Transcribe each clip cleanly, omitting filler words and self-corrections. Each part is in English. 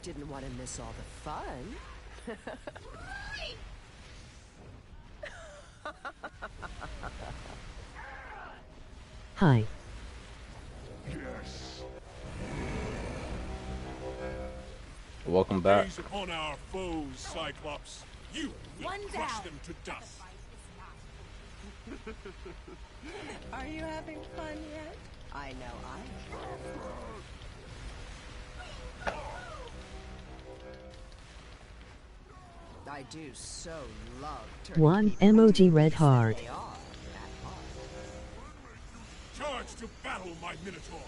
didn't want to miss all the fun. Hi. Yes. Welcome back. Gaze upon our foes, Cyclops. You will crush them to dust. Are you having fun yet? I know I am. I do so love turning One people emoji into red beasts heart. that they are, that hard. Charge to battle, my Minotaur.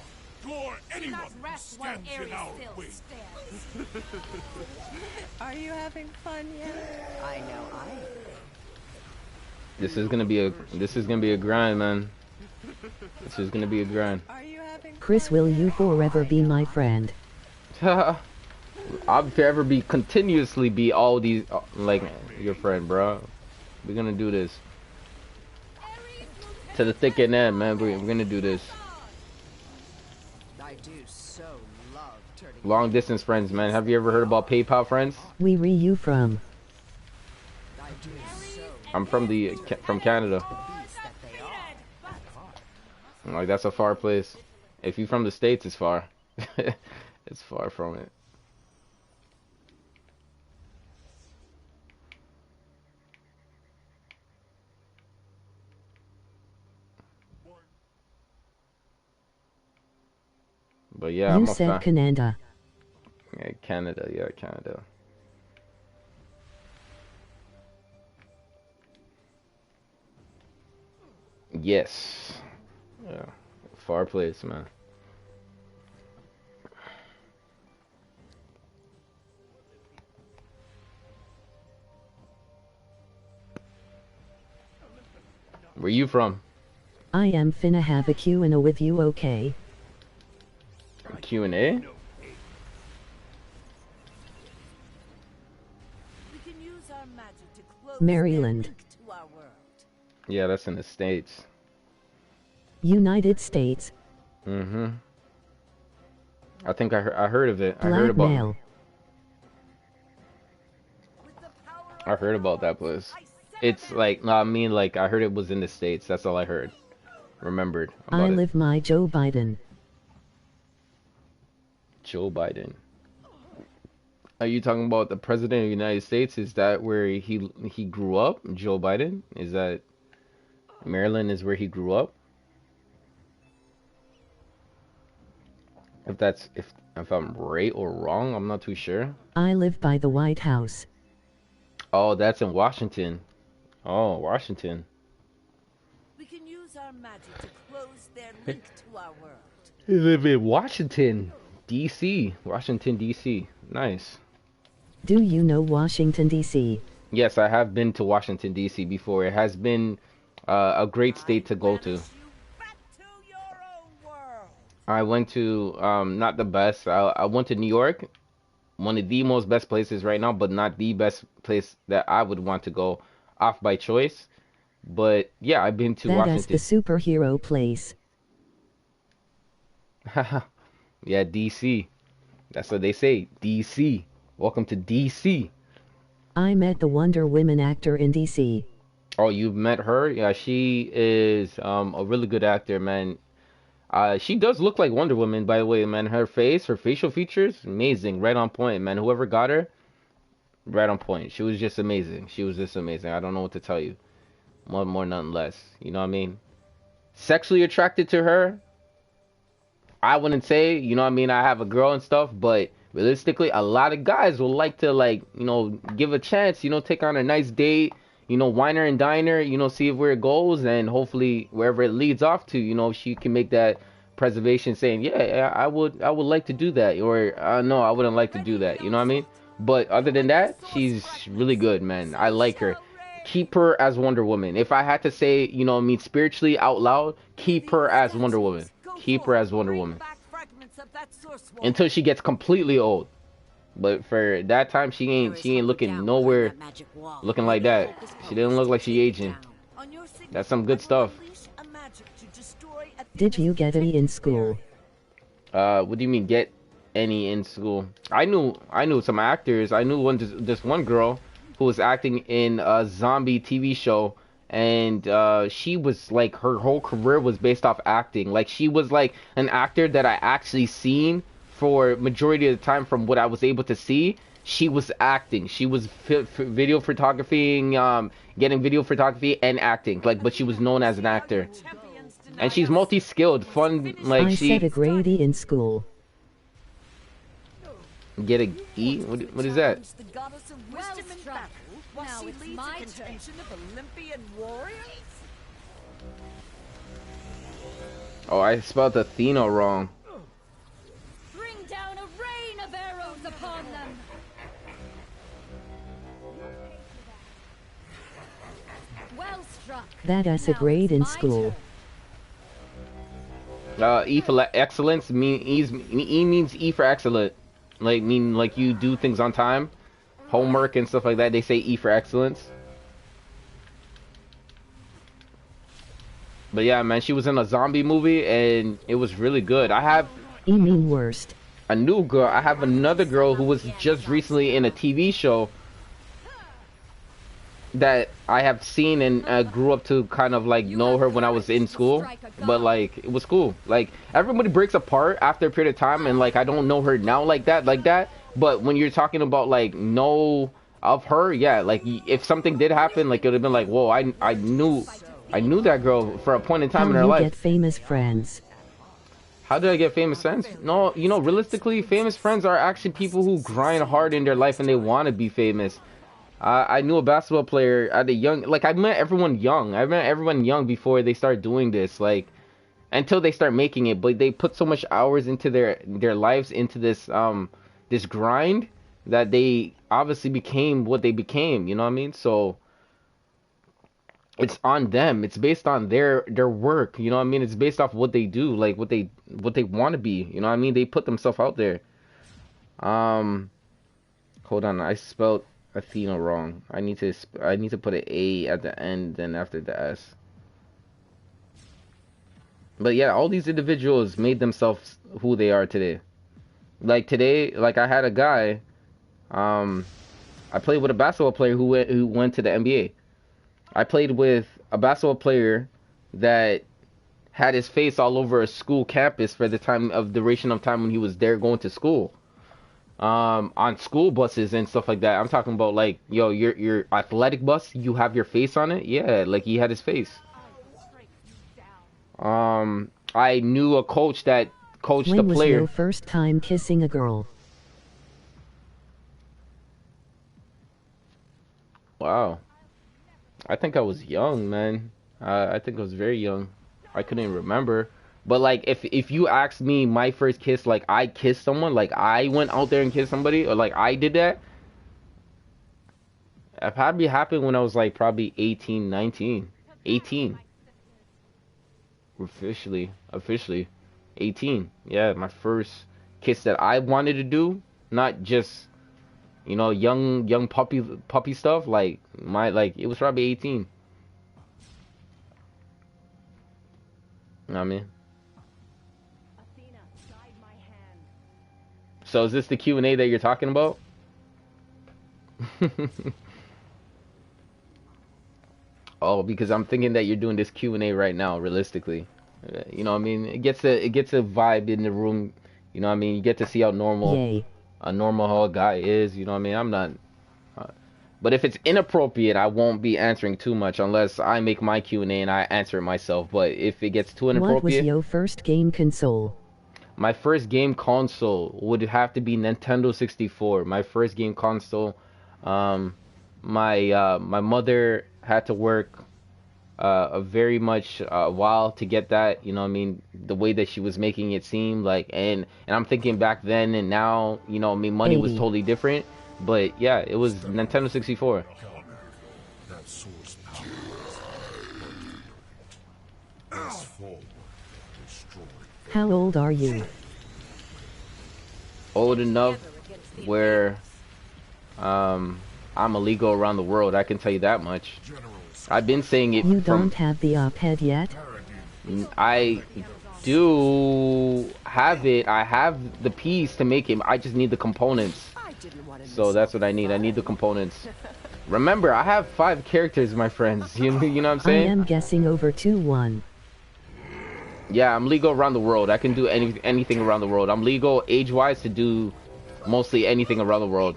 Gore anyone who stands in our way. Are you having fun yet? I know I am. This is gonna be a grind, man. This is gonna be a grind. Are you having Chris, fun will yet? you forever be my friend? I'll forever continuously be all these like your friend, bro. We're gonna do this to the thick and end, man. We're gonna do this. I do so love turning Long distance friends, man. Have you ever heard about PayPal friends? We re you from. I do so I'm from Canada. beasts that they are, that hard. Like that's a far place. If you're from the States, it's far. It's far from it. But yeah, You I'm a said fan. Canada. Yeah, Canada. Yeah, Canada. Yes. Yeah. Far place, man. Where you from? I am finna have a Q&A with you, okay? Q&A? We can use our magic to close Maryland. their link to our world. Yeah, that's in the States. United States. Mm-hmm. I think I heard of it. I heard about Blackmail. With the power I of heard about that place. It's like, no, I mean, like, I heard it was in the States. That's all I heard. Remembered about I it. live my Joe Biden. Joe Biden. Are you talking about the president of the United States? Is that where he grew up? Joe Biden? Is that Maryland is where he grew up? If I'm right or wrong, I'm not too sure. I live by the White House. Oh, that's in Washington. Oh, Washington. We can use our magic to close their link to our world. You live in Washington, D.C. Washington, D.C. Nice. Do you know Washington, D.C.? Yes, I have been to Washington, D.C. before. It has been a great state to go to. Banish you back to your own world. I went to, not the best. I went to New York, one of the most best places right now, but not the best place that I would want to go off by choice. But yeah, I've been to That's Washington. the superhero place. Yeah, DC. That's what they say. DC. Welcome to DC. I met the Wonder Woman actor in D.C. Oh, you've met her? Yeah, she is a really good actor, man. She does look like Wonder Woman, by the way, man. Her face, her facial features, amazing, right on point, man. Whoever got her, right on point. She was just amazing. She was just amazing. I don't know what to tell you. More, nothing less. You know what I mean? Sexually attracted to her, I wouldn't say. You know what I mean? I have a girl and stuff, but realistically, a lot of guys will like to, like, you know, give a chance. You know, take on a nice date. You know, wine her and dine her. You know, see where it goes, and hopefully wherever it leads off to, you know, she can make that preservation, saying, yeah, I would like to do that, or no, I wouldn't like to do that. You know what I mean? But other than that, she's really good, man. I like her. Keep her as Wonder Woman. If I had to say, you know, I mean, spiritually out loud, keep her as Wonder Woman. Keep her as Wonder Woman until she gets completely old. But for that time, she ain't looking nowhere looking like that. She didn't look like she aging. That's some good stuff. Did you get any in school? What do you mean get? any in school. I knew some actors. I knew this one girl who was acting in a zombie TV show, and she was like her whole career was based off acting. Like she was like an actor that I actually seen for majority of the time from what I was able to see. She was acting. She was video photography, getting video photography and acting. Like, but she was known as an actor, and she's multi-skilled, fun. Like I she said a grade E in school. get a E. What is that? The goddess of wisdom in battle, while Now she it's leads my a contention of Olympian warriors. Oh, I spelled Athena wrong. Bring down a rain of arrows upon them. Well struck. That's a Now grade it's in my school. turn. E for excellence E means E for excellent. Like like you do things on time, homework and stuff like that. They say E for excellence. But yeah, man, she was in a zombie movie and it was really good. I have E mean worst. a new girl. I have another girl who was just recently in a TV show that I have seen and grew up to kind of like know her when I was in school. But like it was cool. Like everybody breaks apart after a period of time, and like I don't know her now like that. But when you're talking about like know of her, yeah, like if something did happen, like it would have been like, whoa, I knew that girl for a point in time How in her you life. get famous friends? How did I get famous friends? No, you know, realistically, famous friends are actually people who grind hard in their life and they want to be famous. I knew a basketball player at a young, like I met everyone young. I met everyone young before they start doing this, like until they start making it. But they put so much hours into their lives into this this grind that they obviously became what they became. You know what I mean? So it's on them. It's based on their work. You know what I mean? It's based off what they do, like what they want to be. You know what I mean? They put themselves out there. Hold on, I spelled Athena wrong. I need to put an A at the end then after the S. But yeah, all these individuals made themselves who they are today. Like today, like I had a guy, I played with a basketball player who went to the NBA. I played with a basketball player that had his face all over a school campus for the duration of time when he was there going to school. On school buses and stuff like that. I'm talking about like, yo, your athletic bus, you have your face on it? Yeah, like he had his face. I knew a coach that coached a When was player. your first time kissing a girl? Wow. I think I was young, man. I think I was very young. I couldn't even remember. But like, if you ask me my first kiss, like I kissed someone, like I went out there and kissed somebody, or like I did that, it probably happened when I was like probably 18, 19, 18. Officially, 18. Yeah, my first kiss that I wanted to do, not just, you know, young puppy stuff. Like it was probably 18. You know what I mean? Athena, guide my hand. So is this the Q&A that you're talking about? Oh, because I'm thinking that you're doing this Q&A right now, realistically. You know what I mean? It gets a vibe in the room. You know what I mean? You get to see how normal Yay. a guy is. You know what I mean? I'm not... but if it's inappropriate, I won't be answering too much unless I make my Q&A and I answer it myself. But if it gets too What was inappropriate... your first game console? My first game console would have to be Nintendo 64. My first game console. My mother had to work a very much while to get that. You know what I mean? The way that she was making it seem like, and I'm thinking back then and now, you know, I mean, money was totally different. But yeah, it was Nintendo 64. That source power is forward, destroy. How old are you? Old enough where I'm illegal around the world. I can tell you that much. I've been saying it You from don't have the op-ed yet? do have it. I have the piece to make him. I just need the components. I didn't want to So that's what I need. I need the components. Remember, I have 5 characters, my friends. You know what I'm I saying? am guessing over 2-1. Yeah, I'm legal around the world. I can do anything around the world. I'm legal age-wise to do mostly anything around the world.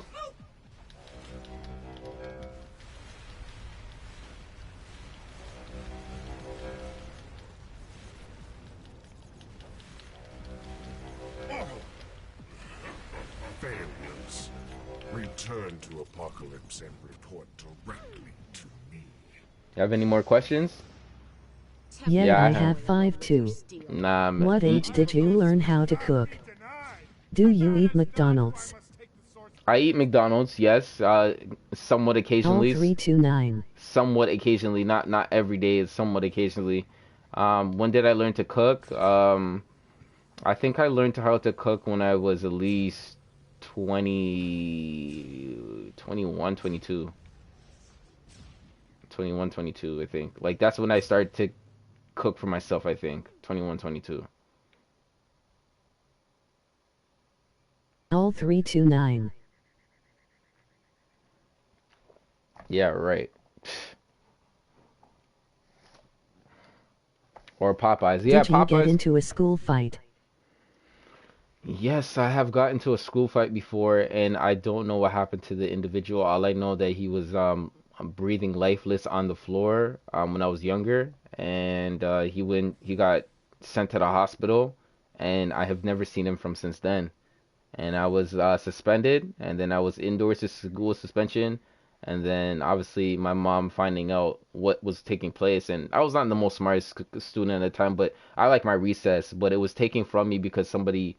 Failures. Return to Apocalypse and report directly to me. You have any more questions? Yeah, Yeah, I I have. have 5 too. Nah, man. What age did you learn how to cook? Do you eat McDonald's? I eat McDonald's, yes. Somewhat All occasionally. 329. Somewhat occasionally. Not every day. It's somewhat occasionally. When did I learn to cook? I think I learned how to cook when I was at least 21, 22. 21, 22, I think. Like, that's when I started to cook for myself, I think. 21, 22. All 329. Yeah, right. Or Popeyes. Yeah, Did you Popeyes. get into a school fight? Yes, I have gotten into a school fight before, and I don't know what happened to the individual. All I know that he was breathing lifeless on the floor when I was younger, and he got sent to the hospital, and I have never seen him from since then. And I was suspended, and then I was indoors to school suspension, and then obviously my mom finding out what was taking place, and I was not the most smartest student at the time, but I like my recess, but it was taken from me because somebody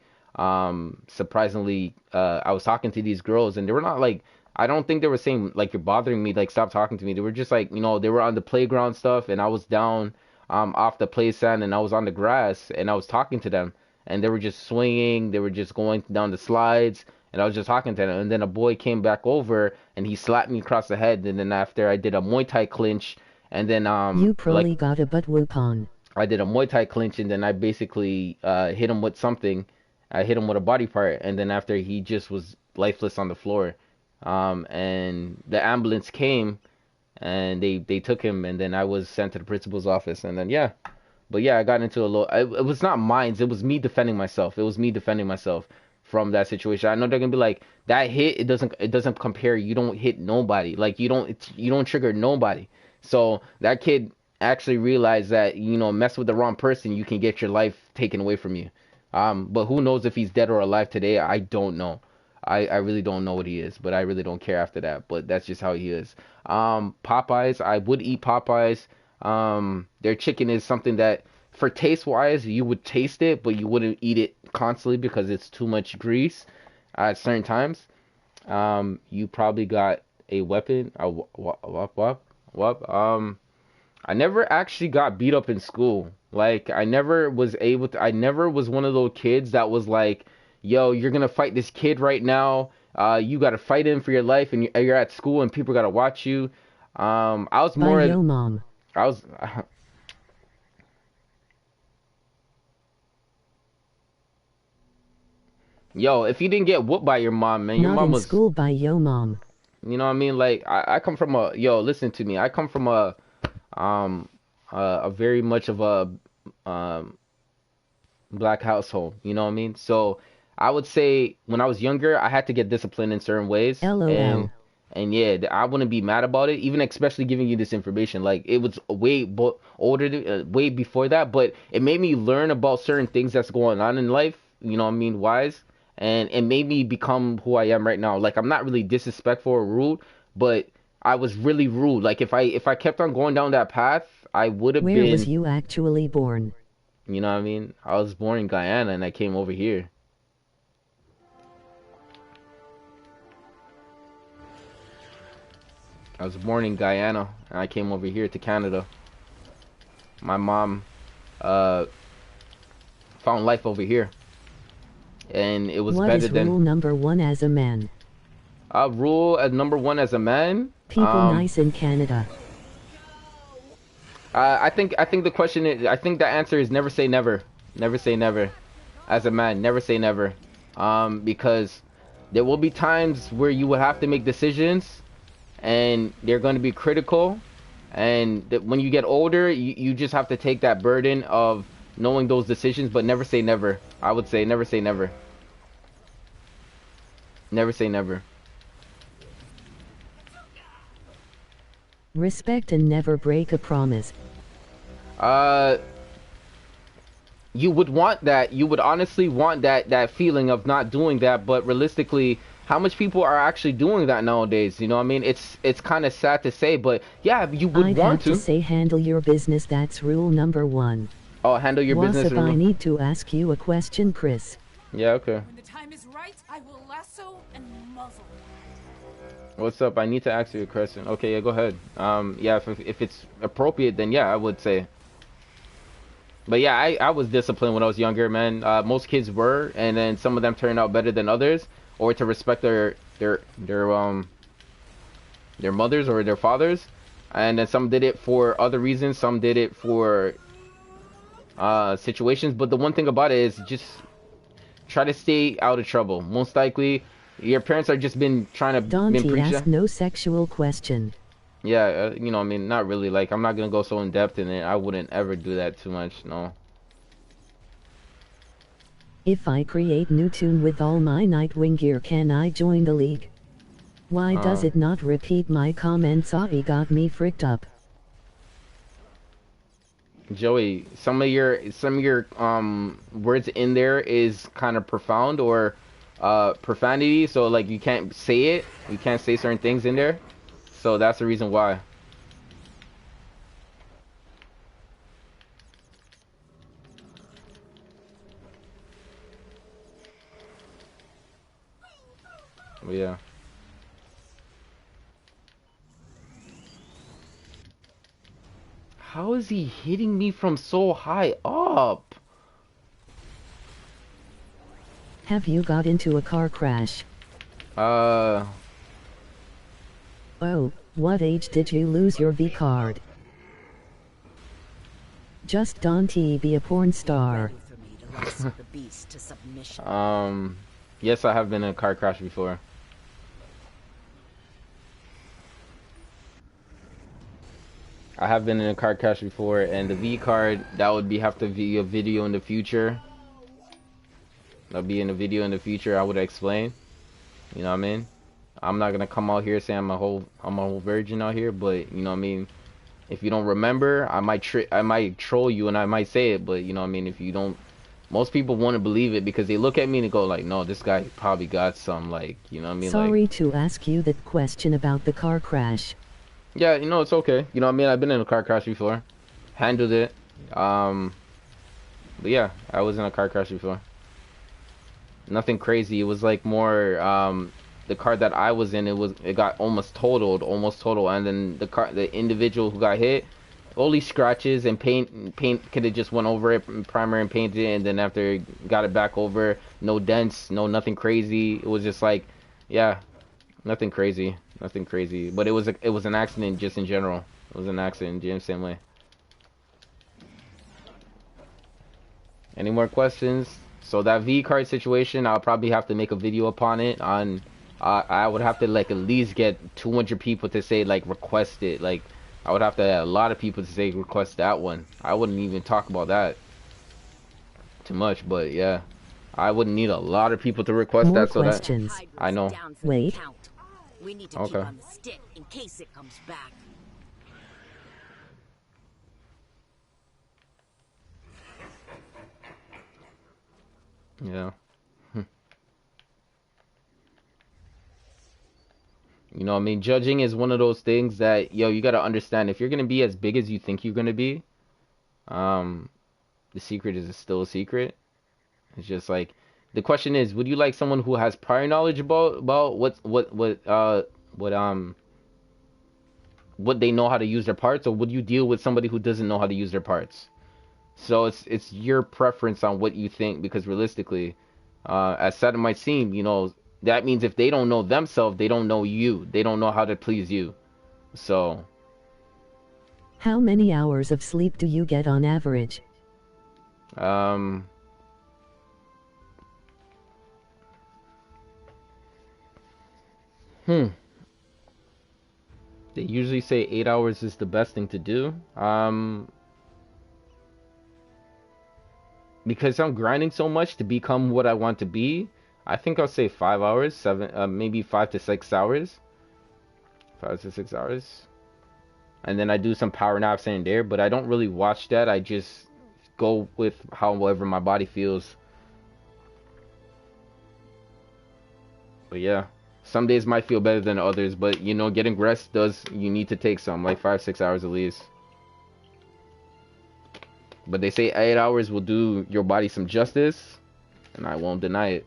surprisingly I was talking to these girls, and they were not like, I don't think they were saying like, you're bothering me, like stop talking to me. They were just like, they were on the playground stuff, and I was down off the play stand, and I was on the grass, and I was talking to them, and they were just swinging, they were just going down the slides, and I was just talking to them, and then a boy came back over, and he slapped me across the head, and then after I did a Muay Thai clinch, and then You probably got a butt whoop on. I did a Muay Thai clinch, and then I basically hit him with something. I hit him with a body part, and then after he just was lifeless on the floor. And the ambulance came, and they took him, and then I was sent to the principal's office, and then yeah. But yeah, I got into a little. It was not mine. It was me defending myself. It was me defending myself from that situation. I know they're gonna be like, that hit. It doesn't compare. You don't hit nobody. Like you don't trigger nobody. So that kid actually realized that mess with the wrong person, you can get your life taken away from you. But who knows if he's dead or alive today? I don't know. I really don't know what he is, but I really don't care after that. But that's just how he is. Popeyes, I would eat Popeyes. Their chicken is something that, for taste wise, you would taste it, but you wouldn't eat it constantly because it's too much grease at certain times. You probably got a weapon. I never actually got beat up in school. Like, I never was one of those kids that was like, yo, you're gonna fight this kid right now. You gotta fight him for your life, and you're at school, and people gotta watch you. I was more. By yo mom. I was. Yo, if you didn't get whooped by your mom, man, your Not mom in was. school by yo mom. You know what I mean? Like, I come from listen to me. I come from a very much of a black household. You know what I mean? So I would say when I was younger, I had to get disciplined in certain ways. LOL. And yeah, I wouldn't be mad about it, even especially giving you this information. Like, it was way before that, but it made me learn about certain things that's going on in life. You know what I mean? Wise. And it made me become who I am right now. Like, I'm not really disrespectful or rude, but I was really rude. Like, if I kept on going down that path, I would have been. Where was you actually born? You know what I mean? I was born in Guyana, and I came over here. I was born in Guyana, and I came over here to Canada. My mom found life over here, and it was better than. What is rule number 1 as a man? Rule as number 1 as a man. People nice in Canada. I think the question is, I think the answer is never say never. Never say never. As a man, never say never. Because there will be times where you will have to make decisions, and they're going to be critical. And when you get older, you just have to take that burden of knowing those decisions. But never say never. I would say never say never. Never say never. Respect and never break a promise. You would want that. You would honestly want that feeling of not doing that. But realistically, how much people are actually doing that nowadays? You know what I mean? It's kind of sad to say, but yeah, you would I'd want have to say handle your business. That's rule number 1. Oh, handle your business. Wasp, I need to ask you a question, Chris. Yeah, okay. When the time is right, I will lasso and muzzle. What's up? I need to ask you a question. Okay, yeah, go ahead. Yeah, if it's appropriate, then yeah, I would say. But yeah, I was disciplined when I was younger, man. Most kids were, and then some of them turned out better than others, or to respect their mothers or their fathers, and then some did it for other reasons. Some did it for situations. But the one thing about it is just try to stay out of trouble. Most likely, your parents are just been trying to Dante asked no sexual question. Yeah, you know, I mean, not really. Like, I'm not gonna go so in depth in it. I wouldn't ever do that too much, no. If I create new tune with all my Nightwing gear, can I join the league? Why does it not repeat my comments? He got me fricked up. Joey, some of your words in there is kind of profound or profanity, so like you can't say it. You can't say certain things in there. So that's the reason why. But yeah. How is he hitting me from so high up? Have you got into a car crash? Oh, what age did you lose your V card? Just Dante be a porn star. Yes, I have been in a car crash before. I have been in a car crash before, and the V card, that would have to be a video in the future. That'll be in a video in the future. I would explain. You know what I mean? I'm not gonna come out here saying I'm a whole virgin out here, but you know what I mean. If you don't remember, I might troll you and I might say it, but you know what I mean. If you don't, most people want to believe it because they look at me and go like, no, this guy probably got some, like, you know what I mean. Sorry like, to ask you that question about the car crash. Yeah, you know, it's okay. You know what I mean. I've been in a car crash before, handled it. But yeah, I was in a car crash before. Nothing crazy. It was like more the car that I was in, it got almost totaled, and then the individual who got hit, only scratches and paint could have just went over it, primer and painted it, and then after got it back over, no dents, nothing crazy. It was just like, yeah, nothing crazy, but it was an accident just in general. It was an accident, James, same way. Any more questions? So that V card situation, I'll probably have to make a video upon it. I would have to like at least get 200 people to say like request it. Like I would have to have a lot of people to say request that one. I wouldn't even talk about that too much, but yeah, I wouldn't need a lot of people to request More that. So questions. that I know. Wait. We need to Okay. keep on the stick in case it comes back. Yeah. You know what I mean? Judging is one of those things that, yo, you gotta understand. If you're gonna be as big as you think you're gonna be, the secret is still a secret. It's just like, the question is, would you like someone who has prior knowledge about what they know how to use their parts, or would you deal with somebody who doesn't know how to use their parts? So it's your preference on what you think, because realistically, as sad it might seem, you know, that means if they don't know themselves, they don't know you. They don't know how to please you. So. How many hours of sleep do you get on average? Um, hmm. They usually say 8 hours is the best thing to do. Because I'm grinding so much to become what I want to be, I think I'll say 5 hours, maybe 5 to 6 hours, 5 to 6 hours, and then I do some power naps in there. But I don't really watch that. I just go with however my body feels. But yeah, some days might feel better than others. But you know, getting rest does. You need to take some, like 5 6 hours at least. But they say 8 hours will do your body some justice, and I won't deny it.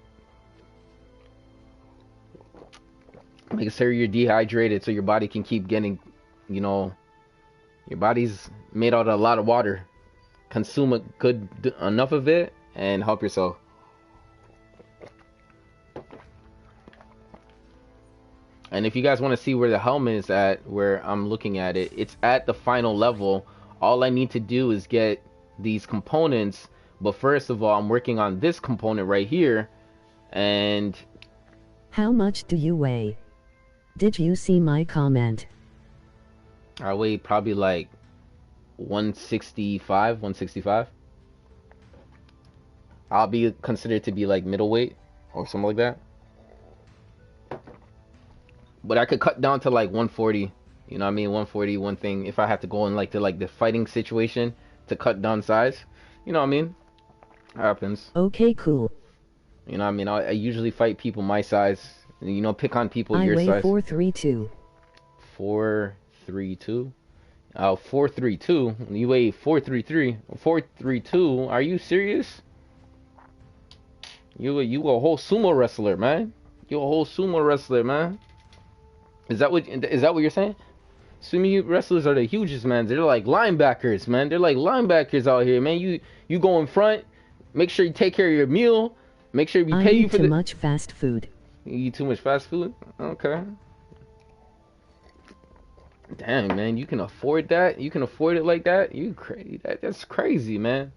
Make sure you're dehydrated so your body can keep getting, you know, your body's made out of a lot of water. Consume enough of it and help yourself. And if you guys want to see where the Helm is at, where I'm looking at it, it's at the final level. All I need to do is get these components, but first of all, I'm working on this component right here. And how much do you weigh? Did you see my comment? I weigh probably like 165, 165. I'll be considered to be like middleweight or something like that. But I could cut down to like 140. You know what I mean? 140, one thing. If I have to go in like the fighting situation to cut down size. You know what I mean? Happens. Okay, cool. You know what I mean? I usually fight people my size. You know, pick on people your size. I weigh 432. 432? 432? You weigh 433? 432? Are you serious? You a whole sumo wrestler, man. You a whole sumo wrestler, man. Is that what you're saying? Sumo wrestlers are the hugest, man. They're like linebackers, man. They're like linebackers out here, man. You go in front. Make sure you take care of your meal. Make sure we pay you for I eat too much fast food. You eat too much fast food? Okay. Dang, man. You can afford that? You can afford it like that? You crazy? That's crazy, man.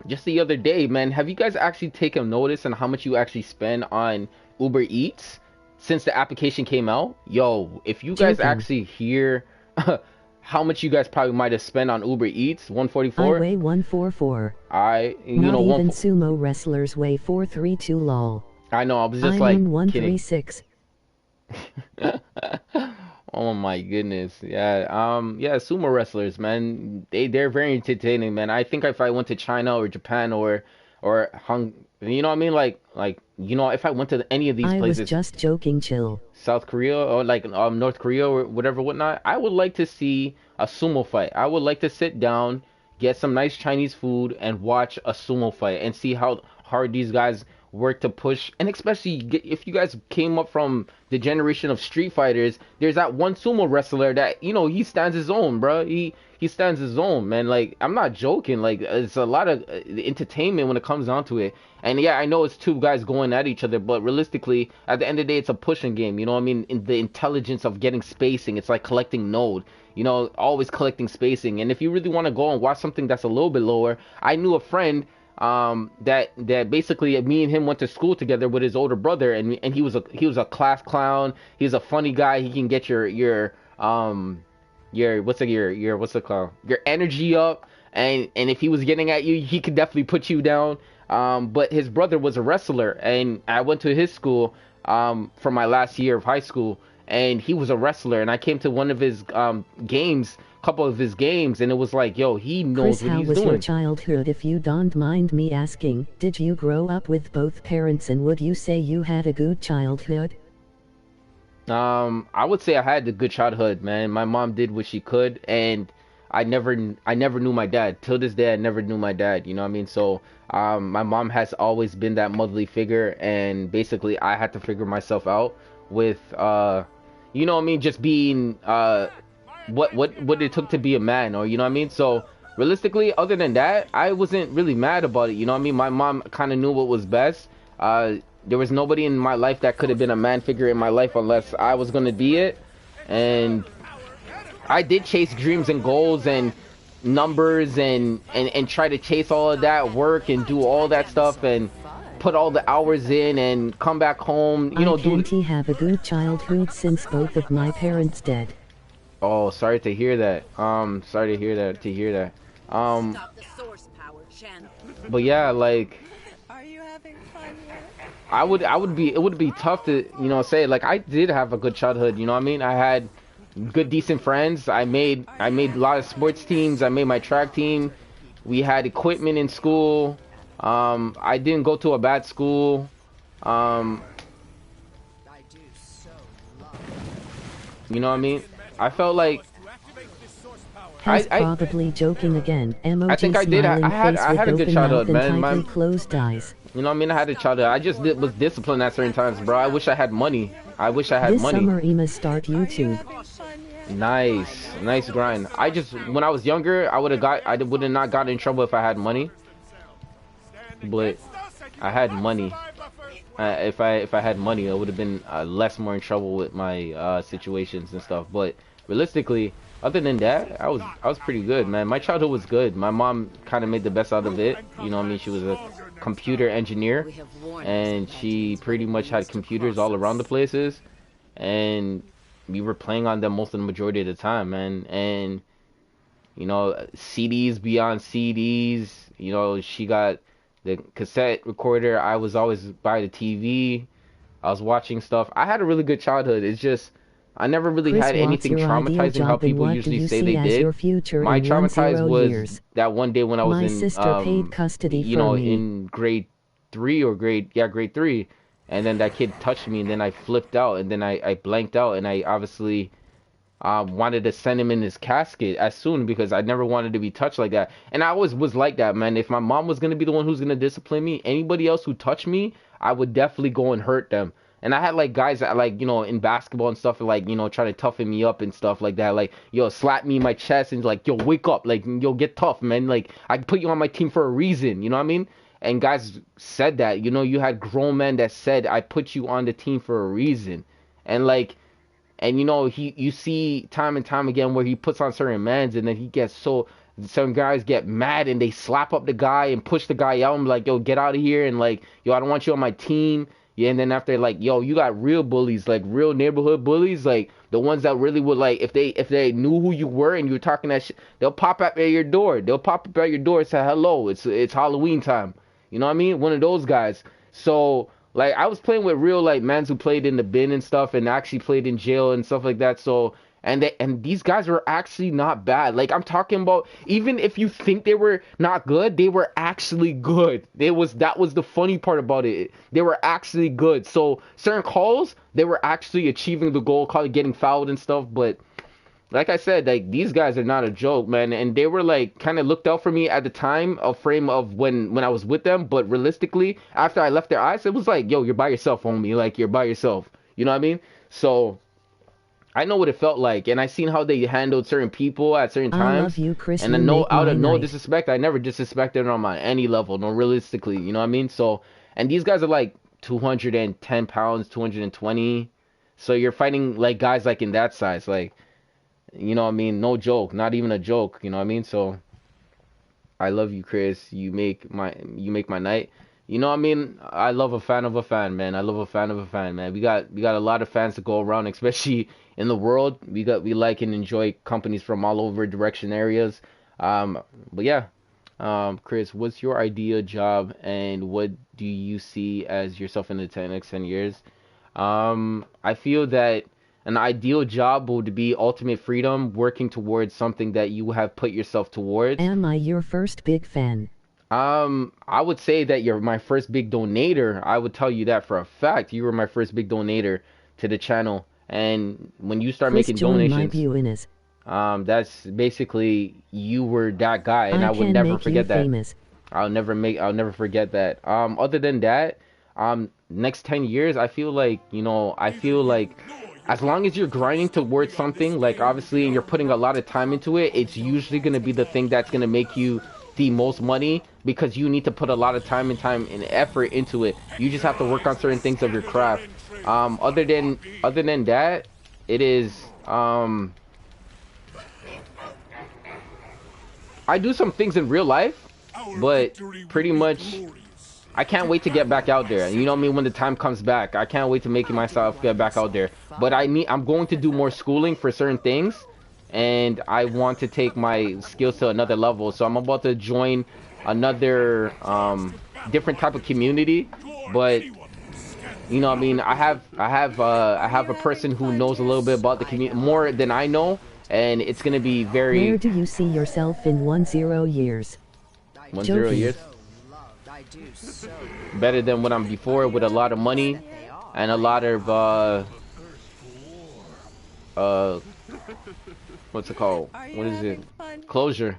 Just the other day, man. Have you guys actually taken notice on how much you actually spend on Uber Eats since the application came out? Yo, if you guys actually hear how much you guys probably might have spent on Uber Eats, 144. I weigh 144. Not even sumo wrestlers weigh 432. Lol. I know. I was just I'm like 136. Oh my goodness. Yeah. Yeah. Sumo wrestlers, man. They're very entertaining, man. I think if I went to China or Japan or you know what I mean? Like you know, if I went to any of these places. I was just joking. Chill. South Korea or like North Korea or whatnot. I would like to see a sumo fight. I would like to sit down, get some nice Chinese food, and watch a sumo fight and see how hard these guys work to push. And especially if you guys came up from the generation of Street Fighters, there's that one sumo wrestler that, you know, he stands his own, bro. He stands his own, man. Like, I'm not joking. Like, it's a lot of entertainment when it comes down to it. And yeah, I know it's two guys going at each other, but realistically, at the end of the day, it's a pushing game. You know what I mean? In the intelligence of getting spacing, it's like collecting node. You know, always collecting spacing. And if you really want to go and watch something that's a little bit lower, I knew a friend that basically me and him went to school together with his older brother, and he was a class clown. He's a funny guy. He can get your what's it called? Your energy up, and if he was getting at you, he could definitely put you down. But his brother was a wrestler, and I went to his school for my last year of high school, and he was a wrestler, and I came to one of his couple of his games, and it was like, yo, he knows what he's doing. How was your childhood, if you don't mind me asking? Did you grow up with both parents, and would you say you had a good childhood? I would say I had a good childhood, man. My mom did what she could, and I never knew my dad. Till this day, I never knew my dad, you know what I mean? So, my mom has always been that motherly figure, and basically I had to figure myself out with, you know what I mean, just being, what it took to be a man, or you know what I mean. So realistically, other than that, I wasn't really mad about it, you know what I mean. My mom kind of knew what was best. There was nobody in my life that could have been a man figure in my life unless I was gonna be it. And I did chase dreams and goals, and numbers and try to chase all of that work and do all that stuff and put all the hours in and come back home, you know, I can't have a good childhood since both of my parents dead. Oh, sorry to hear that. Sorry to hear that. Stop the source power channel. But yeah, like, Are you having fun yet? it would be tough to, you know, say, like, I did have a good childhood, you know what I mean? I had good, decent friends. I made a lot of sports teams. I made my track team. We had equipment in school. I didn't go to a bad school. You know what I mean? I felt like He's probably joking again. Emoji I think I did. I had a good childhood, man. Closed eyes. You know what I mean? I had a childhood. I just was disciplined at certain times, bro. I wish I had money. I wish I had this money. Summer Ema start YouTube. Nice grind. I just, when I was younger, I would have not gotten in trouble if I had money. But I had money. If I had money, I would have been less more in trouble with my situations and stuff. But realistically, other than that, I was pretty good, man. My childhood was good. My mom kind of made the best out of it. You know what I mean? She was a computer engineer, and she pretty much had computers all around the places, and we were playing on them most of the majority of the time, man. And you know, CDs beyond CDs. You know, she got the cassette recorder. I was always by the TV. I was watching stuff. I had a really good childhood. It's just I never really had anything traumatizing how people usually say they did. My traumatized was that one day when I was my in sister paid custody you know, in grade 3 or grade 3, and then that kid touched me, and then I flipped out, and then I blanked out, and I obviously wanted to send him in his casket as soon because I never wanted to be touched like that. And I always was like that, man. If my mom was gonna be the one who's gonna discipline me, anybody else who touched me, I would definitely go and hurt them. And I had like guys that like, you know, in basketball and stuff, like, you know, trying to toughen me up and stuff like that. Like, yo, slap me in my chest and like, yo, wake up, like, yo, get tough, man. Like, I put you on my team for a reason, you know what I mean? And guys said that, you know, you had grown men that said, I put you on the team for a reason. And like, and you know, you see time and time again where he puts on certain mans, and then he gets some guys get mad and they slap up the guy and push the guy out and be like, yo, get out of here, and like, yo, I don't want you on my team. Yeah, and then after, like, yo, you got real bullies, like real neighborhood bullies, like the ones that really would, like, if they knew who you were and you were talking that shit, they'll pop up at your door. They'll pop up at your door and say, hello, it's Halloween time. You know what I mean? One of those guys. So, like, I was playing with real, like, mans who played in the bin and stuff and actually played in jail and stuff like that. So, and these guys were actually not bad. Like, I'm talking about, even if you think they were not good, they were actually good. That was the funny part about it. They were actually good. So, certain calls, they were actually achieving the goal, call it getting fouled and stuff. But, like I said, like, these guys are not a joke, man. And they were, like, kind of looked out for me at the time, a frame of when I was with them. But realistically, after I left their eyes, it was like, yo, you're by yourself, homie. Like, you're by yourself. You know what I mean? So I know what it felt like, and I seen how they handled certain people at certain times. I love you, Chris. And out of no disrespect, I never disrespected them on any level, no, realistically, you know what I mean? So, and these guys are like 210 pounds, 220. So you're fighting like guys like in that size, like, you know what I mean? No joke, not even a joke, you know what I mean? So I love you, Chris. You make my night. You know what I mean? I love a fan of a fan, man. I love a fan of a fan, man. We got a lot of fans to go around, especially in the world. We like and enjoy companies from all over direction areas. But yeah, Chris, what's your ideal job, and what do you see as yourself in the next 10 years? I feel that an ideal job would be ultimate freedom, working towards something that you have put yourself towards. Am I your first big fan? I would say that you're my first big donator. I would tell you that for a fact. You were my first big donator to the channel. And when you start making donations, that's basically, you were that guy, and I would never forget that. Famous. I'll never forget that. Other than that, next 10 years, I feel like as long as you're grinding towards something, like, obviously, and you're putting a lot of time into it, it's usually going to be the thing that's going to make you the most money, because you need to put a lot of time and effort into it. You just have to work on certain things of your craft. Other than that, it is I do some things in real life, but pretty much I can't wait to get back out there. You know what I mean? When the time comes back, I can't wait to make myself get back out there. But I'm going to do more schooling for certain things, and I want to take my skills to another level. So I'm about to join another different type of community, but you know what I mean, I have a person who knows a little bit about the community more than I know, and it's going to be very... Where do you see yourself in 10 years? 10 years? Better than what I'm before, with a lot of money and a lot of what's it called? What is it? Closure.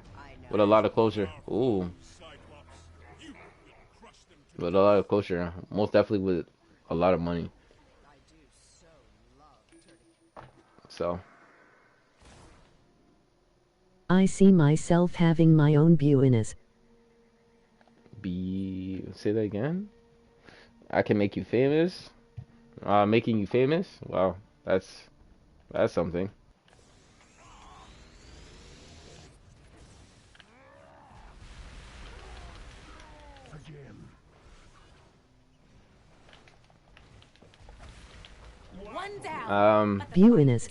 With a lot of closure. Ooh. With a lot of closure. Most definitely with a lot of money. So. I see myself having my own business. Say that again? I can make you famous? Making you famous? Wow, that's something. Business.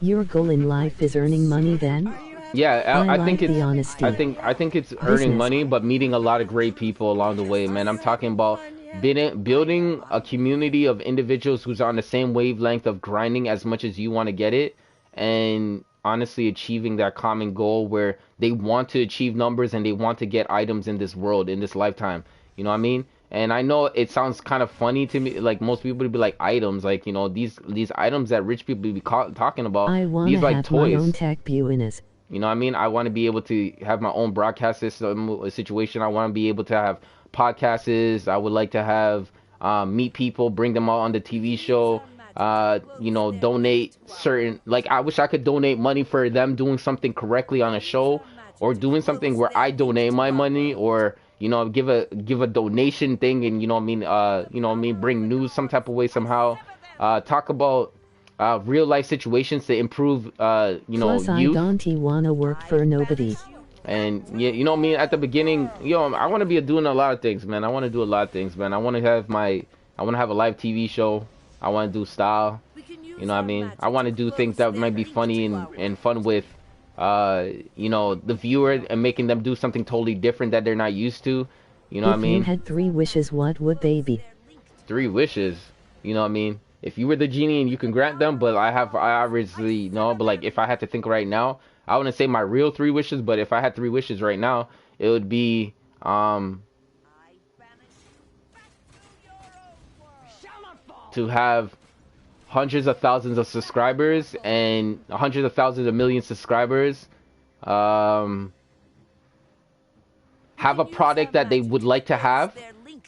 Your goal in life is earning money then? Yeah, I think like it's the honesty. I think it's earning money, but meeting a lot of great people along the way, man. I'm talking about building a community of individuals who's on the same wavelength of grinding as much as you want to get it, and honestly achieving that common goal where they want to achieve numbers and they want to get items in this world, in this lifetime. You know what I mean? And I know it sounds kind of funny to me, like most people would be like items, like, you know, these items that rich people be talking about. I want these to like have toys. my own tech business. You know what I mean? I want to be able to have my own broadcast system situation. I want to be able to have podcasts. I would like to have meet people, bring them all on the TV show. You know, donate certain, like, I wish I could donate money for them doing something correctly on a show, or doing something where I donate my money, or, you know, give a donation thing, and you know what I mean, you know what I mean, bring news some type of way somehow. Talk about real life situations to improve you know, Plus, youth. I don't wanna work for nobody. And yeah, you know what I mean, at the beginning, yo, I want to be doing a lot of things, man. I want to do a lot of things, man. I want to have a live TV show. I want to do style. You know what I mean? I want to do things that might be funny and fun with you know, the viewer, and making them do something totally different that they're not used to. You know what I mean? If you had 3 wishes, what would they be? 3 wishes. You know what I mean? If you were the genie and you can grant them, but I obviously know, but like if I had to think right now, I wouldn't say my real 3 wishes, but if I had 3 wishes right now, it would be to have hundreds of thousands of subscribers and hundreds of thousands of millions subscribers, have a product that they would like to have,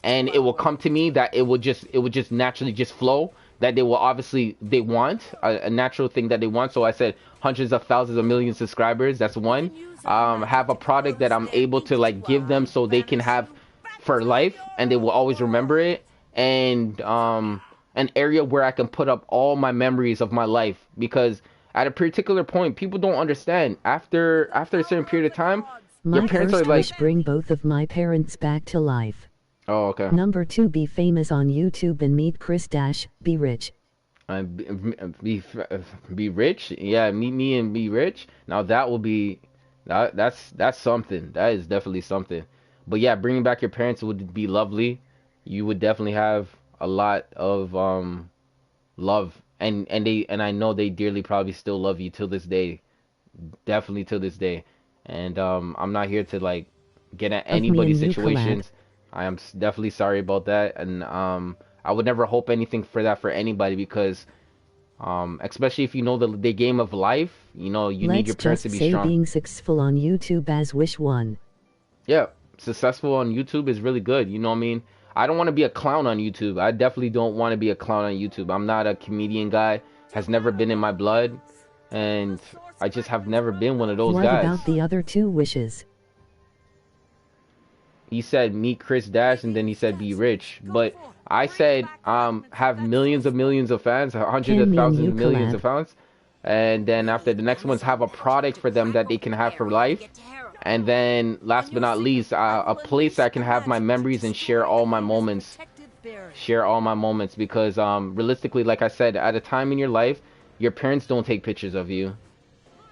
and it will come to me, that it would just naturally just flow, that they will obviously want a natural thing that they want. So I said hundreds of thousands of millions subscribers. That's one. Have a product that I'm able to like give them so they can have for life, and they will always remember it. And an area where I can put up all my memories of my life, because at a particular point, people don't understand. After a certain period of time, your parents are like, wish, bring both of my parents back to life. Oh, okay. Number 2, be famous on YouTube and meet Chris Dash, be rich. Be rich? Yeah, meet me and be rich. Now that will be, that's something. That is definitely something. But yeah, bringing back your parents would be lovely. You would definitely have a lot of love, and I know they dearly probably still love you till this day. Definitely till this day. And I'm not here to like get at anybody's situations. I am definitely sorry about that, and I would never hope anything for that for anybody, because especially if you know the game of life, you know, you need your parents to be strong. Let's just say being successful on YouTube as wish 1. Yeah, successful on YouTube is really good. You know what I mean? I don't want to be a clown on YouTube. I definitely don't want to be a clown on YouTube. I'm not a comedian guy. Has never been in my blood, and I just have never been one of those guys. What about the other 2 wishes? He said meet Chris Dash, and then he said be rich. But I said have millions of fans, hundreds of thousands of millions of fans. And then after the next one's have a product for them that they can have for life. And then, last but not least, a place I can have my memories and share all my moments. Share all my moments because, realistically, like I said, at a time in your life, your parents don't take pictures of you.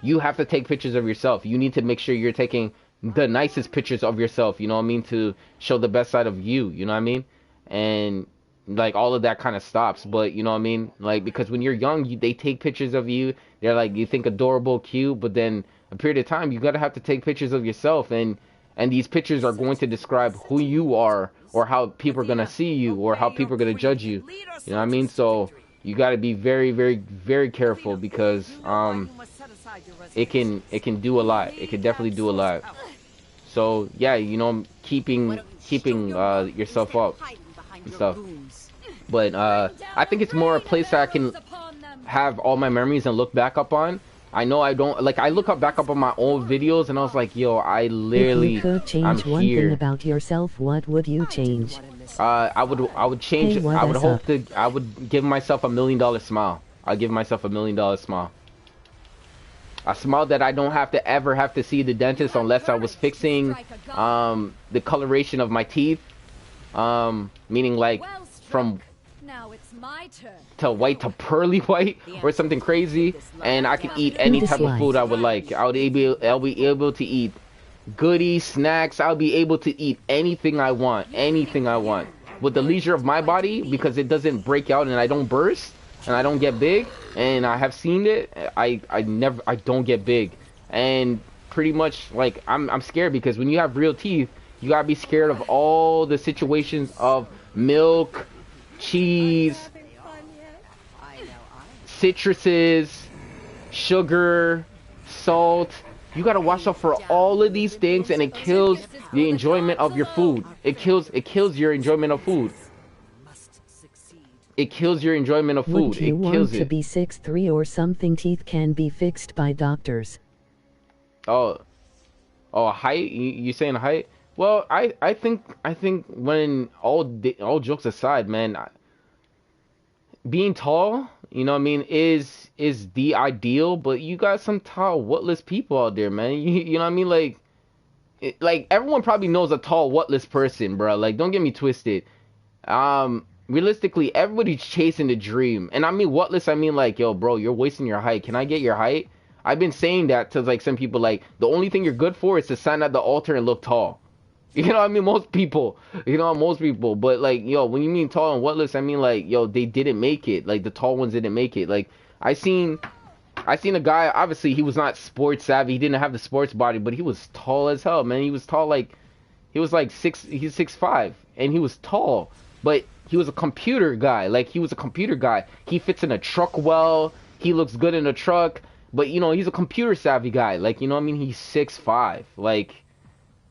You have to take pictures of yourself. You need to make sure you're taking the nicest pictures of yourself, you know what I mean, to show the best side of you, you know what I mean? And like all of that kind of stops, but you know what I mean? Like, because when you're young, they take pictures of you. They're like, you think adorable, cute, but then a period of time, you gotta have to take pictures of yourself, and these pictures are going to describe who you are, or how people are gonna see you, or how people are gonna judge you. You know what I mean? So you gotta be very, very, very careful because it can do a lot. It can definitely do a lot. So yeah, you know, keeping yourself up and stuff. But I think it's more a place that I can have all my memories and look back up on. I know I don't like. I look back up on my old videos, and I was like, "Yo, I literally, if you could change one thing about yourself, what would you change?" I would change. Hey, I would hope to. I would give myself $1 million smile. I'll give myself $1 million smile. A smile that I don't have to ever have to see the dentist unless I was fixing the coloration of my teeth, meaning like from Now it's my turn. to white to pearly white or something crazy, and I can eat any type of food I would like. I'll be able to eat goodies, snacks. I'll be able to eat anything I want, with the leisure of my body, because it doesn't break out and I don't burst and I don't get big. And I have seen it. I don't get big, and pretty much like I'm scared, because when you have real teeth, you gotta be scared of all the situations of milk, cheese, citruses, sugar, salt. You gotta watch out for all of these things, and it kills the enjoyment of your food. It kills your enjoyment of food. It kills your enjoyment of food. Would you want to be 6'3" or something? Teeth can be fixed by doctors. Oh, height? You saying height? Well, I think when all jokes aside, man, being tall, you know what I mean, is the ideal. But you got some tall, whatless people out there, man. You know what I mean? Like everyone probably knows a tall, whatless person, bro. Like, don't get me twisted. Realistically, everybody's chasing the dream, and I mean whatless. I mean like, yo, bro, you're wasting your height. Can I get your height? I've been saying that to like some people. Like, the only thing you're good for is to stand at the altar and look tall. You know what I mean? Most people. But like, yo, when you mean tall and whatless, I mean like, yo, they didn't make it. Like, the tall ones didn't make it. Like, I seen a guy. Obviously, he was not sports savvy. He didn't have the sports body, but he was tall as hell, man. He was tall, like, he was like he's 6'5", and he was tall, but he was a computer guy. Like, he was a computer guy. He fits in a truck well. He looks good in a truck. But, you know, he's a computer savvy guy. Like, you know what I mean? He's 6'5". Like,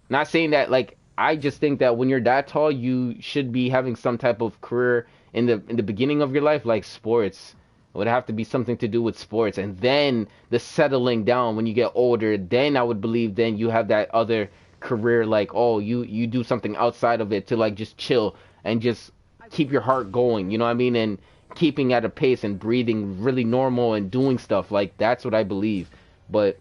not saying that, like, I just think that when you're that tall, you should be having some type of career in the beginning of your life, like sports. It would have to be something to do with sports. And then the settling down when you get older, then I would believe then you have that other career, like, oh, you do something outside of it to, like, just chill and just keep your heart going, you know what I mean, and keeping at a pace and breathing really normal and doing stuff. Like, that's what I believe. But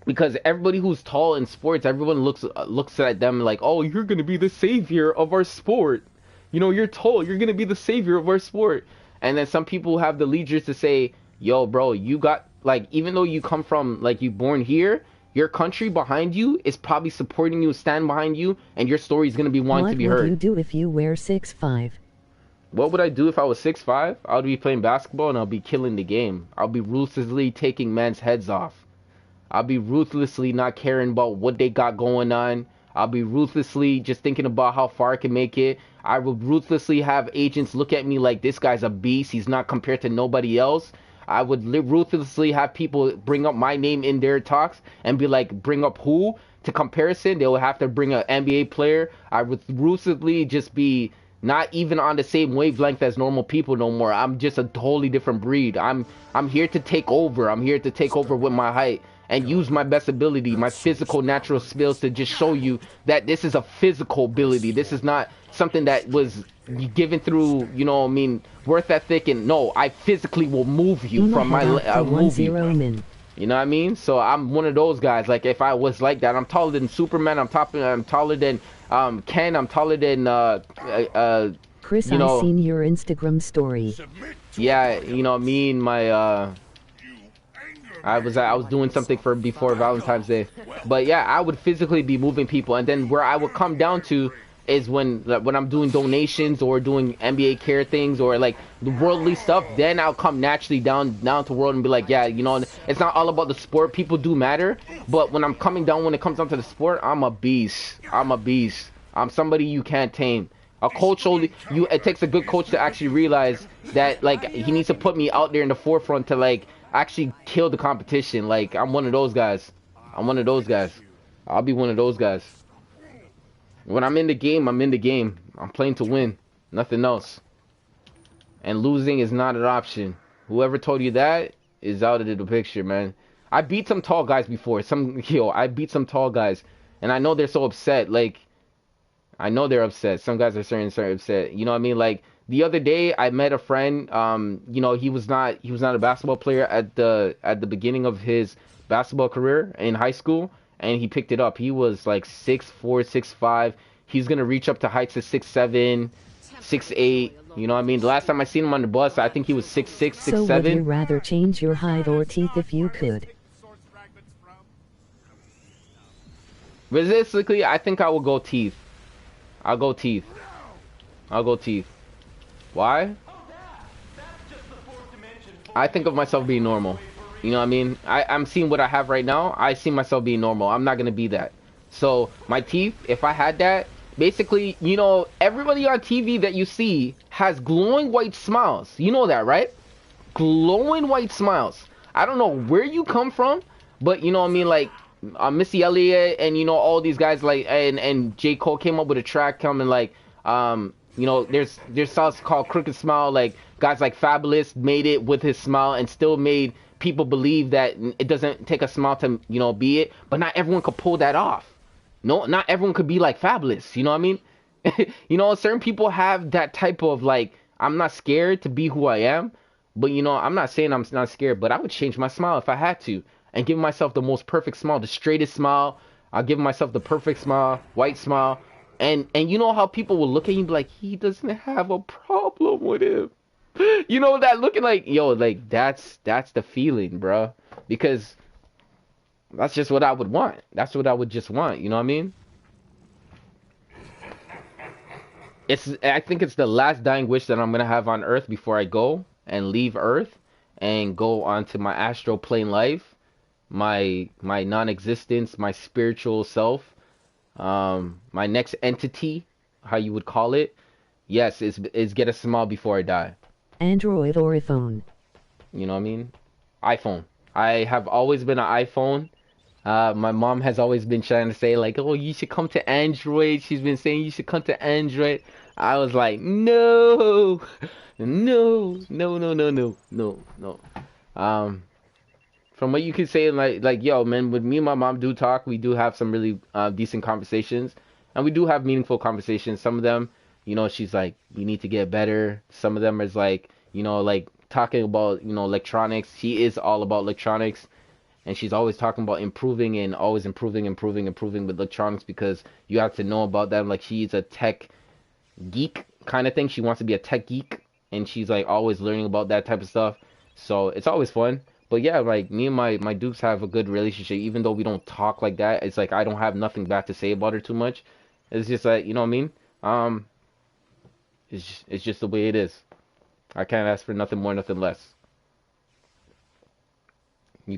because everybody who's tall in sports, everyone looks at them like, oh, you're gonna be the savior of our sport, you know, you're tall, you're gonna be the savior of our sport. And then some people have the leisure to say, yo, bro, you got, like, even though you come from, like, you born here, your country behind you is probably supporting you, stand behind you, and your story is going to be wanting to be heard. What would you do if you were 6'5"? What would I do if I was 6'5"? I would be playing basketball, and I'll be killing the game. I'll be ruthlessly taking men's heads off. I'll be ruthlessly not caring about what they got going on. I'll be ruthlessly just thinking about how far I can make it. I will ruthlessly have agents look at me like, this guy's a beast. He's not compared to nobody else. I would ruthlessly have people bring up my name in their talks and be like, bring up who? To comparison, they would have to bring an NBA player. I would ruthlessly just be not even on the same wavelength as normal people no more. I'm just a totally different breed. I'm here to take over. I'm here to take over with my height and use my best ability, my physical natural skills, to just show you that this is a physical ability. This is not something that was given through, you know what I mean, worth ethic. And no, I physically will move you from my move you. You know what I mean? So I'm one of those guys. Like if I was like that, I'm taller than Superman. I'm taller than Ken. I'm taller than Chris, you I know, seen your Instagram story. Submit to yeah, authority. you know, me and my You anger I was doing something for before Valentine's Day. But yeah, I would physically be moving people, and then where I would come down to is when I'm doing donations or doing NBA care things or like the worldly stuff, then I'll come naturally down to world and be like, yeah, you know, it's not all about the sport. People do matter, but when I'm coming down when it comes down to the sport, I'm a beast. I'm a beast. I'm somebody you can't tame. A coach only you it takes a good coach to actually realize that like he needs to put me out there in the forefront to like actually kill the competition. Like I'm one of those guys. I'm one of those guys. I'll be one of those guys. When I'm in the game, I'm in the game. I'm playing to win. Nothing else. And losing is not an option. Whoever told you that is out of the picture, man. I beat some tall guys before. I beat some tall guys. And I know they're so upset. Like, I know they're upset. Some guys are certain upset. You know what I mean? Like the other day I met a friend, you know, he was not a basketball player at the beginning of his basketball career in high school, and he picked it up. He was like 6'4", 6'5". He's gonna reach up to heights of 6'7", 6'8". You know what I mean? The last time I seen him on the bus, I think he was 6'6", So would you 6'7". rather change your height or teeth if you could? Realistically, I think I will go teeth. I'll go teeth. I'll go teeth. Why? I think of myself being normal. You know what I mean? I'm seeing what I have right now. I see myself being normal. I'm not going to be that. So my teeth, if I had that, basically, you know, everybody on TV that you see has glowing white smiles. You know that, right? Glowing white smiles. I don't know where you come from, but you know what I mean? Like, Missy Elliott and, you know, all these guys like, and J. Cole came up with a track coming like, you know, there's songs called Crooked Smile. Like guys like Fabulous made it with his smile and still made people believe that it doesn't take a smile to, you know, be it. But not everyone could pull that off. No, not everyone could be like Fabulous. You know what I mean? You know, certain people have that type of like, I'm not scared to be who I am. But you know, I'm not saying I'm not scared, but I would change my smile if I had to and give myself the most perfect smile, the straightest smile. I'll give myself the perfect smile, white smile. And you know how people will look at you and be like, he doesn't have a problem with him. You know that looking like, yo, like that's the feeling, bro. Because that's just what I would want. That's what I would just want, you know what I mean? I think it's the last dying wish that I'm gonna have on Earth before I go and leave Earth and go on to my astral plane life, my non-existence, my spiritual self. My next entity, how you would call it, yes, is get a smile before I die. Android or iPhone? You know what I mean? iPhone. I have always been an iPhone. My mom has always been trying to say like, oh, you should come to Android. She's been saying you should come to Android. I was like, no, no, no, no, no, no, no, no. From what you can say, like, yo, man, with me and my mom do talk. We do have some really decent conversations, and we do have meaningful conversations. Some of them, you know, she's like, you need to get better. Some of them is like, you know, like talking about, you know, electronics. She is all about electronics, and she's always talking about improving and always improving with electronics because you have to know about them. Like she's a tech geek kind of thing. She wants to be a tech geek, and she's like always learning about that type of stuff. So it's always fun. But yeah, like me and my Dukes have a good relationship, even though we don't talk like that. It's like I don't have nothing bad to say about her too much. It's just like, you know what I mean? It's just the way it is. I can't ask for nothing more, nothing less.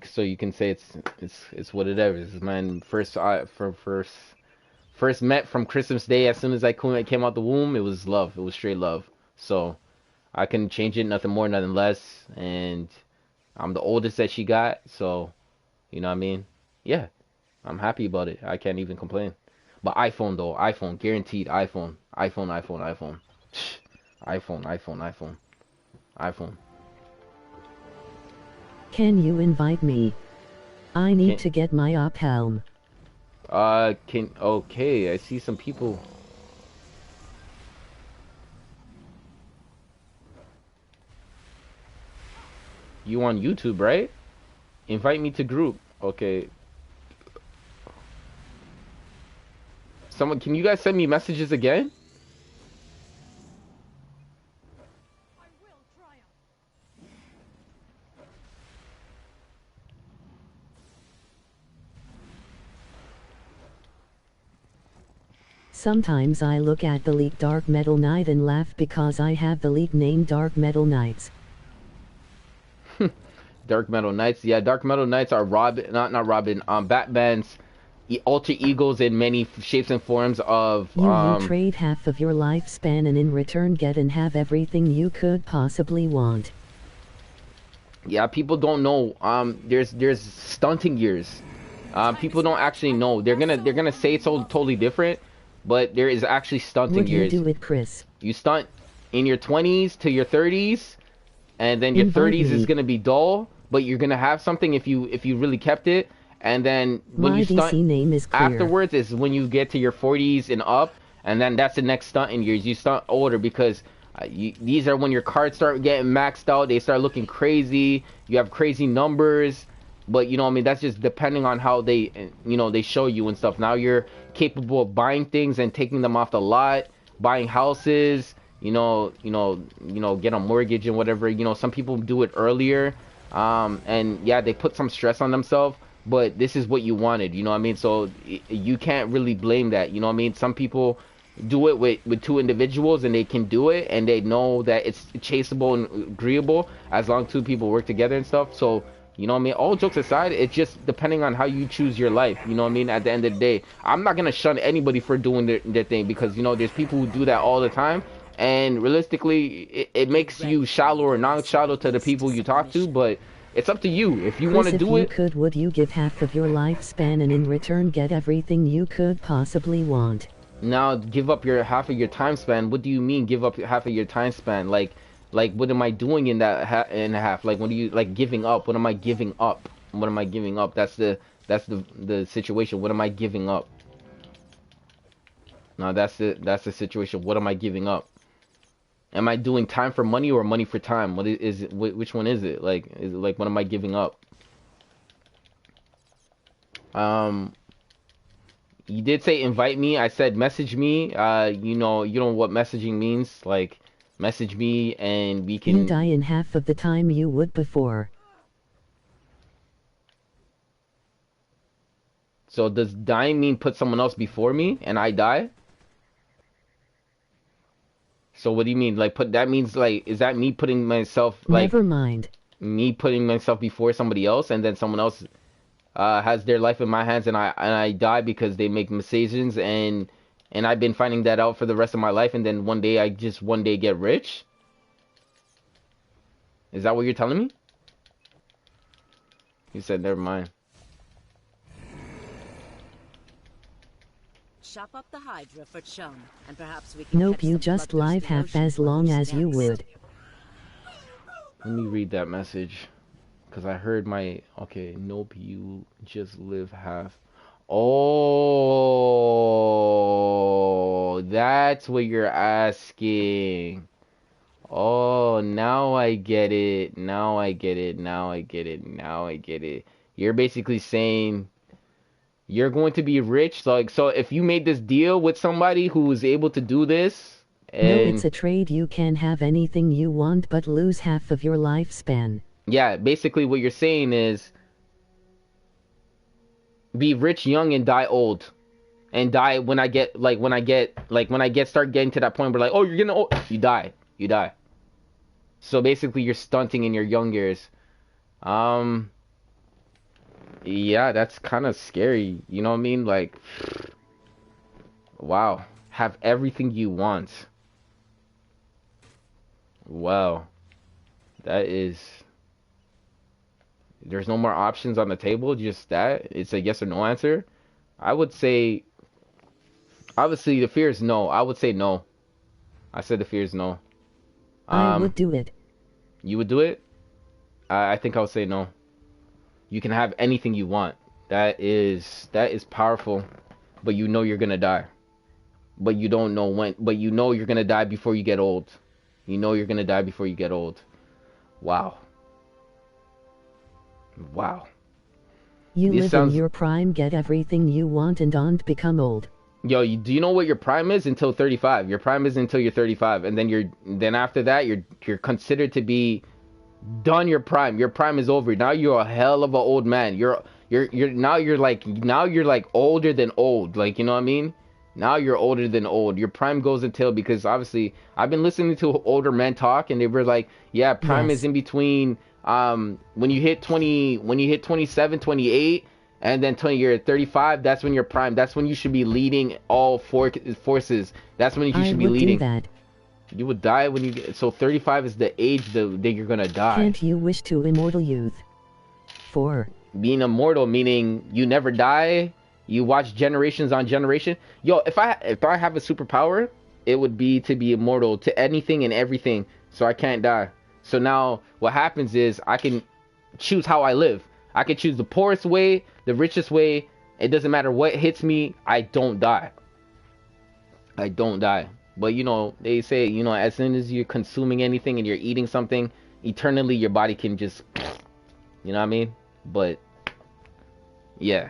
So you can say it's what it is, man. First met from Christmas Day. As soon as I came out the womb, it was love. It was straight love. So I couldn't change it, nothing more, nothing less. And I'm the oldest that she got, so you know what I mean? Yeah, I'm happy about it. I can't even complain. But iPhone though, iPhone, guaranteed iPhone. iPhone, iPhone, iPhone. iPhone, iPhone, iPhone. iPhone. Can you invite me? I need Can to get my up Helm. okay, I see some people. You on YouTube, right? Invite me to group. Okay. Someone, can you guys send me messages again? Sometimes I look at the League Dark Metal Knight and laugh because I have the League name Dark Metal Knights. Dark Metal Knights. Yeah, Dark Metal Knights are Robin, not Robin, Batman's alter egos in many shapes and forms of You trade half of your lifespan and in return get and have everything you could possibly want. Yeah, people don't know. There's stunting years. People don't actually know. They're gonna say it's all totally different, but there is actually stunting years. Would you do it, Chris? You stunt in your 20s to your 30s, and then your 30s is gonna be dull, but you're gonna have something if you really kept it. And then when My you stunt DC name is clear. afterwards is when you get to your 40s and up, and then that's the next stunting years. You stunt older because these are when your cards start getting maxed out. They start looking crazy. You have crazy numbers. But you know what I mean, that's just depending on how they they show you and stuff. Now you're capable of buying things and taking them off the lot, buying houses, get a mortgage and whatever. Some people do it earlier. And yeah, they put some stress on themselves, but this is what you wanted, you know what I mean? So you can't really blame that, you know what I mean? Some people do it with two individuals and they can do it and they know that it's chaseable and agreeable as long as two people work together and stuff. So you know what I mean? All jokes aside, it's just depending on how you choose your life. You know what I mean? At the end of the day, I'm not going to shun anybody for doing their thing because, there's people who do that all the time. And realistically, it makes you shallow or non-shallow to the people you talk to. But it's up to you. If you want to do it. Would you give half of your lifespan and in return get everything you could possibly want? Now, give up your half of your time span. What do you mean give up half of your time span? Like what am I doing in that half? Like, what do you like giving up? What am I giving up? What am I giving up? That's the situation. What am I giving up? Now that's the situation. What am I giving up? Am I doing time for money or money for time? Which one is it? Like, is it like what am I giving up? You did say invite me. I said message me. You know what messaging means. Like, message me and we can. You die in half of the time you would before. So does dying mean put someone else before me and I die? So what do you mean? Like, that means like, is that me putting myself like? Never mind. Me putting myself before somebody else and then someone else has their life in my hands and I die because they make decisions and I've been finding that out for the rest of my life and then one day I just get rich? Is that what you're telling me? You said never mind. Chop up the Hydra for Chum, and perhaps we can. Nope, you just live half as long as you would. Let me read that message. Because I heard my... Okay, nope, you just live half. Oh, that's what you're asking. Oh, now I get it. Now I get it. Now I get it. Now I get it. You're basically saying you're going to be rich. Like, so if you made this deal with somebody who was able to do this... And... No, it's a trade. You can have anything you want but lose half of your lifespan. Yeah, basically what you're saying is be rich young and die old. And die when I start getting to that point where like, oh, you're getting old, you die. You die. So basically you're stunting in your young years. Yeah, that's kind of scary. You know what I mean? Like, wow. Have everything you want. Wow. That is... There's no more options on the table, just that. It's a yes or no answer. I would say, obviously the fear is no. I would say no. I said the fear is no. I would do it. You would do it? I think I would say no. You can have anything you want. That is powerful. But you know you're gonna die. But you don't know when. But you know you're gonna die before you get old. You know you're gonna die before you get old. Wow. Wow. You This live sounds... in your prime, get everything you want, and don't become old. Yo, do you know what your prime is? Until 35. Your prime is until you're 35, and then after that, you're considered to be done your prime. Your prime is over. Now you're a hell of an old man. You're now you're like older than old. Like, you know what I mean? Now you're older than old. Your prime goes until, because obviously I've been listening to older men talk, and they were like, yeah, prime is in between when you hit 27, 28, and then 20, you're at 35, that's when you're prime. That's when you should be leading all forces. That's when you should be leading. Do that. You would die when you get... So 35 is the age that you're gonna die. Can't you wish to immortal youth? 4. Being immortal, meaning you never die. You watch generations on generation. Yo, if I have a superpower, it would be to be immortal to anything and everything, so I can't die. So now what happens is I can choose how I live. I can choose the poorest way, the richest way. It doesn't matter what hits me. I don't die. I don't die. But, you know, they say, you know, as soon as you're consuming anything and you're eating something, eternally your body can just, you know what I mean? But, yeah.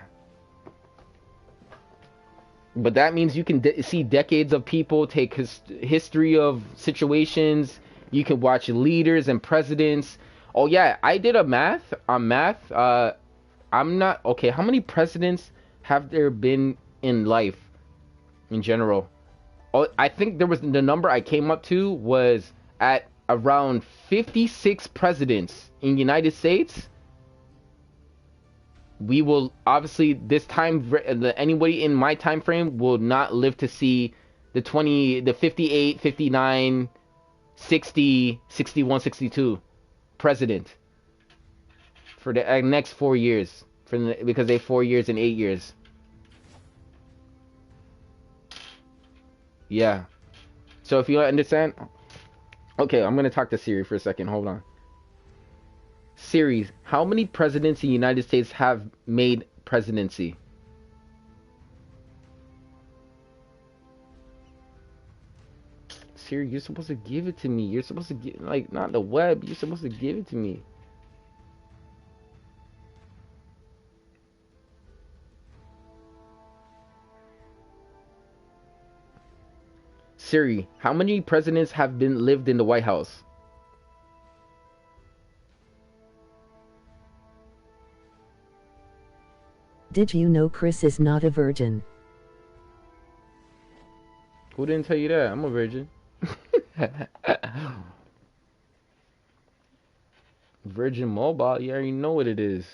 But that means you can see decades of people, take history of situations. You can watch leaders and presidents. Oh, yeah, I did a math. I'm not, okay, how many presidents have there been in life in general? Oh, I think there was, the number I came up to was at around 56 presidents in the United States. We will obviously, this time, anybody in my time frame will not live to see the 58, 59, 60, 61, 62 president for the next 4 years, because they 4 years and 8 years. Yeah. So if you understand, okay, I'm gonna talk to Siri for a second. Hold on. Siri, how many presidents in the United States have made presidency? Siri, you're supposed to give it to me. You're supposed to give, like, not the web. You're supposed to give it to me. Siri, how many presidents have lived in the White House? Did you know Chris is not a virgin? Who didn't tell you that? I'm a virgin. Virgin Mobile, you already know what it is.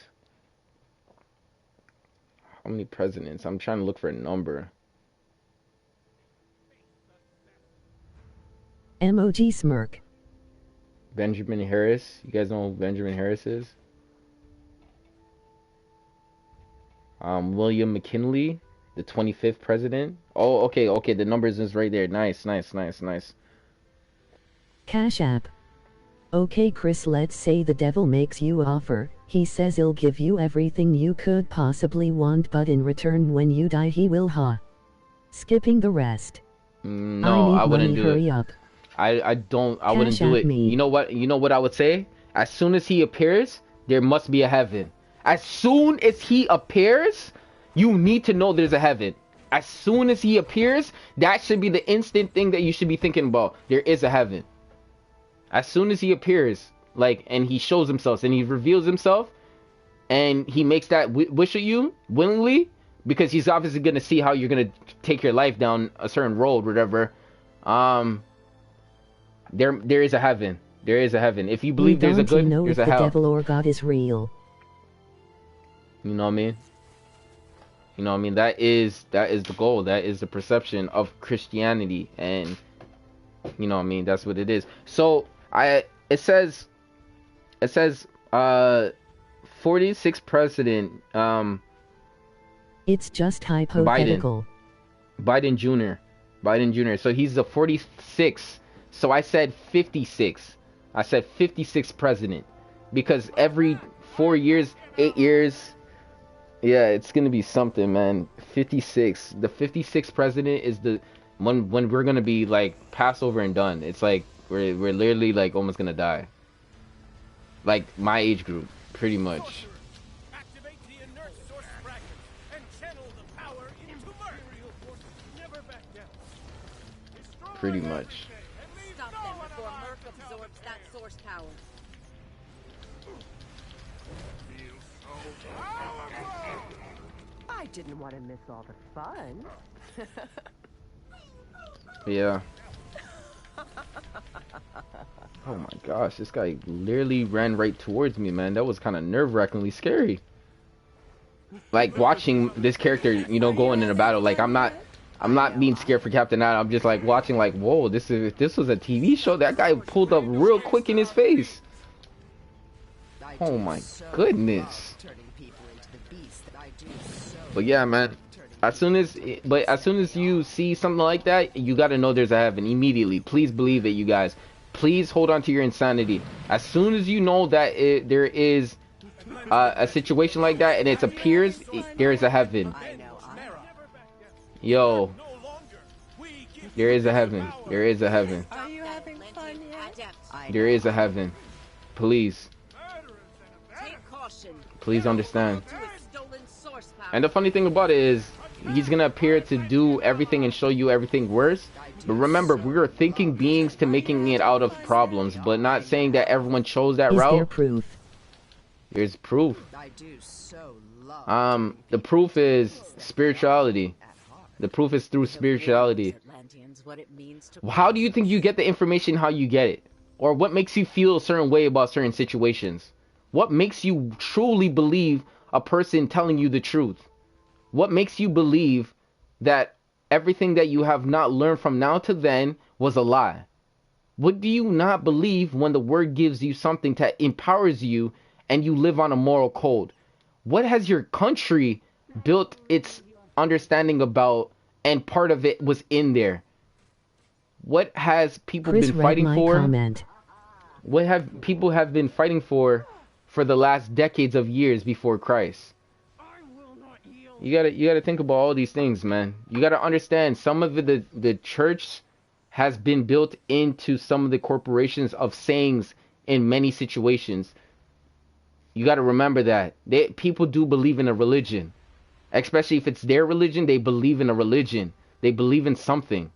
How many presidents? I'm trying to look for a number. Emoji smirk. Benjamin Harris. You guys know who Benjamin Harris is? William McKinley, the 25th president. Oh, okay, the numbers is right there. Nice. Cash App. Okay, Chris, let's say the devil makes you offer. He says he'll give you everything you could possibly want, but in return when you die he will skipping the rest. No, I wouldn't do hurry it. Up. I wouldn't do it. Me. You know what I would say? As soon as he appears, there must be a heaven. As soon as he appears, you need to know there's a heaven. As soon as he appears, that should be the instant thing that you should be thinking about. There is a heaven. As soon as he appears, like, and he shows himself and he reveals himself, and he makes that wish at you willingly, because he's obviously gonna see how you're gonna take your life down a certain road, whatever. There is a heaven. There is a heaven. If you believe there's a good, there's a hell. The devil or God is real. You know what I mean? You know what I mean? That is the goal. That is the perception of Christianity, and you know what I mean? That's what it is. So it says 46th president, it's just hypothetical. Biden Jr. So he's the 46th. So I said 56. I said 56th president, because every 4 years, 8 years, yeah, it's gonna be something, man. 56. The 56th president is the when we're gonna be like passed over and done. It's like we're literally like almost gonna die. Like my age group, pretty much. pretty much. Stop them before Merc absorbs that source power. I didn't want to miss all the fun. Yeah. Oh my gosh, this guy literally ran right towards me, man. That was kind of nerve-wrackingly scary. Like watching this character, you know, going in a battle. Like I'm not being scared for Captain Atom. I'm just like watching, like, whoa, this was a TV show. That guy pulled up real quick in his face. Oh my goodness. But yeah, man. As soon as you see something like that, you got to know there's a heaven immediately. Please believe it, you guys. Please hold on to your insanity. As soon as you know that there is a situation like that and it appears, there is a heaven. Yo, there is a heaven. There is a heaven. Are you having fun yet? There is a heaven. Please. Take caution. Please understand. To its stolen source power. And the funny thing about it is, he's gonna appear to do everything and show you everything worse. But remember, we are thinking beings to making it out of problems, but not saying that everyone chose that route. Is there proof? There's proof. I do so love The proof is spirituality. The proof is through spirituality. How do you think you get the information how you get it? Or what makes you feel a certain way about certain situations? What makes you truly believe a person telling you the truth? What makes you believe that everything that you have not learned from now to then was a lie? What do you not believe when the word gives you something that empowers you and you live on a moral code? What has your country built its understanding about, and part of it was in there? What has people Chris been fighting for? Comment. What have people have been fighting for the last decades of years before Christ? You gotta think about all these things, man. You gotta understand some of the church has been built into some of the corporations of sayings in many situations. You gotta remember that people do believe in a religion, especially if it's their religion. They believe in a religion. They believe in something,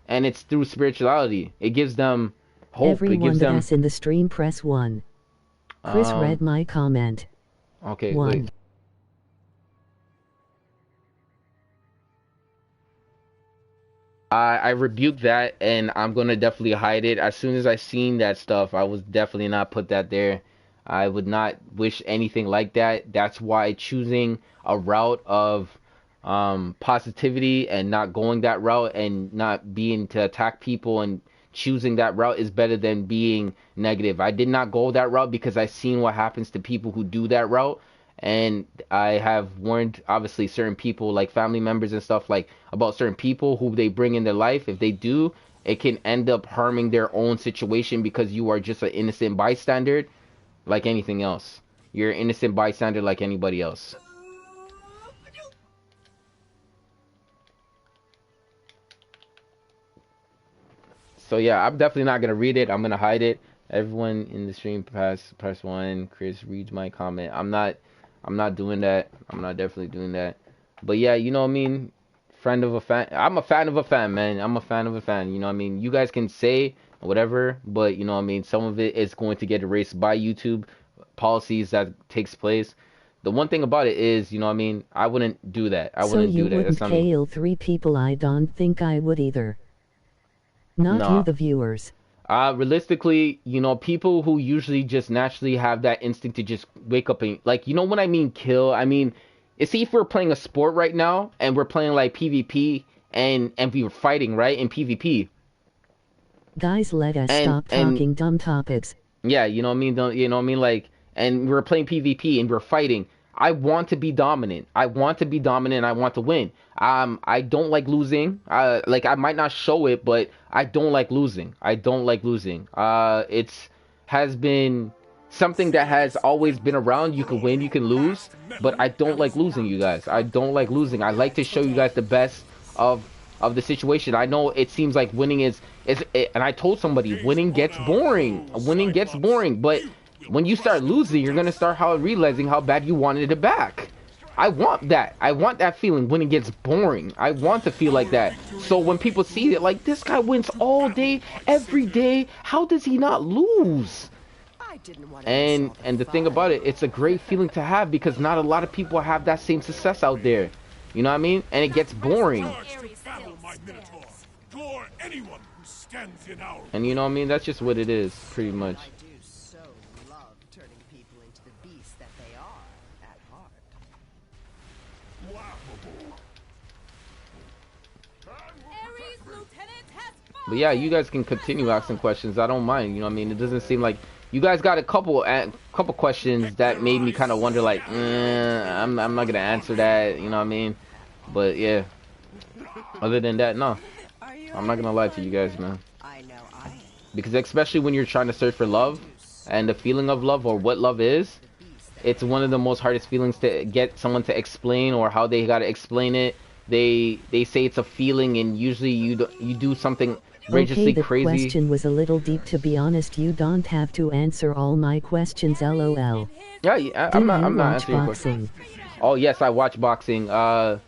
and it's through spirituality. It gives them hope. Everyone It gives them. that's in the stream, press 1. Chris read my comment. Okay, 1. wait. I rebuke that, and I'm gonna definitely hide it. As soon as I seen that stuff, I was definitely not put that there. I would not wish anything like that. That's why choosing a route of positivity and not going that route and not being to attack people and choosing that route is better than being negative. I did not go that route because I seen what happens to people who do that route. And I have warned, obviously, certain people, like family members and stuff, like about certain people who they bring in their life. If they do, it can end up harming their own situation because you are just an innocent bystander, like anything else. You're an innocent bystander like anybody else. So yeah, I'm definitely not gonna read it. I'm gonna hide it. Everyone in the stream, press 1. Chris reads my comment. I'm not doing that. I'm not definitely doing that. But yeah, you know what I mean? Friend of a fan. I'm a fan of a fan, man. I'm a fan of a fan. You know what I mean? You guys can say whatever, but you know what I mean? Some of it is going to get erased by YouTube policies that takes place. The one thing about it is, you know what I mean? I wouldn't do that. I wouldn't do that. So you wouldn't kill 3 people? I don't think I would either. Not you, the viewers. Realistically, you know, people who usually just naturally have that instinct to just wake up and, like, you know what I mean, kill? I mean, see, if we're playing a sport right now and we're playing like PvP and we were fighting, right, in PvP. Guys, let us stop talking dumb topics. Yeah, you know what I mean? You know what I mean? Like, and we're playing PvP and we're fighting. I want to be dominant. I want to be dominant. I want to win. I don't like losing. Like, I might not show it, but I don't like losing. I don't like losing. It's has been something that has always been around. You can win, you can lose, but I don't like losing, you guys. I don't like losing. I like to show you guys the best of the situation. I know it seems like winning is and I told somebody winning gets boring. Winning gets boring, but when you start losing, you're gonna start realizing how bad you wanted it back. I want that. I want that feeling when it gets boring. I want to feel like that. So when people see it, like, this guy wins all day, every day, how does he not lose? I didn't want to miss And all the thing about it, it's a great feeling to have because not a lot of people have that same success out there. You know what I mean? And it gets boring. And you know what I mean? That's just what it is, pretty much. I do so love turning people into the beasts that they are at heart. Ares Lieutenant has But yeah, you guys can continue asking questions. I don't mind. You know what I mean? It doesn't seem like you guys got a couple questions that made me kind of wonder, like, I'm not gonna answer that. You know what I mean? But yeah, other than that, no, I'm not gonna lie to you guys, man. I know I am. Because especially when you're trying to search for love and the feeling of love or what love is, it's one of the most hardest feelings to get someone to explain or how they gotta explain it. They say it's a feeling, and usually you do something outrageously the crazy. question was a little deep, to be honest. You don't have to answer all my questions, lol. Yeah, I'm not answering your question. Oh yes, I watch boxing. I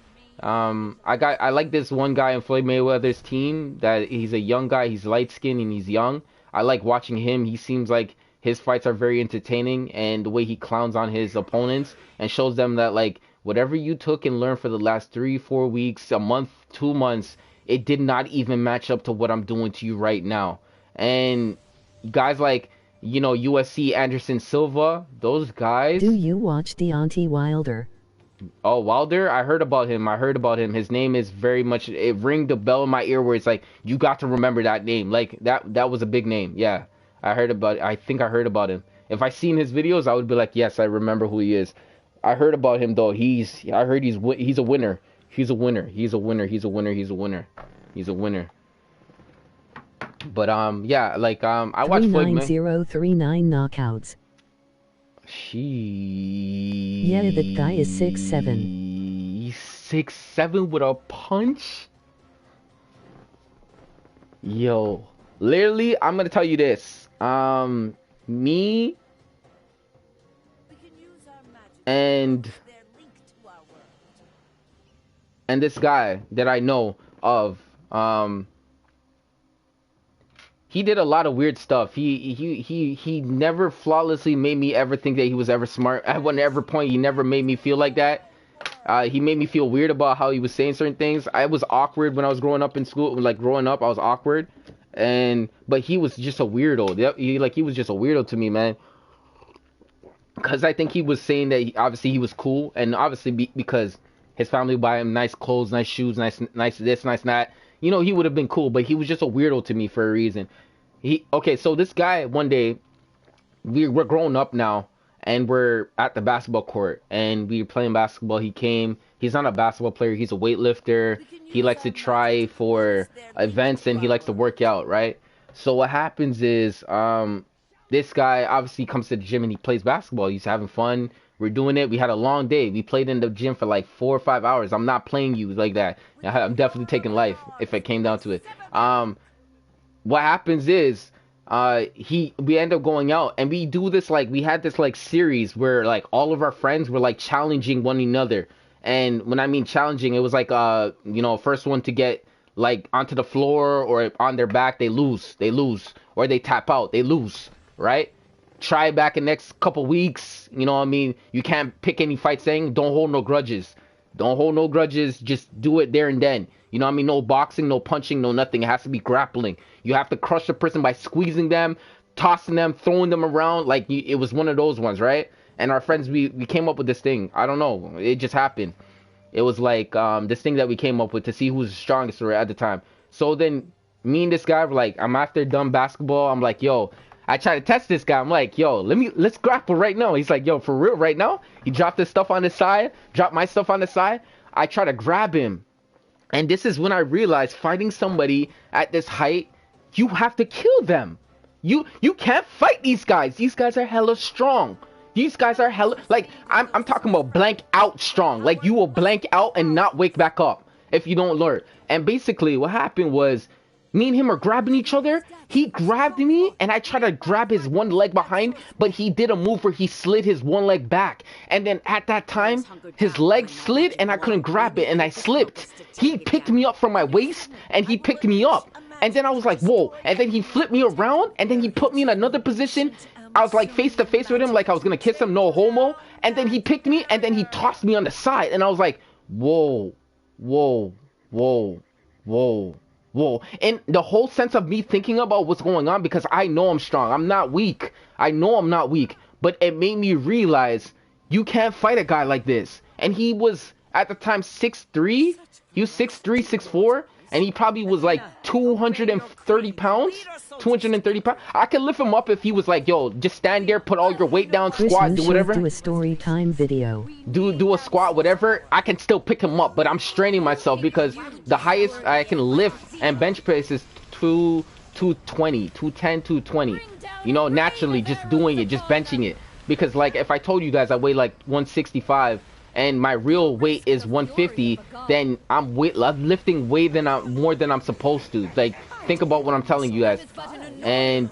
like this one guy in Floyd Mayweather's team. That he's a young guy. He's light skinned and he's young. I like watching him. He seems like his fights are very entertaining, and the way he clowns on his opponents and shows them that, like, whatever you took and learned for the last 3-4 weeks, a month, 2 months, it did not even match up to what I'm doing to you right now. And guys like, you know, USC Anderson Silva, those guys. Do you watch Deontay Wilder? Oh, Wilder? I heard about him. His name is very much, it ringed a bell in my ear where it's like, you got to remember that name. Like, that was a big name. Yeah, I think I heard about him. If I seen his videos, I would be like, yes, I remember who he is. I heard about him though. I heard he's a winner. He's a winner. But yeah, like I watched Floyd Mayweather. 39039 knockouts. Yeah, that guy is 6'7". He's 6'7" with a punch. Yo, literally, I'm gonna tell you this. Me and this guy that I know of, he did a lot of weird stuff. He never flawlessly made me ever think that he was ever smart. At whatever point, he never made me feel like that. He made me feel weird about how he was saying certain things. I was awkward when I was growing up in school. Like, growing up, I was awkward. But he was just a weirdo. He was just a weirdo to me, man. Because I think he was saying that obviously he was cool. And obviously because his family would buy him nice clothes, nice shoes, nice this, nice that. You know, he would have been cool, but he was just a weirdo to me for a reason. Okay, so this guy, one day, we're grown up now, and we're at the basketball court, and we were playing basketball. He's not a basketball player, he's a weightlifter. He likes to try for events, and he likes to work out, right? So what happens is, this guy obviously comes to the gym and he plays basketball. He's having fun. We're doing it. We had a long day. We played in the gym for like 4 or 5 hours. I'm not playing you like that. I'm definitely taking life if it came down to it. What happens is, we end up going out and we do this, like, we had this like series where like all of our friends were like challenging one another. And when I mean challenging, it was like, you know, first one to get like onto the floor or on their back, they lose, or they tap out, they lose, right? Try back in next couple weeks. You know what I mean? You can't pick any fight saying, don't hold no grudges. Just do it there and then. You know what I mean? No boxing, no punching, no nothing. It has to be grappling. You have to crush the person by squeezing them, tossing them, throwing them around. Like, it was one of those ones, right? And our friends, we came up with this thing. I don't know. It just happened. It was like this thing that we came up with to see who was the strongest at the time. So then me and this guy were like, I'm after done basketball. I'm like, yo, I try to test this guy. I'm like, yo, let's grapple right now. He's like, yo, for real right now? He dropped his stuff on the side, dropped my stuff on the side. I try to grab him. And this is when I realized fighting somebody at this height, you have to kill them. You can't fight these guys. These guys are hella strong. These guys are hella, like, I'm talking about blank out strong. Like, you will blank out and not wake back up if you don't learn. And basically what happened was, Me and him are grabbing each other. He grabbed me, and I tried to grab his one leg behind, but he did a move where he slid his one leg back. And then at that time, his leg slid, and I couldn't grab it, and I slipped. He picked me up from my waist, and he picked me up. And then I was like, whoa. And then he flipped me around, and then he put me in another position. I was like face to face with him, like I was going to kiss him, no homo. And then he picked me, and then he tossed me on the side. And I was like, whoa, whoa, whoa, whoa. Whoa. And the whole sense of me thinking about what's going on, because I know I'm strong. I'm not weak. I know I'm not weak. But it made me realize you can't fight a guy like this. And he was, at the time, 6'3". He was 6'3", 6'4". And he probably was like 230 pounds. 230 pounds. I could lift him up if he was like, yo, just stand there, put all your weight down, squat, do whatever. Do a story time video. Do a squat, whatever. I can still pick him up, but I'm straining myself because the highest I can lift and bench press is 220, 210, 220. You know, naturally, just doing it, just benching it. Because like, if I told you guys I weigh like 165 and my real weight is 150, then I'm lifting way more than I'm supposed to. Like, think about what I'm telling you guys. And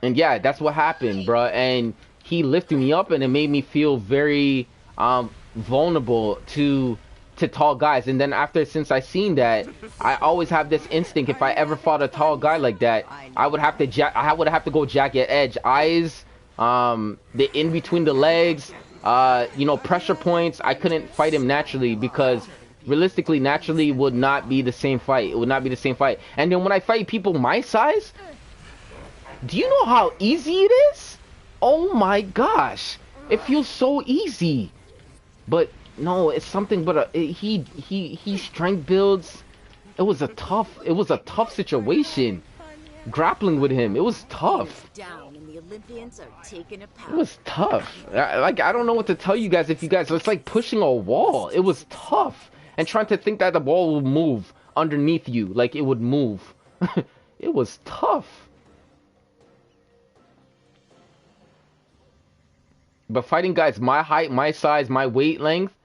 yeah, that's what happened, bro. And he lifted me up, and it made me feel very vulnerable to tall guys. And then since I seen that, I always have this instinct, if I ever fought a tall guy like that, I would have to go jacket edge, eyes, the in between the legs, you know, pressure points. I couldn't fight him naturally because realistically, naturally would not be the same fight. It would not be the same fight. And then when I fight people my size, do you know how easy it is? Oh my gosh, it feels so easy. But no, it's something. But he strength builds. It was a tough situation. Grappling with him, it was tough. It was tough. I don't know what to tell you guys. It's like pushing a wall. It was tough. And trying to think that the ball will move underneath you, like it would move. It was tough. But fighting guys my height, my size, my weight length,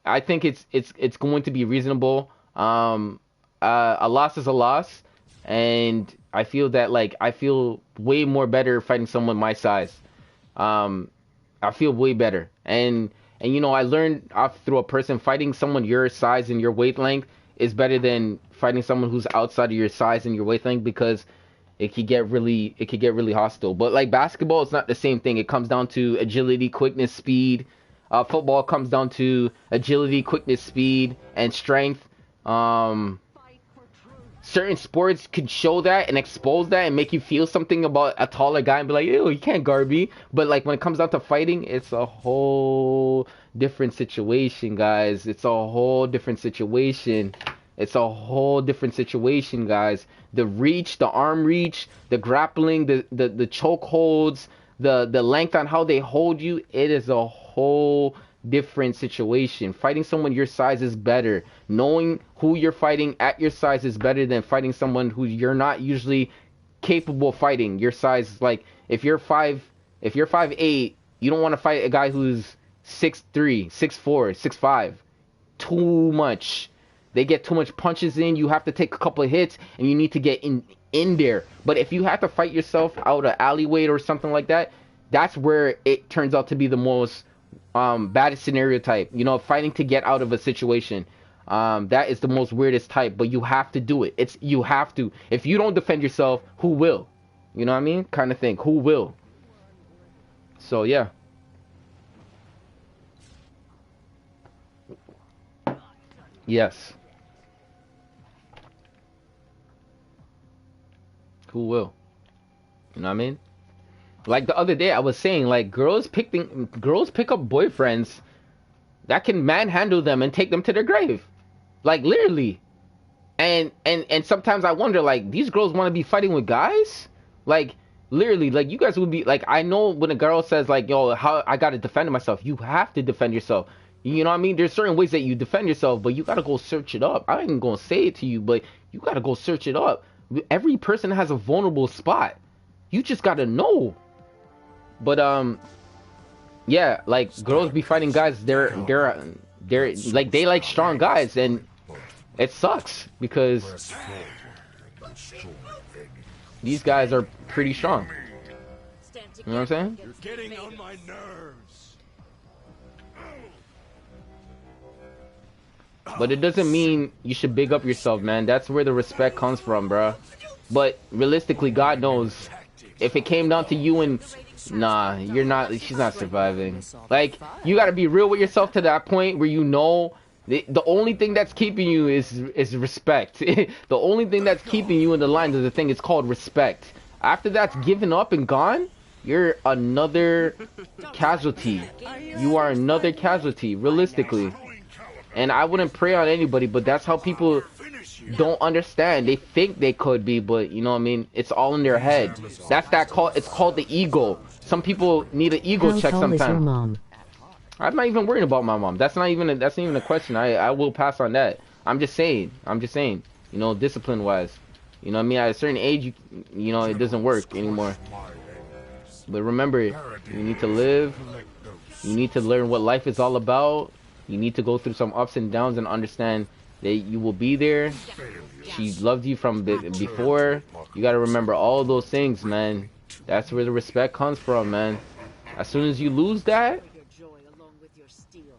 I think it's going to be reasonable. A loss is a loss, and I feel that I feel way more better fighting someone my size. I feel way better, and you know, I learned through a person, fighting someone your size and your weight length is better than fighting someone who's outside of your size and your weight length, because it could get really hostile. But like basketball, it's not the same thing. It comes down to agility, quickness, speed. Football comes down to agility, quickness, speed, and strength. Certain sports could show that and expose that and make you feel something about a taller guy and be like, ew, you can't guard me. But like when it comes down to fighting, it's a whole different situation, guys. It's a whole different situation. It's a whole different situation, guys. The reach, the arm reach, the grappling, the choke holds, the length on how they hold you, it is a whole different situation. Fighting someone your size is better. Knowing who you're fighting at your size is better than fighting someone who you're not usually capable of fighting. Your size, like if you're 5'8", you don't want to fight a guy who's 6'3", 6'4", 6'5". Too much. They get too much punches in. You have to take a couple of hits, and you need to get in there. But if you have to fight yourself out of alleyway or something like that, that's where it turns out to be the most baddest scenario type. You know, fighting to get out of a situation. That is the most weirdest type, but you have to do it. You have to. If you don't defend yourself, who will? You know what I mean? Kind of thing. Who will? So yeah. Yes. Who will? You know what I mean? Like the other day I was saying, like girls pick up boyfriends that can manhandle them and take them to their grave. Like literally. And sometimes I wonder, like, these girls want to be fighting with guys? Like literally, like you guys would be like, I know when a girl says like, yo, how I gotta defend myself, you have to defend yourself. You know what I mean? There's certain ways that you defend yourself, but you gotta go search it up. I ain't gonna say it to you, but you gotta go search it up. Every person has a vulnerable spot. You just gotta know. But yeah, like girls be fighting guys. They're like, they like strong guys, and it sucks because Press forward and destroy any. these guys are pretty strong. Stand You know what I'm saying? together against Getting invaders. on my nerves. But it doesn't mean you should big up yourself, man. That's where the respect comes from, bruh. But realistically, God knows, if it came down to you and nah, you're not. She's not surviving. Like, you gotta be real with yourself to that point where you know the only thing that's keeping you is respect. The only thing that's keeping you in the line of the thing is called respect. After that's given up and gone, you're another casualty. You are another casualty, realistically. And I wouldn't prey on anybody, but that's how people don't understand. They think they could be, but you know what I mean? It's all in their head. That's it's called the ego. Some people need an ego How check tall is your sometimes. mom? I'm not even worried about my mom. That's not even a question. I will pass on that. I'm just saying. You know, discipline wise. You know what I mean? At a certain age, you know, it doesn't work anymore. But remember, you need to live. You need to learn what life is all about. You need to go through some ups and downs and understand that you will be there. She loved you from before. You got to remember all those things, man. That's where the respect comes from, man. As soon as you lose that, Your joy along with your steel.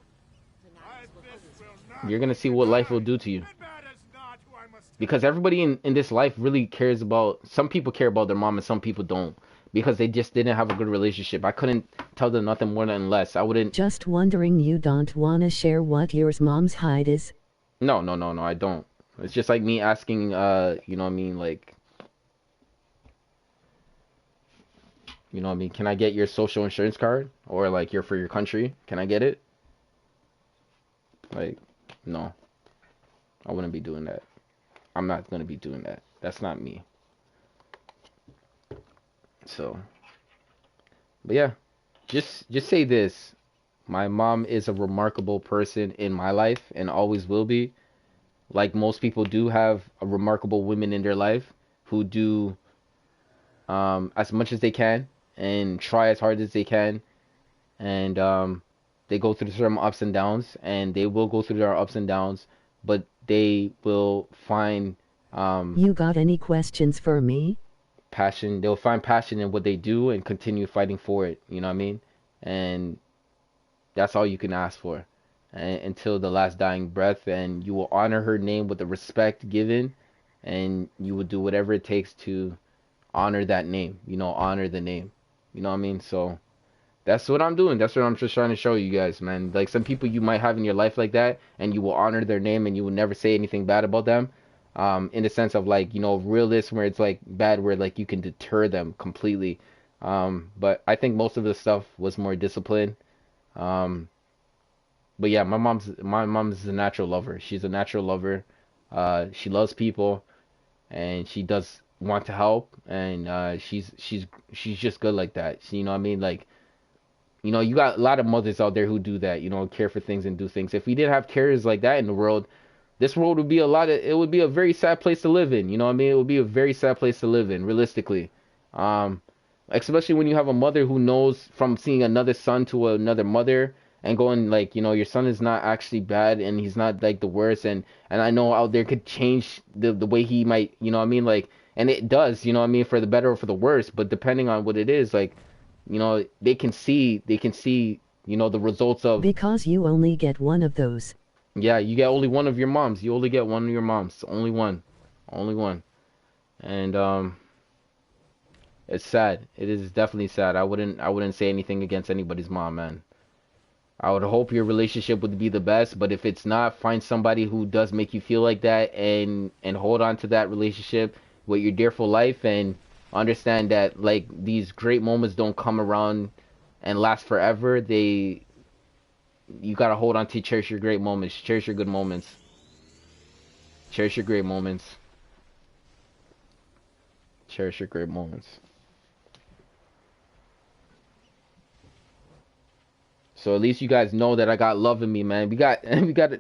you're going to see what life will do to you. Because everybody in this life really cares about, some people care about their mom and some people don't. Because they just didn't have a good relationship. I couldn't tell them nothing more than less. I wouldn't. Just wondering, you don't wanna share what your mom's height is? No, I don't. It's just like me asking, you know what I mean, like, you know what I mean, can I get your social insurance card? Or like for your country? Can I get it? Like, no. I wouldn't be doing that. I'm not gonna be doing that. That's not me. So, but yeah, just say this. My mom is a remarkable person in my life and always will be. Like most people do have a remarkable women in their life who do as much as they can and try as hard as they can. And they go through some ups and downs, and they will go through their ups and downs, but they will find You got any questions for me? passion. They'll find passion in what they do and continue fighting for it. You know what I mean? And that's all you can ask for, until the last dying breath. And you will honor her name with the respect given, and you will do whatever it takes to honor that name. You know, honor the name. You know what I mean? So that's what I'm doing. That's what I'm just trying to show you guys, man. Like, some people you might have in your life like that, and you will honor their name and you will never say anything bad about them. In the sense of, like, you know, realist, where it's like bad, where like you can deter them completely. But I think most of the stuff was more discipline. But yeah, my mom's a natural lover. She's a natural lover. She loves people, and she does want to help, and she's just good like that. You know what I mean? Like, you know, you got a lot of mothers out there who do that, you know, care for things and do things. If we didn't have carers like that in the world, this world would be it would be a very sad place to live in. You know what I mean? It would be a very sad place to live in, realistically. Especially when you have a mother who knows from seeing another son to another mother and going like, you know, your son is not actually bad and he's not like the worst. And I know out there could change the way he might, you know what I mean? Like, and it does, you know what I mean? For the better or for the worse, but depending on what it is, like, you know, they can see, you know, the results of. Because you only get one of those. Yeah, you get only one of your moms. You only get one of your moms. Only one. And it's sad. It is definitely sad. I wouldn't say anything against anybody's mom, man. I would hope your relationship would be the best, but if it's not, find somebody who does make you feel like that, and hold on to that relationship with your dear for life, and understand that, like, these great moments don't come around and last forever. You gotta hold on to, cherish your great moments, cherish your good moments, cherish your great moments, cherish your great moments. So at least you guys know that I got love in me, man. We got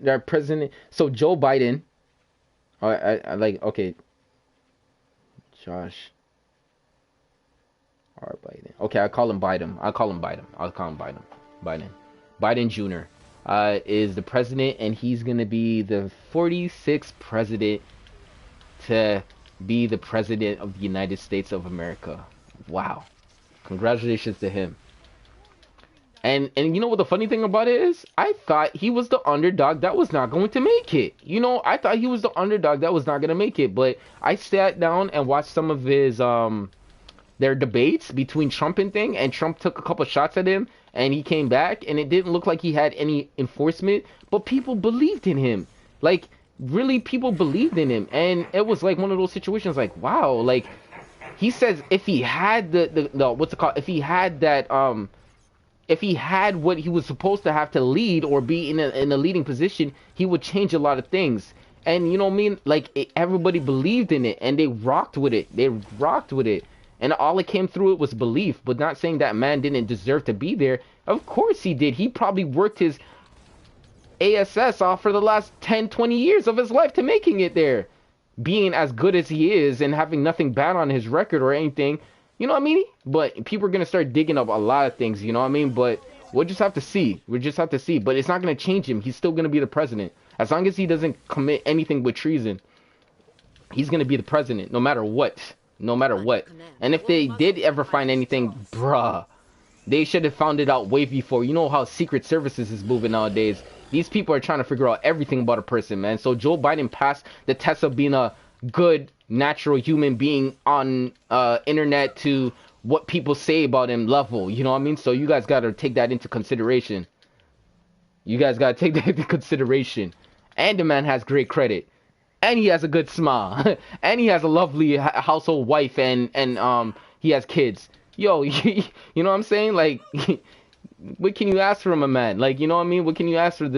our president. So Joe Biden. I like, okay. Josh R. Biden. Okay, I call him Biden. Biden Jr. is the president, and he's gonna be the 46th president to be the president of the United States of America. Wow. Congratulations to him. And you know what the funny thing about it is? I thought he was the underdog that was not going to make it. You know, I thought he was the underdog that was not going to make it. But I sat down and watched some of his their debates between Trump and Trump took a couple shots at him, and he came back, and it didn't look like he had any enforcement, but people believed in him. Like, really, people believed in him. And it was like one of those situations like, wow, like, he says if he had the what's it called? If he had that if he had what he was supposed to have to lead or be in a leading position, he would change a lot of things. And you know what I mean? Like, everybody believed in it, and they rocked with it. They rocked with it. And all it came through it was belief, but not saying that man didn't deserve to be there. Of course he did. He probably worked his ASS off for the last 10, 20 years of his life to making it there. Being as good as he is and having nothing bad on his record or anything. You know what I mean? But people are going to start digging up a lot of things, you know what I mean? But we'll just have to see. We'll just have to see. But it's not going to change him. He's still going to be the president. As long as he doesn't commit anything with treason, he's going to be the president no matter what. No matter what. And if they did ever find anything, bruh, they should have found it out way before. You know how Secret Services is moving nowadays. These people are trying to figure out everything about a person, man. So Joe Biden passed the test of being a good, natural human being on internet to what people say about him level. You know what I mean? So you guys got to take that into consideration. You guys got to take that into consideration. And the man has great credit. And he has a good smile. And he has a lovely household wife and he has kids. Yo, you know what I'm saying? Like, what can you ask from a man? Like, you know what I mean? What can you ask from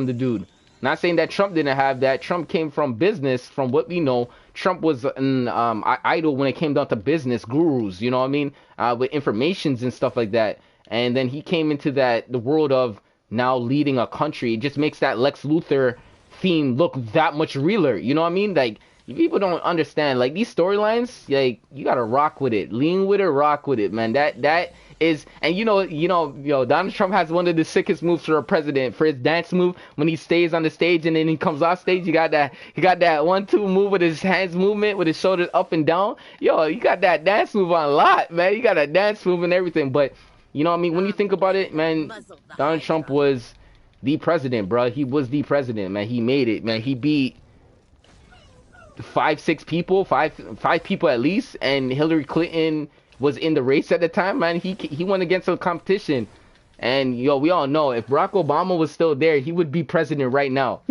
the dude? Not saying that Trump didn't have that. Trump came from business, from what we know. Trump was an idol when it came down to business gurus, you know what I mean? With informations and stuff like that. And then he came into the world of now leading a country. It just makes that Lex Luthor theme look that much realer, you know what I mean? Like, people don't understand, like, these storylines, like, you gotta rock with it, lean with it, rock with it, man. That is, and you know, Donald Trump has one of the sickest moves for a president, for his dance move when he stays on the stage and then he comes off stage. He got that 1-2 move with his hands movement, with his shoulders up and down. Yo, you got that dance move on a lot, man. You got a dance move and everything. But you know what I mean? When you think about it, man, Donald Trump was the president, bro. He was the president, man. He made it, man. He beat 5 people at least, and Hillary Clinton was in the race at the time, man. He went against some competition, and yo, we all know if Barack Obama was still there, he would be president right now.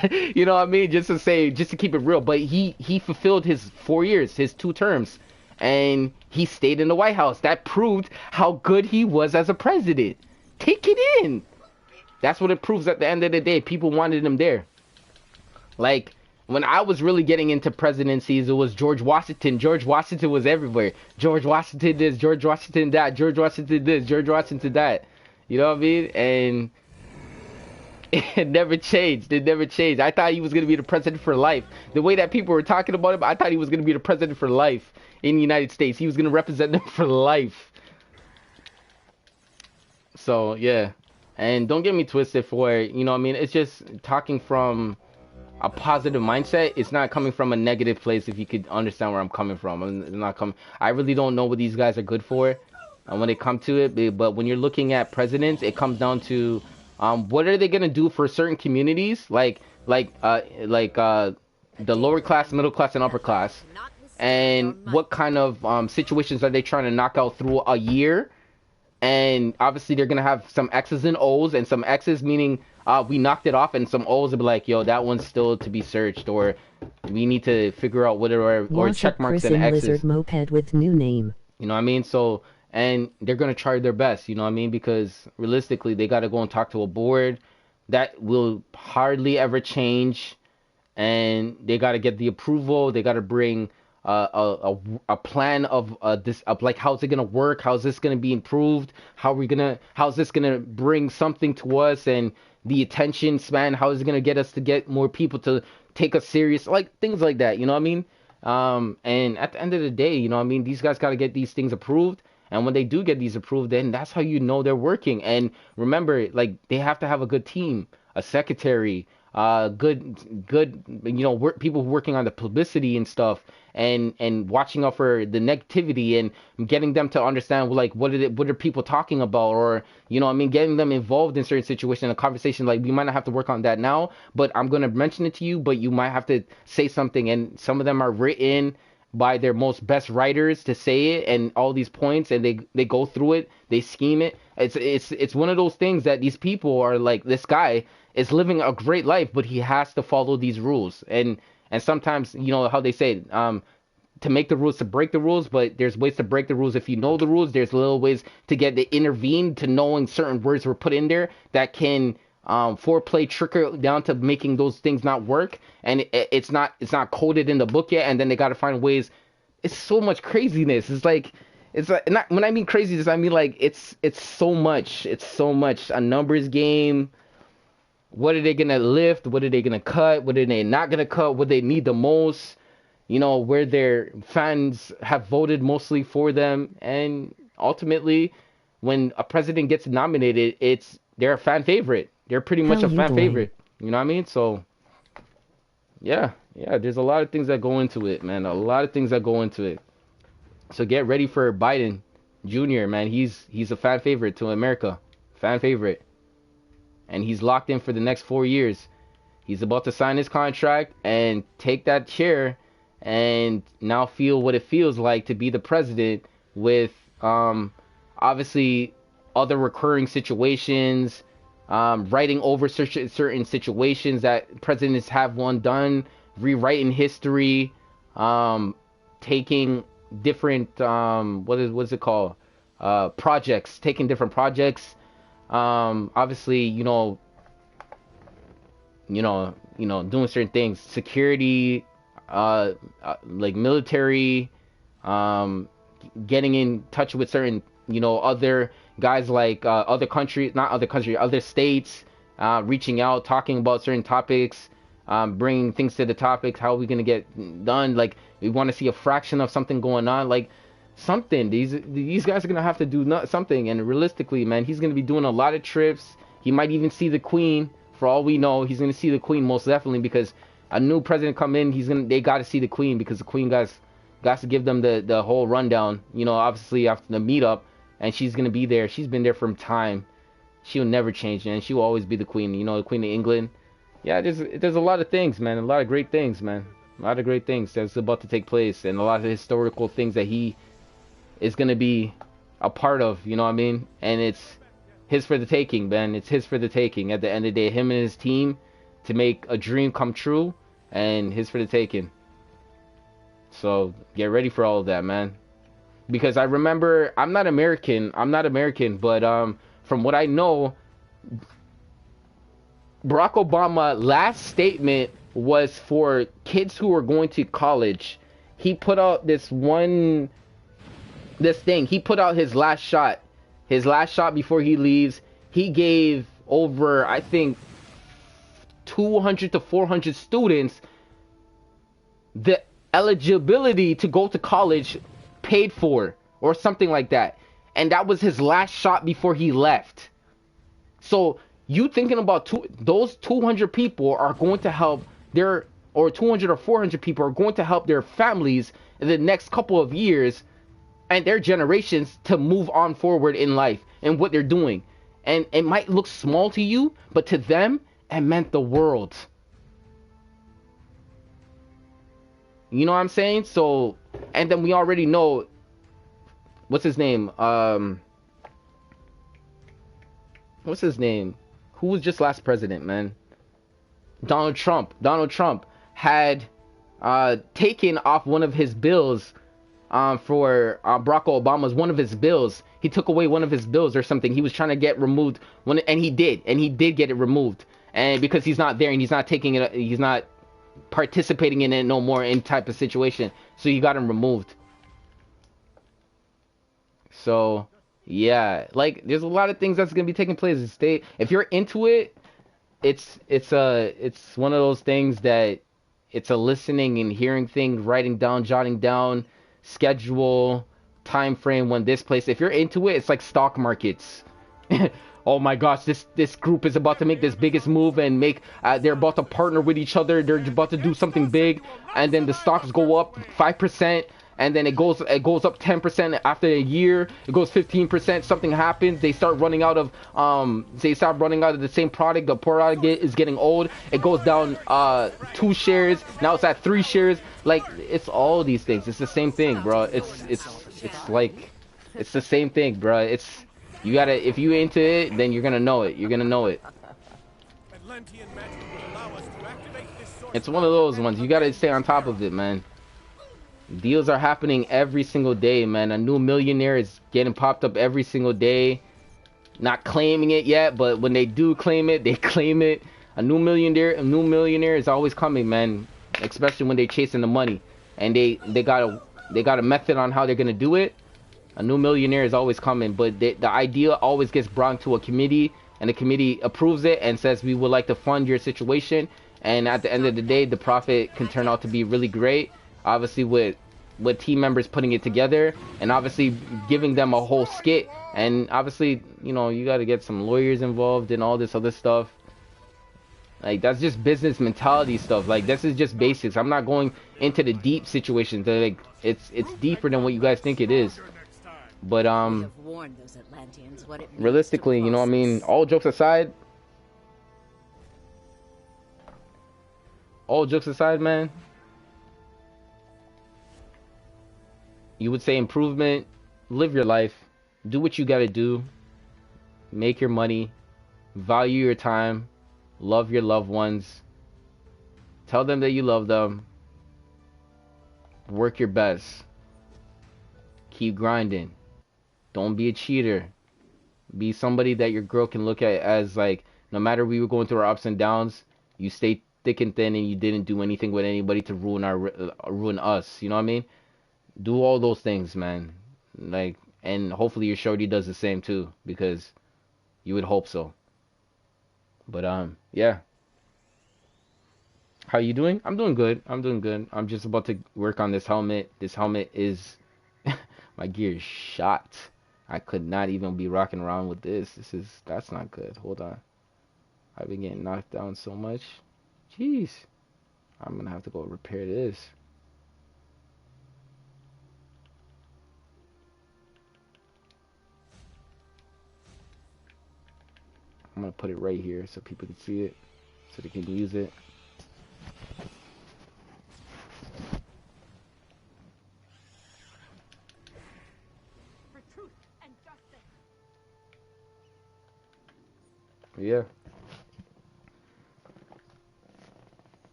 You know what I mean? Just to keep it real. But he fulfilled his 4 years, his 2 terms, and he stayed in the White House. That proved how good he was as a president. Take it in. That's what it proves at the end of the day. People wanted him there. Like, when I was really getting into presidencies, it was George Washington. George Washington was everywhere. George Washington this, George Washington that, George Washington this, George Washington that. You know what I mean? And it never changed. It never changed. I thought he was going to be the president for life. The way that people were talking about him, I thought he was going to be the president for life in the United States. He was going to represent them for life. So, yeah. And don't get me twisted for it. You know what I mean? It's just talking from a positive mindset. It's not coming from a negative place, if you could understand where I'm coming from. I'm not coming. I really don't know what these guys are good for when it comes to it. But when you're looking at presidents, it comes down to what are they going to do for certain communities, like the lower class, middle class, and upper class. And what kind of situations are they trying to knock out through a year? And obviously they're going to have some X's and O's, and some X's meaning we knocked it off, and some O's will be like, yo, that one's still to be searched, or we need to figure out what are, or check marks and X's. Lizard moped with new name. You know what I mean? So, and they're going to try their best, you know what I mean? Because realistically, they got to go and talk to a board that will hardly ever change, and they got to get the approval. They got to bring a plan of this, of like, how's it gonna work, how's this gonna be improved, how's this gonna bring something to us, and the attention span, how is it gonna get us to get more people to take us serious, like things like that, you know what I mean? And at the end of the day, you know what I mean, these guys got to get these things approved, And when they do get these approved, then that's how you know they're working. And remember, like, they have to have a good team, a secretary, good, people working on the publicity and stuff, and watching out for the negativity and getting them to understand, like, what are people talking about, or getting them involved in certain situations, a conversation. Like, we might not have to work on that now, but I'm gonna mention it to you, but you might have to say something. And some of them are written by their most best writers to say it, and all these points, and they go through it, they scheme it. It's one of those things that these people are like, this guy is living a great life, but he has to follow these rules. And sometimes, how they say, to make the rules, to break the rules, but there's ways to break the rules. If you know the rules, there's little ways to get to intervene, to knowing certain words were put in there that can foreplay trickle down to making those things not work. And it's not coded in the book yet, and then they got to find ways. It's so much craziness. It's like not, when I mean craziness, I mean like it's so much. It's so much a numbers game. What are they gonna lift? What are they gonna cut? What are they not gonna cut? What they need the most? Where their fans have voted mostly for them. And ultimately, when a president gets nominated, they're a fan favorite. They're pretty much a fan favorite. You know what I mean? So, yeah, there's a lot of things that go into it, man. A lot of things that go into it. So get ready for Biden Jr., man. He's a fan favorite to America. Fan favorite. And he's locked in for the next 4 years. He's about to sign his contract and take that chair and now feel what it feels like to be the president with obviously other recurring situations, writing over certain situations that presidents have done, rewriting history, taking different what's it called, projects, taking different projects. Obviously, doing certain things, security, like military, getting in touch with certain, other guys, like other states, reaching out, talking about certain topics, bringing things to the topics. How are we gonna get done? Like, we want to see a fraction of something going on, like. Something. These guys are gonna have to do something, and realistically, man, he's gonna be doing a lot of trips. He might even see the Queen. For all we know, he's gonna see the Queen most definitely, because a new president come in, they got to see the Queen, because the Queen got to give them the whole rundown. Obviously after the meetup, and she's gonna be there. She's been there from time. She'll never change, and she will always be the Queen. The Queen of England. Yeah, there's a lot of things, man. A lot of great things, man. A lot of great things that's about to take place, and a lot of historical things that he is going to be a part of, you know what I mean? And it's his for the taking, man. It's his for the taking. At the end of the day, him and his team to make a dream come true, and his for the taking. So get ready for all of that, man. Because I remember, I'm not American, but from what I know, Barack Obama last statement was for kids who are going to college. He put out this thing. He put out his last shot before he leaves. He gave over, I think, 200 to 400 students the eligibility to go to college paid for, or something like that. And that was his last shot before he left. So you thinking about those 200 people are going to help or 200 or 400 people are going to help their families in the next couple of years and their generations to move on forward in life and what they're doing. And it might look small to you, but to them, it meant the world. You know what I'm saying? So, and then we already know, what's his name? What's his name? Who was just last president, man? Donald Trump. Donald Trump had taken off one of his bills for Barack Obama's one of his bills. He took away one of his bills or something. He was trying to get removed and he did get it removed. And because he's not there and he's not taking it, he's not participating in it no more in type of situation. So he got him removed. So yeah, like there's a lot of things that's gonna be taking place. If you're into it, it's one of those things that it's a listening and hearing thing, writing down, jotting down, schedule, time frame when this place, if you're into it, it's like stock markets. Oh my gosh, this group is about to make this biggest move and make they're about to partner with each other, they're about to do something big, and then the stocks go up 5%, and then it goes up 10% after a year, it goes 15%, something happens, they start running out of the same product, the product is getting old, it goes down 2 shares, now it's at 3 shares. Like, it's all these things. It's the same thing, bro. It's like, it's the same thing, bro. You gotta, if you into it, then you're gonna know it. You're gonna know it. It's one of those ones. You gotta stay on top of it, man. Deals are happening every single day, man. A new millionaire is getting popped up every single day. Not claiming it yet, but when they do claim it, they claim it. A new millionaire is always coming, man. Especially when they're chasing the money, and they got a method on how they're gonna do it. A new millionaire is always coming, but the idea always gets brought to a committee, and the committee approves it and says we would like to fund your situation. And at the end of the day, the profit can turn out to be really great. Obviously, with team members putting it together, and obviously giving them a whole skit, and obviously, you know, you got to get some lawyers involved and all this other stuff. Like, that's just business mentality stuff. Like, this is just basics. I'm not going into the deep situations. Like, it's deeper than what you guys think it is. But realistically, you know what I mean? All jokes aside, man, you would say improvement, live your life, do what you gotta do, make your money, value your time, love your loved ones, tell them that you love them, work your best, keep grinding, don't be a cheater, be somebody that your girl can look at as, like, no matter we were going through our ups and downs, you stayed thick and thin and you didn't do anything with anybody to ruin us, you know what I mean? Do all those things, man. Like, and hopefully your shorty does the same too, because you would hope so. But yeah. How you doing? I'm doing good. I'm just about to work on this helmet. This helmet is my gear is shot. I could not even be rocking around with this. That's not good. Hold on. I've been getting knocked down so much. Jeez. I'm gonna have to go repair this. I'm gonna put it right here so people can see it, so they can use it. For truth and justice. Yeah.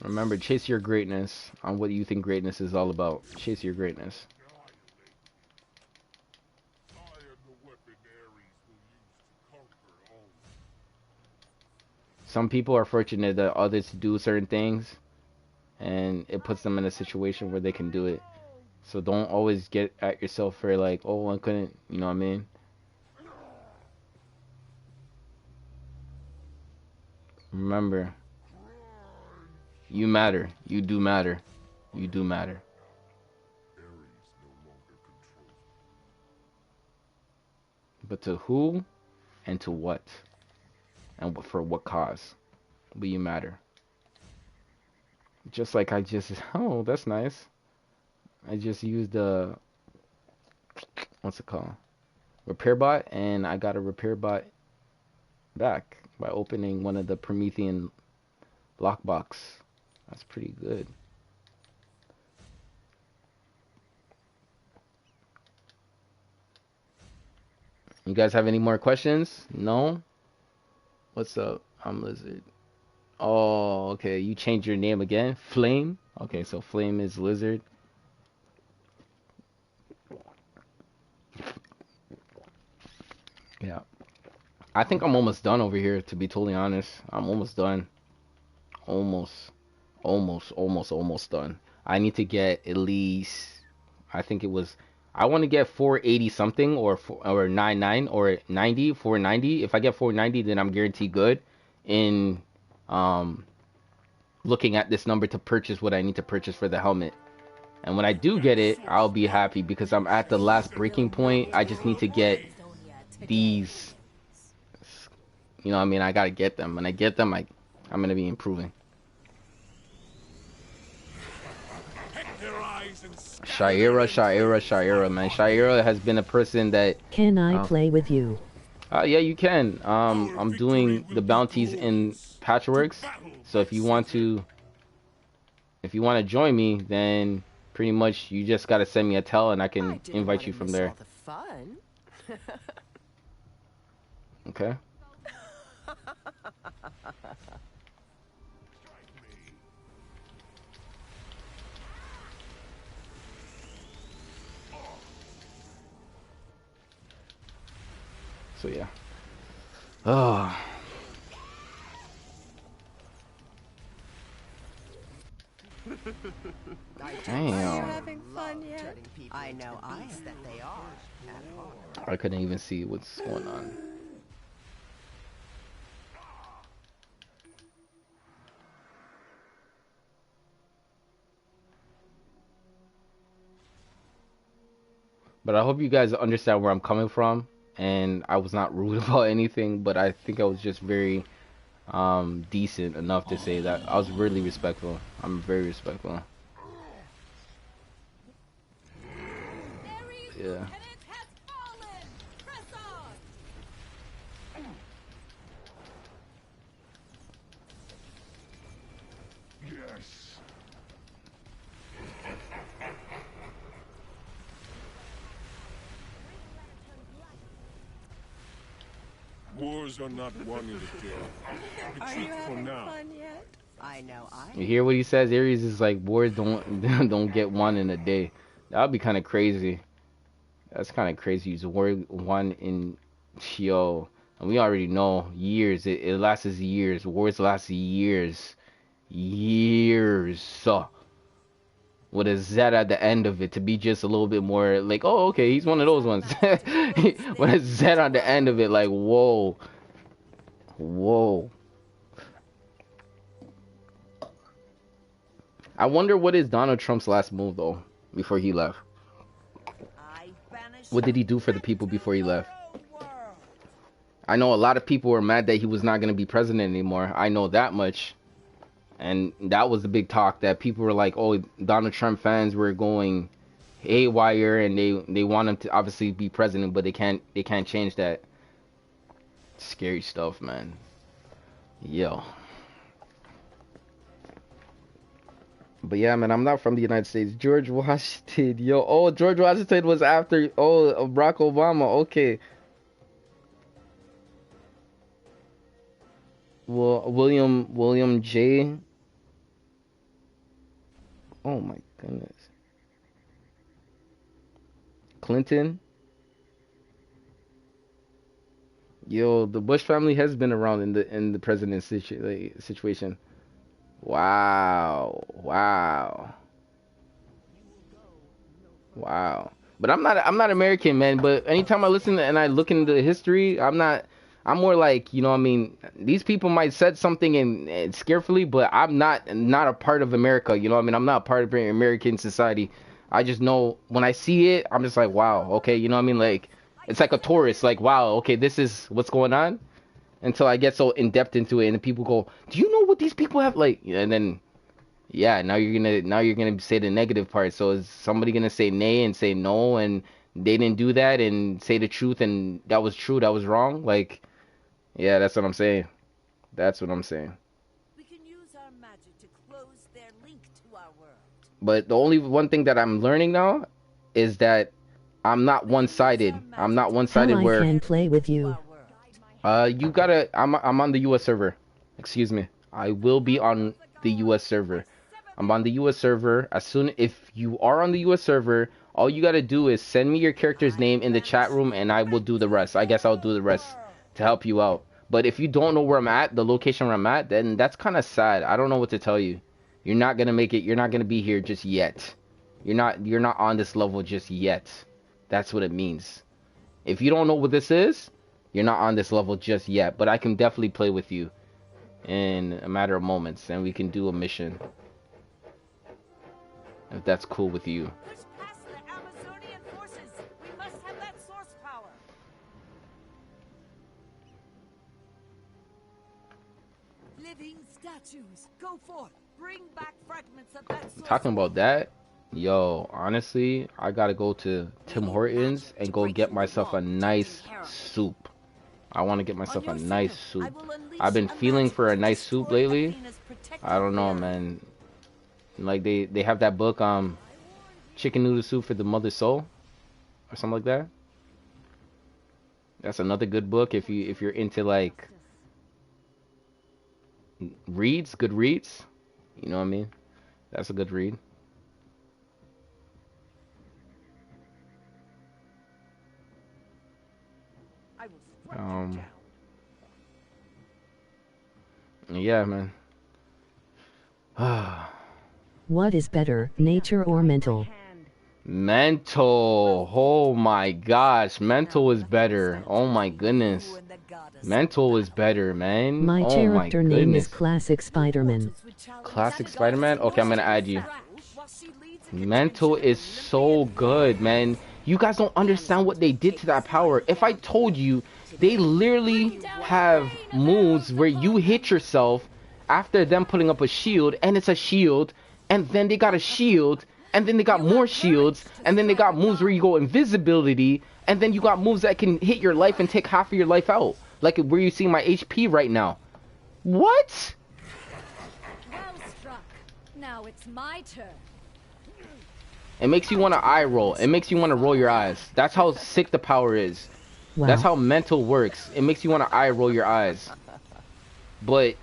Remember, chase your greatness on what you think greatness is all about. Chase your greatness. Some people are fortunate that others do certain things, and it puts them in a situation where they can do it. So don't always get at yourself for, like, oh, I couldn't, you know what I mean? Remember, you matter. You do matter. You do matter. But to who and to what? And for what cause? But you matter. Just like I just, oh, that's nice. I just used the, what's it called? Repair bot, and I got a repair bot back by opening one of the Promethean lockbox. That's pretty good. You guys have any more questions? No? What's up? I'm Lizard. Oh, okay. You changed your name again? Flame? Okay, so Flame is Lizard. Yeah. I think I'm almost done over here, to be totally honest. I'm almost done. Almost done. I need to get at least, I think it was, I want to get 480 something, or 99 or 90, 490. If I get 490, then I'm guaranteed good in looking at this number to purchase what I need to purchase for the helmet. And when I do get it, I'll be happy because I'm at the last breaking point. I just need to get these, you know what I mean? I gotta get them. When I get them, I'm gonna be improving. Shaira, man. Shaira has been a person that... Can I play with you? Yeah, you can. I'm doing the bounties in Patchworks. So if you want to join me, then pretty much you just gotta send me a tell and I can invite you from there. All the fun. Okay. So yeah. Oh. Damn. Having fun yet? I know I am. That they are. I couldn't even see what's going on. But I hope you guys understand where I'm coming from, and I was not rude about anything, but I think I was just very decent enough to say that I was really respectful. I'm very respectful. Yeah. Yes. Wars are not won in a day. Are you having fun yet? I know I am. You hear what he says? Ares is like, wars don't get won in a day. That would be kind of crazy. That's kind of crazy. Use war one in Shio. And we already know years. It lasts years. Wars last years. Years. With a Z at the end of it to be just a little bit more like, oh, okay, he's one of those ones. With a Z on the end of it, like, whoa. Whoa. I wonder what is Donald Trump's last move, though, before he left. What did he do for the people before he left? I know a lot of people were mad that he was not going to be president anymore. I know that much. And that was the big talk, that people were like, oh, Donald Trump fans were going haywire and they want him to obviously be president, but they can't change that. Scary stuff, man. Yo. But yeah, man, I'm not from the United States. George Washington, yo. Oh, George Washington was after, Barack Obama. Okay. Well, William J. Oh my goodness. Clinton. Yo, the Bush family has been around in the president's situation. Wow. But I'm not American, man. But anytime I listen and I look into history, I'm more like, you know what I mean, these people might said something and scarefully, but I'm not a part of America, you know what I mean? I'm not a part of American society. I just know when I see it, I'm just like, wow, okay, you know what I mean? Like, it's like a tourist, like, wow, okay, this is what's going on. Until I get so in depth into it, and then people go, do you know what these people have, like, and then, yeah, now you're gonna say the negative part. So is somebody gonna say nay and say no, and they didn't do that, and say the truth, and that was true, that was wrong? Like, yeah, that's what I'm saying. That's what I'm saying. We can use our magic to close their link to our world. But the only one thing that I'm learning now is that I'm not one-sided. I'm not one-sided where I can play with you. you gotta. I'm on the U.S. server. Excuse me. I will be on the U.S. server. I'm on the U.S. server. If you are on the U.S. server, all you gotta do is send me your character's name in the chat room, and I will do the rest. I guess I'll do the rest to help you out. But if you don't know where I'm at, the location where I'm at, then that's kind of sad. I don't know what to tell you. You're not gonna make it. You're not gonna be here just yet. You're not on this level just yet. That's what it means. If you don't know what this is, you're not on this level just yet. But I can definitely play with you. in a matter of moments, and we can do a mission. If that's cool with you. Push past the Amazonian forces. We must have that source power. Living statues. Go forth. Bring back fragments of that source. Talking about that, yo, honestly, I gotta go to Tim Hortons and go get myself a nice soup. I want to get myself a nice soup. I've been feeling for a nice soup lately. I don't know, man. Like they have that book, Chicken Noodle Soup for the Mother's Soul, or something like that. That's another good book if you're into like reads, good reads. You know what I mean? That's a good read. I will strike you down. Yeah, man. What is better, nature or mental? Mental. Oh my gosh, mental is better. Oh my goodness. Mental is better, man. My Oh my character name is goodness. Classic Spider-Man. Classic Spider-Man? Okay, I'm gonna add you. Mental is so good, man. You guys don't understand what they did to that power. If I told you, they literally have moves where you hit yourself after them putting up a shield, and it's a shield, and then they got a shield, and then they got more shields, and then they got moves where you go invisibility, and then you got moves that can hit your life and take half of your life out. Like where you see my HP right now. What? Well struck. Now it's my turn. It makes you want to eye roll. It makes you want to roll your eyes. That's how sick the power is. Wow. That's how mental works. It makes you want to eye roll your eyes. But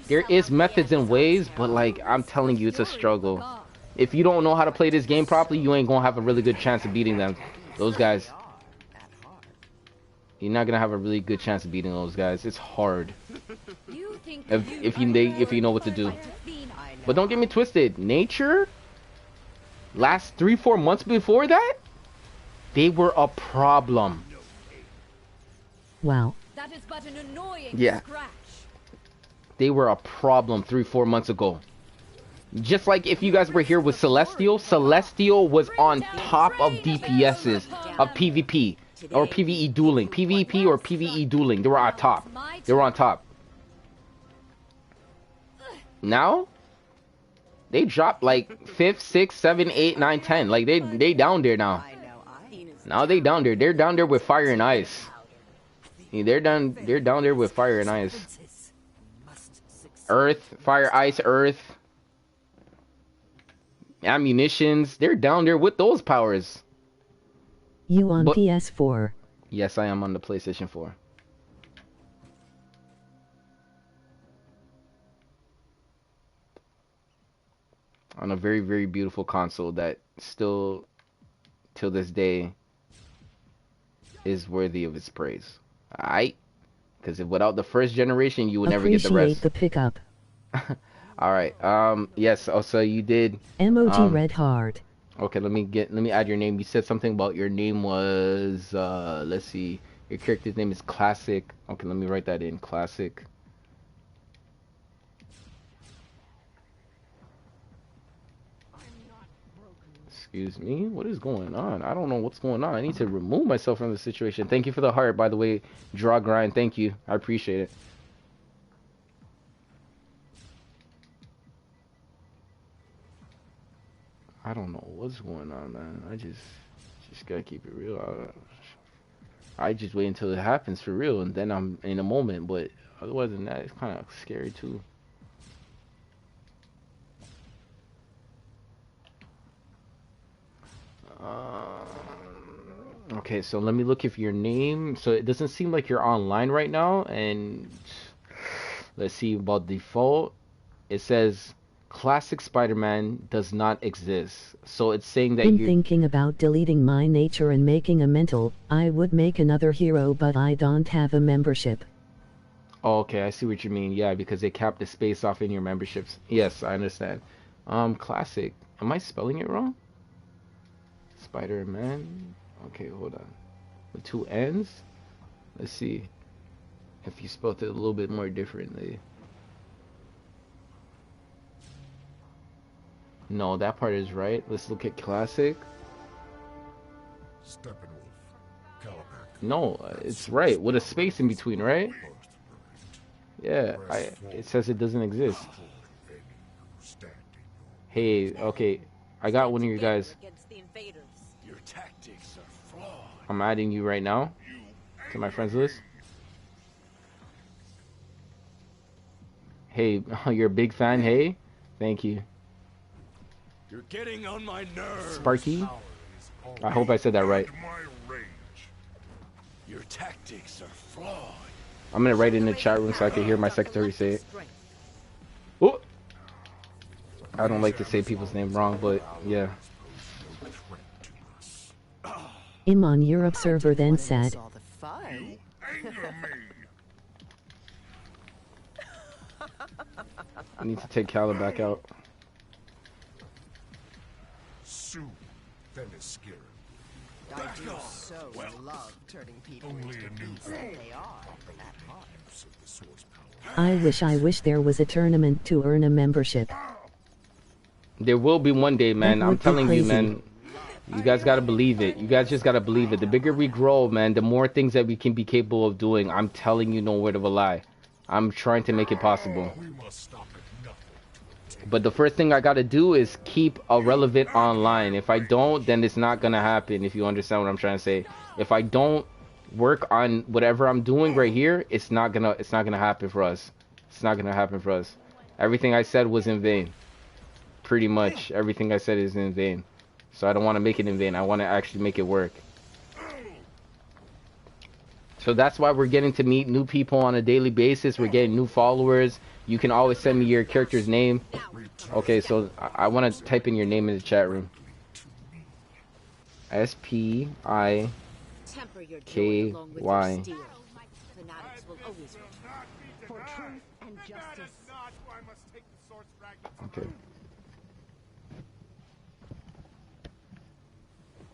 there is methods and ways, but like I'm telling you, it's a struggle. If you don't know how to play this game properly, you ain't gonna have a really good chance of beating them. Those guys. You're not gonna have a really good chance of beating those guys. It's hard. If you know what to do. But don't get me twisted. Nature, last 3-4 months before that, they were a problem. Wow. That is but an annoying Yeah. scratch. They were a problem 3-4 months ago. Just like if you guys were here with Celestial, Celestial was on top of DPSs of PvP or PvE dueling. PvP or PvE dueling. They were on top. They were on top. Now, they dropped like 5th, 6th, 7th, 8th, 9th, 10th. Like they down there now. Now they down there. They're down there with fire and ice. They're down there with fire and ice. Earth, fire, ice, earth. Ammunitions. They're down there with those powers. You on PS4? Yes, I am on the PlayStation 4. On a very, very beautiful console that still, till this day, is worthy of its praise. Alright? Because without the first generation, you would never get the rest. Appreciate the pickup. Alright, yes, also you did... Emoji red heart. Okay, let me add your name. You said something about your name was, let's see, your character's name is Classic. Okay, let me write that in, Classic. Excuse me, what is going on? I don't know what's going on. I need to remove myself from the situation. Thank you for the heart, by the way. Draw Grind, thank you. I appreciate it. I don't know what's going on, man. I just gotta keep it real. I just wait until it happens for real, and then I'm in a moment. But otherwise than that, it's kind of scary too. Okay, so let me look if your name. So it doesn't seem like you're online right now, and let's see about default. It says Classic Spider-Man does not exist. So it's saying that Been you're thinking about deleting my nature and making a mental. I would make another hero, but I don't have a membership. Oh, okay, I see what you mean. Yeah, because they cap the space off in your memberships. Yes, I understand. Classic. Am I spelling it wrong? Spider-Man. Okay, hold on. With 2 N's? Let's see if you spelled it a little bit more differently. No, that part is right. Let's look at classic. Steppenwolf, Caliban. No, it's right with a space in between, right? Yeah, it says it doesn't exist. Hey, okay, I got one of you guys. Against the invaders. Your tactics are flawed. I'm adding you right now to my friends list. Hey, you're a big fan. Hey, thank you. You're getting on my nerves. Sparky, I hope I said that right. Your tactics are flawed. I'm gonna write it in the chat room so I can hear my secretary say it. Oh, I don't like to say people's name wrong, but yeah. On Europe server then said, All the fun. I need to take Calla back out. Soon, Themyscira. I do so love turning people Only into a the new beasts that they are. That part. Of the source power. I wish there was a tournament to earn a membership. There will be one day, man. That I'm would be telling you, crazy. man. You guys gotta believe it. You guys just gotta believe it. The bigger we grow, man, the more things that we can be capable of doing. I'm telling you, no word of a lie. I'm trying to make it possible. We must stop at nothing. But the first thing I gotta do is keep a relevant online. If I don't, then it's not gonna happen. If you understand what I'm trying to say. If I don't work on whatever I'm doing right here, it's not gonna happen for us. It's not gonna happen for us. Everything I said was in vain. Pretty much everything I said is in vain. So I don't want to make it in vain. I want to actually make it work. So that's why we're getting to meet new people on a daily basis. We're getting new followers. You can always send me your character's name. Okay, so I want to type in your name in the chat room. SPIKY. Temper your joy along with your steel. Fanatics will always return. For truth and justice. Okay.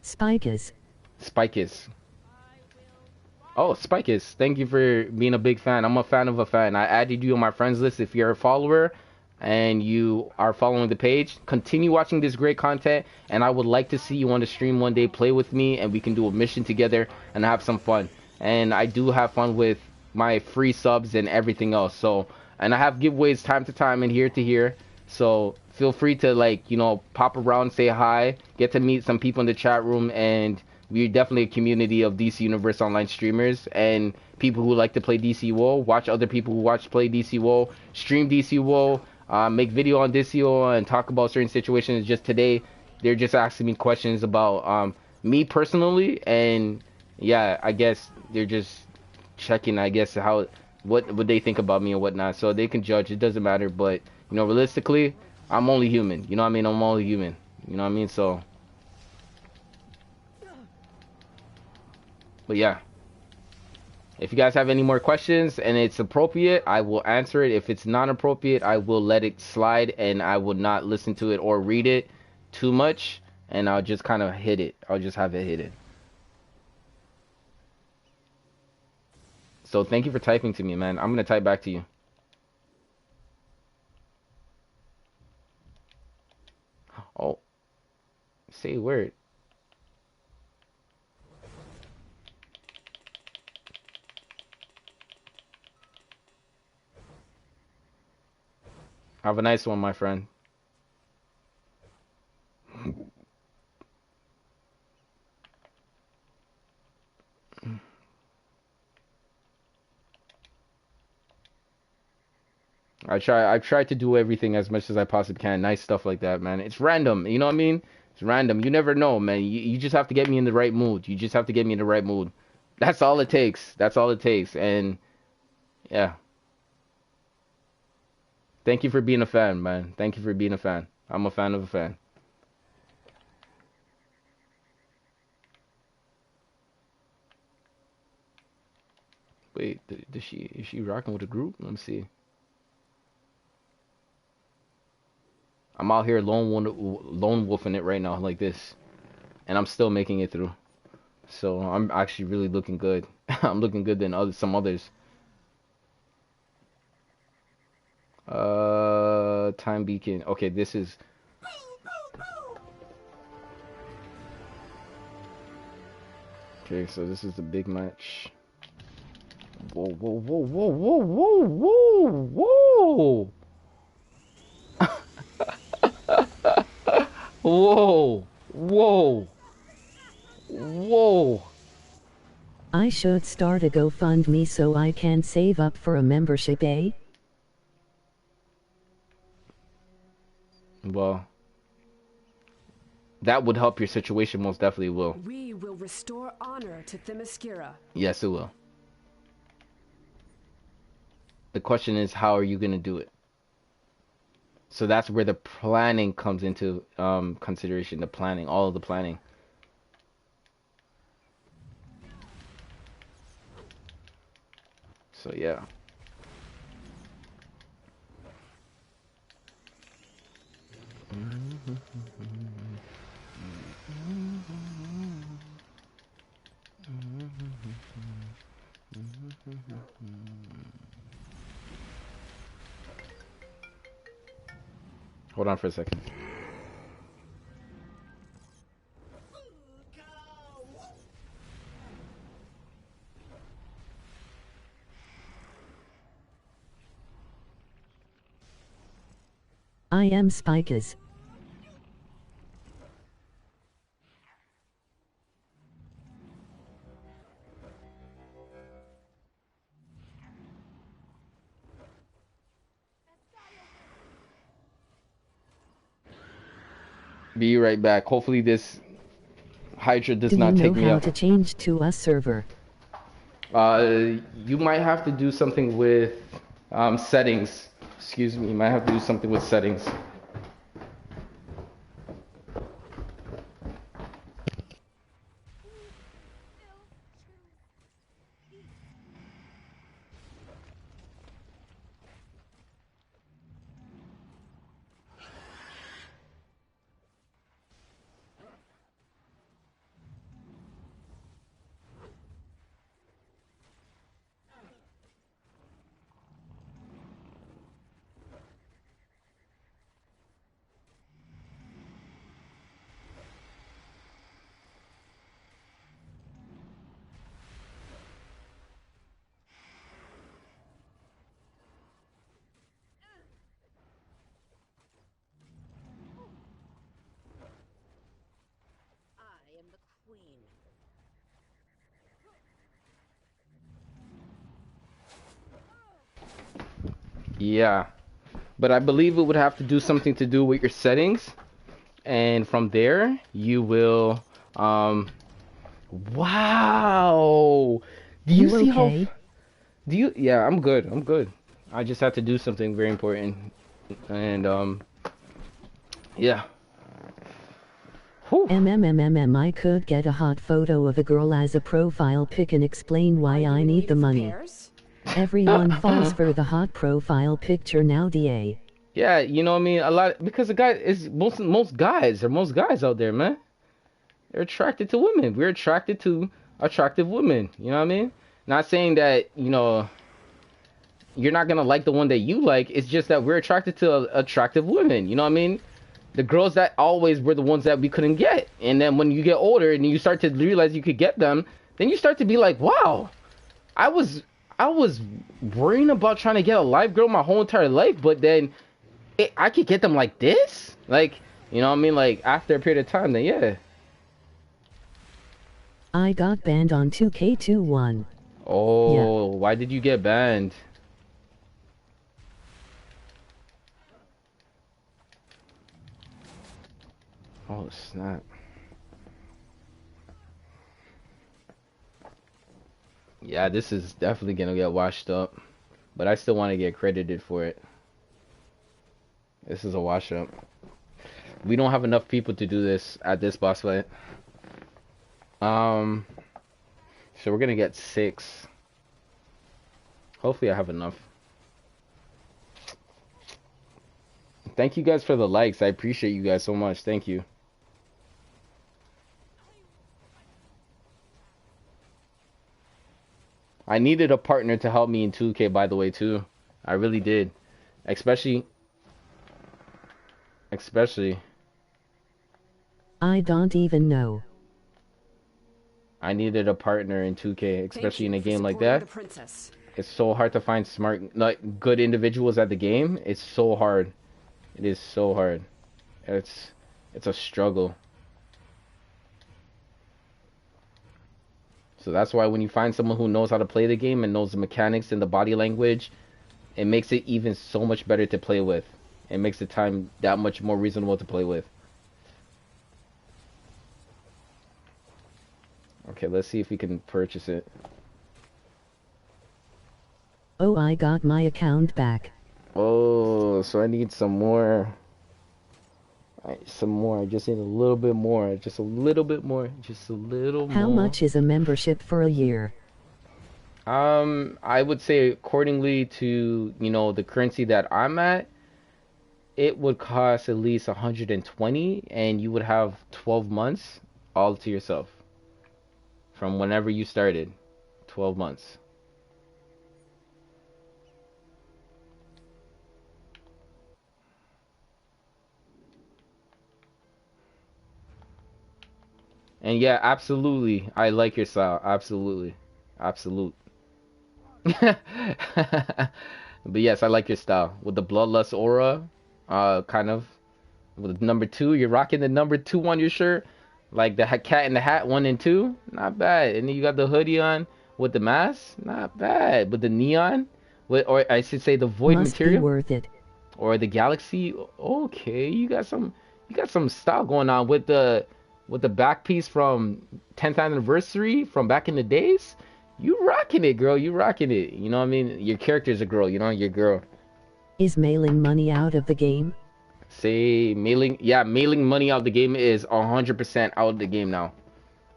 Spikes. Spikes. Oh, Spikes. Thank you for being a big fan. I'm a fan of a fan. I added you on my friends list. If you're a follower and you are following the page, continue watching this great content. And I would like to see you on the stream one day. Play with me and we can do a mission together and have some fun. And I do have fun with my free subs and everything else. So, and I have giveaways time to time and here to here. So feel free to, like, you know, pop around, say hi, get to meet some people in the chat room, and we're definitely a community of DC Universe Online streamers and people who like to play DCUO, watch other people who play DCUO, stream DCUO, make video on DCUO, and talk about certain situations. Just today, they're just asking me questions about me personally, and yeah, I guess they're just checking, I guess, what would they think about me and whatnot, so they can judge. It doesn't matter, but you know, realistically, I'm only human. You know what I mean? I'm only human. You know what I mean? So, but yeah. If you guys have any more questions and it's appropriate, I will answer it. If it's not appropriate, I will let it slide and I will not listen to it or read it too much. And I'll just kind of hit it. I'll just have it hidden. So thank you for typing to me, man. I'm going to type back to you. Oh, say a word. Have a nice one, my friend. I try to do everything as much as I possibly can. Nice stuff like that, man. It's random, you know what I mean? It's random. You never know, man. You just have to get me in the right mood. You just have to get me in the right mood. That's all it takes. That's all it takes. And yeah. Thank you for being a fan, man. Thank you for being a fan. I'm a fan of a fan. Wait, is she rocking with a group? Let me see. I'm out here lone wolfing it right now like this, and I'm still making it through. So I'm actually really looking good. I'm looking good than some others. Time beacon. Okay, this is Okay, so this is the big match. Whoa, whoa, whoa, whoa, whoa, whoa, whoa! Whoa, whoa, whoa! I should start a GoFundMe so I can save up for a membership, eh? Well, that would help your situation, most definitely will. We will restore honor to Themyscira. Yes, it will. The question is, how are you going to do it? So that's where the planning comes into consideration. The planning, all of the planning. So yeah. Hold on for a second. I am Spikers. Be right back. Hopefully this Hydra does Do not you take know me how out. to change to a server? You might have to do something with settings. Excuse me, you might have to do something with settings. I am the queen. Yeah, but I believe it would have to do something to do with your settings, and from there you will. Wow. Do you see okay? how? Do you? Yeah, I'm good. I'm good. I just had to do something very important, and yeah. Whew. I could get a hot photo of a girl as a profile pic and explain why I need the money. Everyone falls for the hot profile picture now, DA. Yeah, you know what I mean? A lot because the guy is most guys out there, man. They're attracted to women. We're attracted to attractive women. You know what I mean? Not saying that, you're not gonna like the one that you like. It's just that we're attracted to attractive women. You know what I mean? The girls that always were the ones that we couldn't get. And then when you get older and you start to realize you could get them, then you start to be like, wow, I was worrying about trying to get a live girl my whole entire life, but then I could get them like this? Like, you know what I mean? Like, after a period of time, then yeah. I got banned on 2K21. Oh, yeah. Why did you get banned? Oh, snap. Yeah, this is definitely gonna get washed up. But I still want to get credited for it. This is a wash up. We don't have enough people to do this at this boss fight. So we're gonna get 6. Hopefully I have enough. Thank you guys for the likes. I appreciate you guys so much. Thank you. I needed a partner to help me in 2K, by the way, too. I really did. Especially. I don't even know. I needed a partner in 2K, Thank especially in you a for game like supporting that. the princess. It's so hard to find smart, like good individuals at the game. It's so hard. It is so hard. It's it's a struggle. So that's why when you find someone who knows how to play the game and knows the mechanics and the body language, it makes it even so much better to play with. It makes the time that much more reasonable to play with. Okay, let's see if we can purchase it. Oh, I got my account back. Oh, so I need some more. Some more. I just need a little bit more. Just a little bit more. Just a little more. How much is a membership for a year? I would say accordingly to, you know, the currency that I'm at, it would cost at least 120 and you would have 12 months all to yourself. From whenever you started. 12 months. And yeah, absolutely. I like your style. Absolutely. Absolute. But yes, I like your style. With the bloodlust aura, kind of. With number 2, you're rocking the number 2 on your shirt. Like the cat in the hat 1 and 2. Not bad. And then you got the hoodie on with the mask. Not bad. With the neon. With, or I should say the void Must material. be worth it. Or the galaxy. Okay, you got some style going on with the back piece from 10th anniversary from back in the days. You rocking it, girl. You rocking it. You know what I mean? Your character's a girl, you know, your girl. Is mailing money out of the game? Say mailing, yeah, mailing money out the game is 100% out of the game now.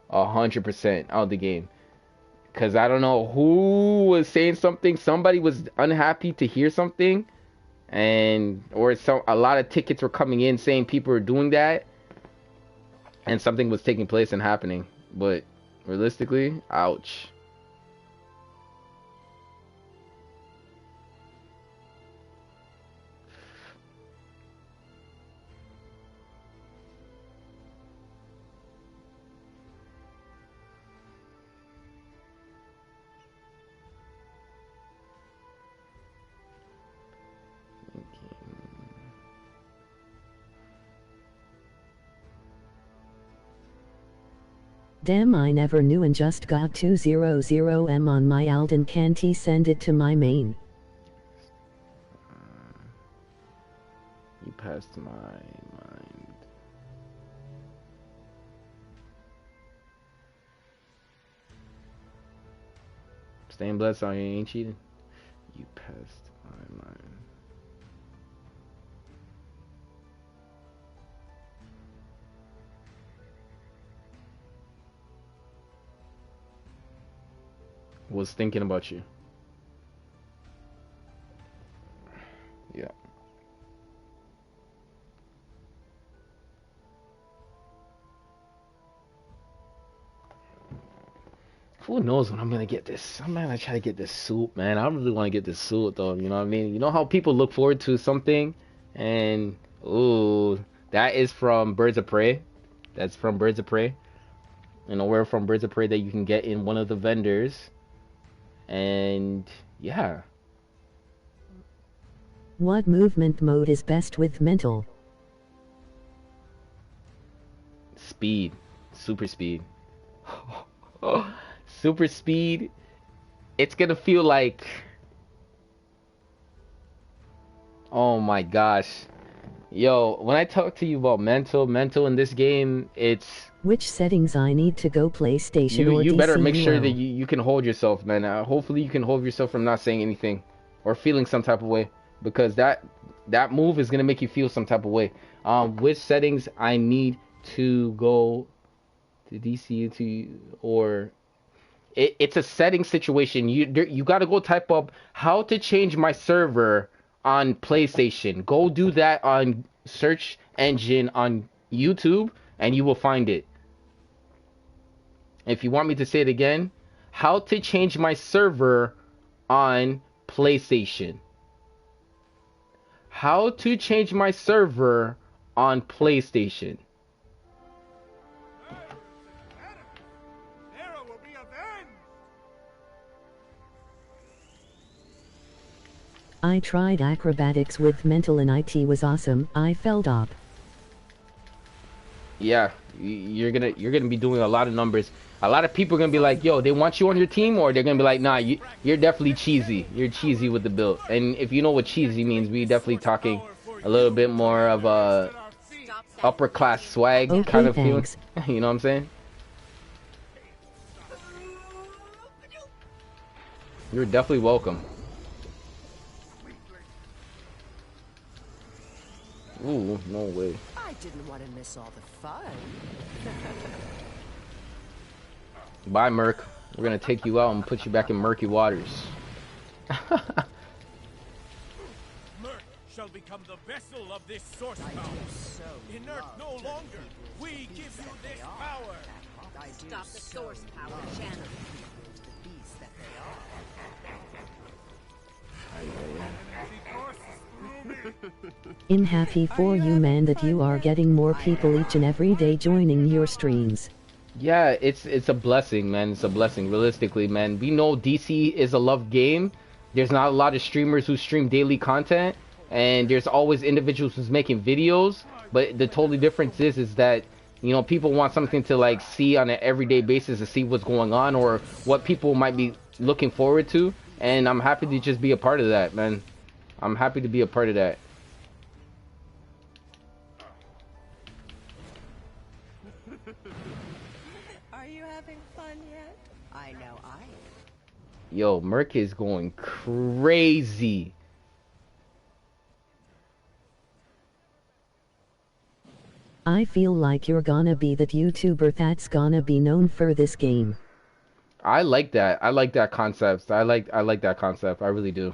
100% out of the game. Cause I don't know who was saying something. Somebody was unhappy to hear something, and or a lot of tickets were coming in saying people were doing that, and something was taking place and happening. But realistically, ouch. Damn, I never knew and just got 200M on my Alden. Can't he send it to my main? You passed my mind. Stained blood, so you ain't cheating. You passed my mind. Was thinking about you. Yeah. Who knows when I'm gonna get this? I'm gonna try to get this suit, man. I really want to get this suit, though. You know what I mean? You know how people look forward to something, and ooh, that is from Birds of Prey. That's from Birds of Prey. You know, we're from Birds of Prey that you can get in one of the vendors. And yeah. What movement mode is best with mental? Speed. Super speed. Super speed. It's gonna feel like, oh my gosh. Yo, when I talk to you about mental in this game, it's Which settings I need to go PlayStation or you better make sure that DCUO? you can hold yourself, man. Hopefully you can hold yourself from not saying anything or feeling some type of way, because that move is gonna make you feel some type of way. Which settings I need to go to DCUO or it's a setting situation. You got to go type up how to change my server on PlayStation. Go do that on search engine on YouTube and you will find it. If you want me to say it again, how to change my server on PlayStation. How to change my server on PlayStation. I tried acrobatics with mental and IT was awesome. I felt up. Yeah, you're gonna be doing a lot of numbers. A lot of people are gonna be like, yo, they want you on your team, or they're gonna be like, nah, you're definitely cheesy. You're cheesy with the build. And if you know what cheesy means, we definitely talking a little bit more of a upper class swag kind of feeling. You know what I'm saying? You're definitely welcome. Ooh, no way. I didn't want to miss all the fun. Bye, Merc. We're gonna take you out and put you back in murky waters. Merc shall become the vessel of this source power. Inert no longer. We give you this power. Stop the source power channel. The beast that they are. I'm happy for you, man, that you are getting more people each and every day joining your streams. Yeah, it's a blessing, man. It's a blessing. Realistically, man, we know DC is a loved game. There's not a lot of streamers who stream daily content, and there's always individuals who's making videos. But the totally difference is that, you know, people want something to like see on an everyday basis to see what's going on or what people might be looking forward to. And I'm happy to just be a part of that, man. I'm happy to be a part of that. Are you having fun yet? I know I am. Yo, Merc is going crazy. I feel like you're gonna be that YouTuber that's gonna be known for this game. I like that. I like that concept. I like that concept. I really do.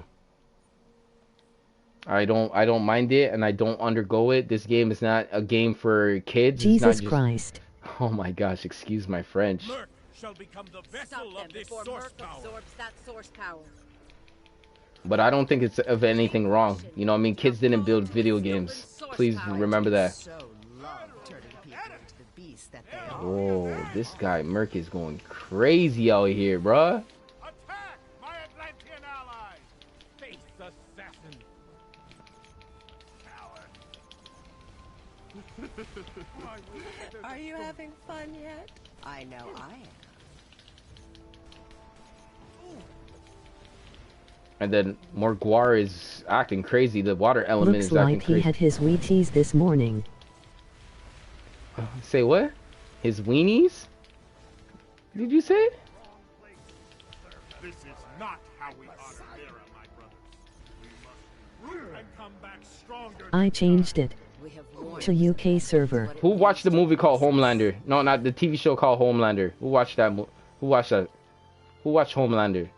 I don't mind it, and I don't undergo it. This game is not a game for kids. Jesus it's not Christ. Oh my gosh, excuse my French. Merc shall become the vessel of this source power. Absorbs that source power. But I don't think it's of anything wrong. You know what I mean? Kids didn't build video games. Please remember that. Oh, this guy Merc is going crazy out here, bruh. Attack my Atlantean ally! Face assassin! Are you having fun yet? I know I am. And then Morguar is acting crazy. The water element Looks is acting like crazy. he had his Wheaties this morning. Say what? His weenies? Did you say? This is not how we honor Mira, my brothers. We must and come back stronger. I changed it to UK server. Who watched the movie called Homelander? No, not the TV show called Homelander. Who watched that? Who watched that? Who watched Homelander?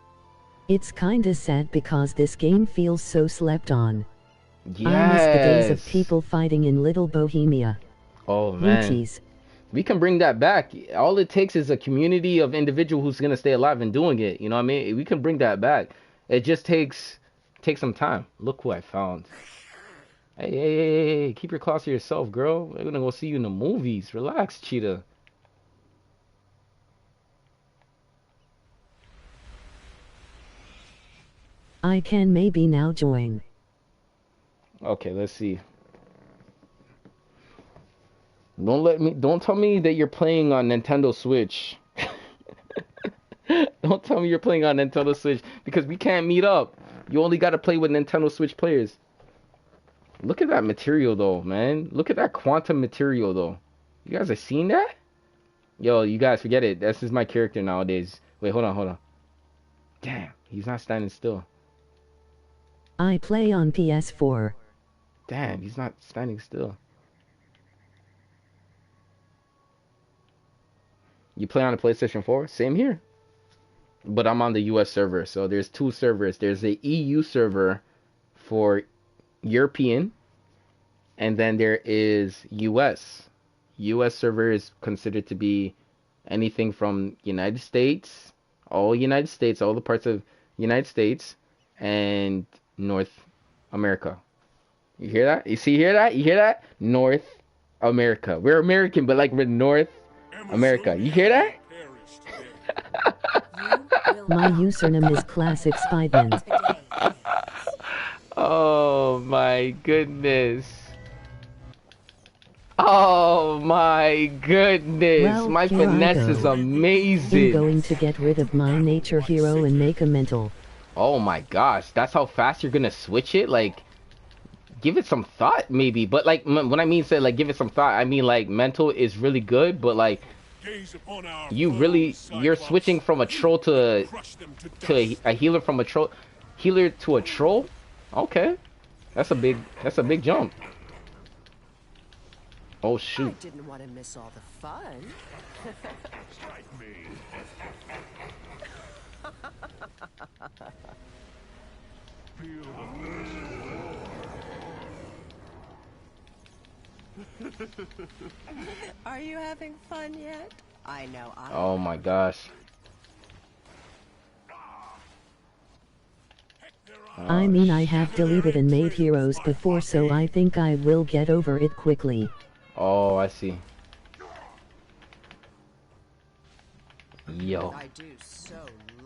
It's kinda sad because this game feels so slept on. Yes. I miss the days of people fighting in Little Bohemia. Oh man. Wheaties. We can bring that back. All it takes is a community of individual who's gonna stay alive and doing it. You know what I mean? We can bring that back. It just takes some time. Look who I found. Hey, keep your claws to yourself, girl. We're gonna go see you in the movies. Relax, Cheetah. I can maybe now join. Okay, let's see. Don't tell me that you're playing on Nintendo Switch. Don't tell me you're playing on Nintendo Switch because we can't meet up. You only got to play with Nintendo Switch players. Look at that material though, man. Look at that quantum material though. You guys have seen that? Yo, you guys forget it. This is my character nowadays. Wait, hold on. Damn, he's not standing still. I play on PS4. Damn, he's not standing still. You play on the PlayStation 4? Same here. But I'm on the US server. So there's two servers. There's the EU server for European. And then there is US. US server is considered to be anything from United States, all the parts of United States, and North America. You hear that? You hear that? North America. We're American, but like we're North America. You hear that? My username is Classic Spiderman. Oh my goodness. Oh my goodness. Well, My here I finesse is go. I'm amazing. going to get rid of my nature hero and make a mental. Oh my gosh. That's how fast you're gonna switch it? Like, give it some thought maybe. But like, when I mean say like give it some thought, I mean like mental is really good, but like you're switching from a troll to a healer, from a healer to a troll. Okay, that's a big jump. Oh shoot. I didn't want to miss all the fun. Strike me. Feel the Are you having fun yet? I know I Oh my gosh. I mean, I have deleted and made heroes before, so I think I will get over it quickly. Oh, I see. Yo. I do so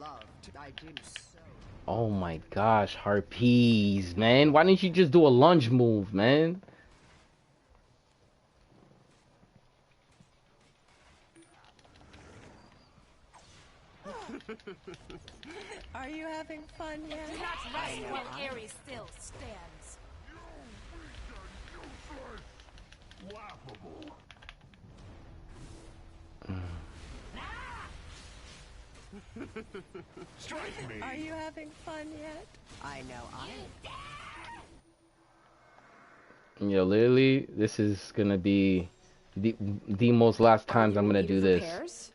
love I do so. Oh my gosh, harpies, man. Why didn't you just do a lunge move, man? Are you having fun yet? Do not rest while Ares still stands. laughable. Strike me. Are you having fun yet? I know I am. Yo, literally, this is gonna be the most last times I'm gonna do this. Repairs?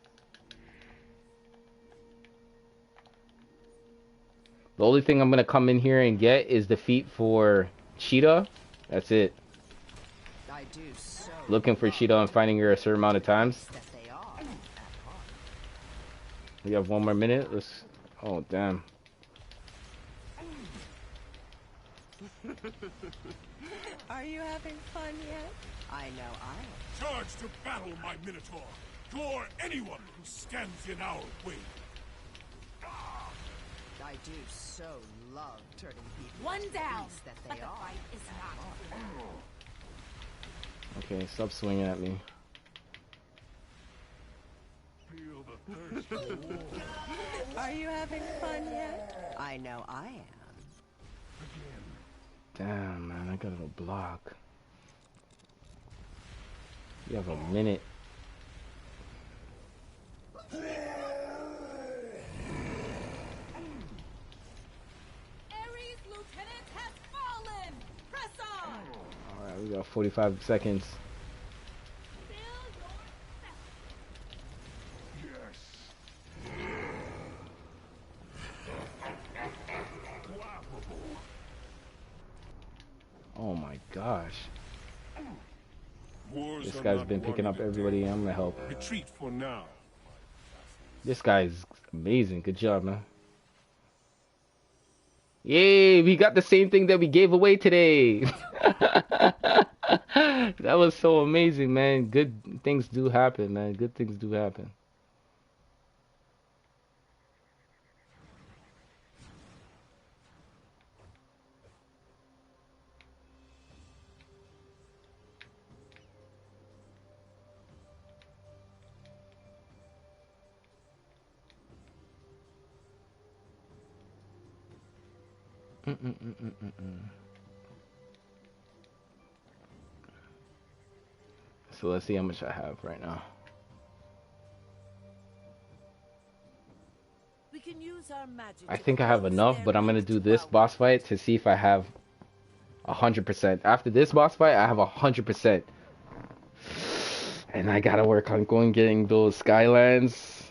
The only thing I'm gonna come in here and get is the feat for Cheetah. That's it. I do so Looking for Cheetah and finding her a certain amount of times. that they are at heart. We have 1 more minute. Let's. Oh damn. Are you having fun yet? I know I am. Charge to battle, my Minotaur. Floor anyone who stands in our way. I do so love turning people One into the down, beasts that but they the are. fight is not over. Okay, stop swinging at me. Feel the thirst for war. Are you having fun yet? I know I am. Damn, man, I gotta go block. You have a minute. Ares Lieutenant has fallen! Press on! Alright, we got 45 seconds. Feel your Yes. Laughable. Oh my gosh. Wars This are guy's not been picking won up in everybody. eternity. I'm gonna help. Retreat for now. This guy's amazing. Good job, man. Yay, we got the same thing that we gave away today. That was so amazing, man. Good things do happen, man. Good things do happen. So let's see how much I have right now. We can use our magic I to think I have close enough, their but I'm gonna rift do this to our boss fight to see if I have 100%. After this boss fight, I have 100%. And I gotta work on getting those Skylands.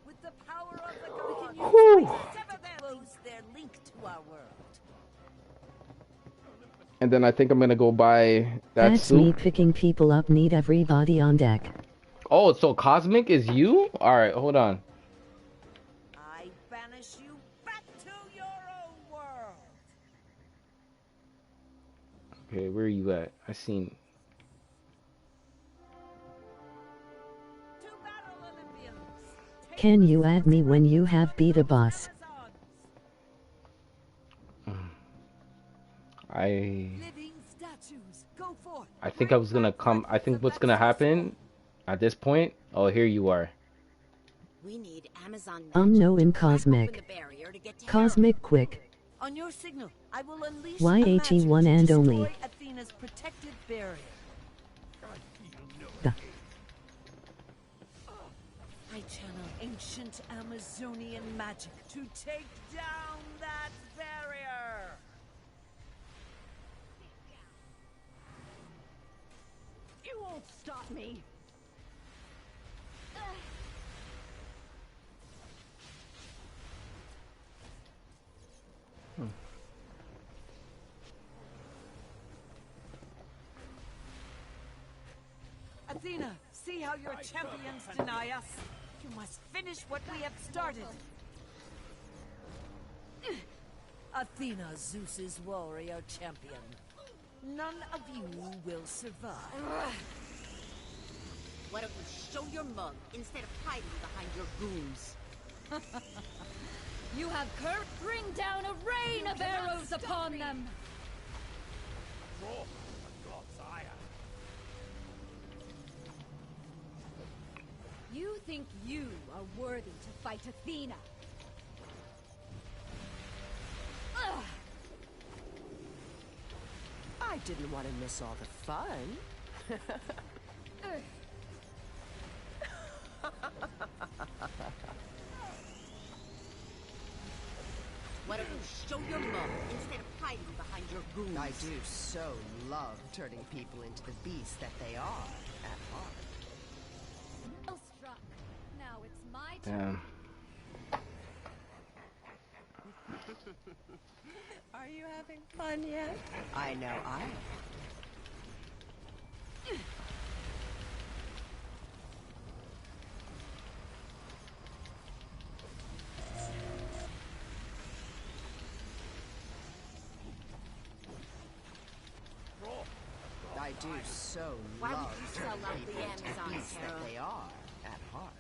With the power of the gods, Whew. we can sever their link to our world. And then I think I'm gonna go buy that That's me soup. picking people up. Need everybody on deck. Oh, so Cosmic is you? Alright, hold on. I banish you back to your own world. Okay, where are you at? I seen. To battle, Olympians. Take Can you add me when you have beat a boss? Amazons. Living statues, go forth. I think I was gonna come. I think what's gonna happen at this point. Oh, here you are. We need Amazon No in magic to crack open Cosmic. the barrier to get to Cosmic quick. On your signal, I will unleash YHE a magic one to and destroy only. Athena's protective barrier. The I channel ancient Amazonian magic to take down that barrier. You won't stop me. Athena, see how your champions deny us. You must finish what we have started. Athena, Zeus's warrior champion. None of you will survive. Why don't you show your mug instead of hiding behind your goons? You have courage. Bring down a rain of arrows upon them. You think you are worthy to fight Athena? Ugh. I didn't want to miss all the fun. Why don't you show your mug instead of hiding behind your goons? I do so love turning people into the beast that they are at heart. Well struck. Now it's my turn. Damn. Are you having fun yet? I know I am. I do so Why would love you sell turning out the people into the Amazon, beast that Sarah? they are at heart.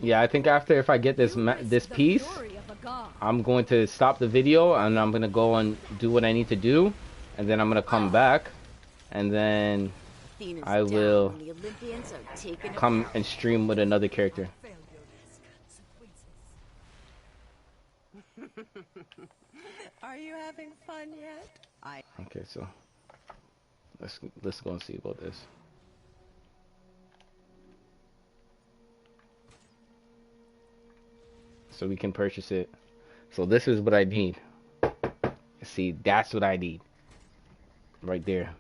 Yeah, I think after if I get this this The piece, fury of a god. I'm going to stop the video and I'm gonna go and do what I need to do, and then I'm gonna come back, and then Athena's I down will when the Olympians are taken come apart. and stream with another character. Failure has consequences. Are you having fun yet? Okay, so let's go and see about this. So we can purchase it. So this is what I need. See, that's what I need. Right there.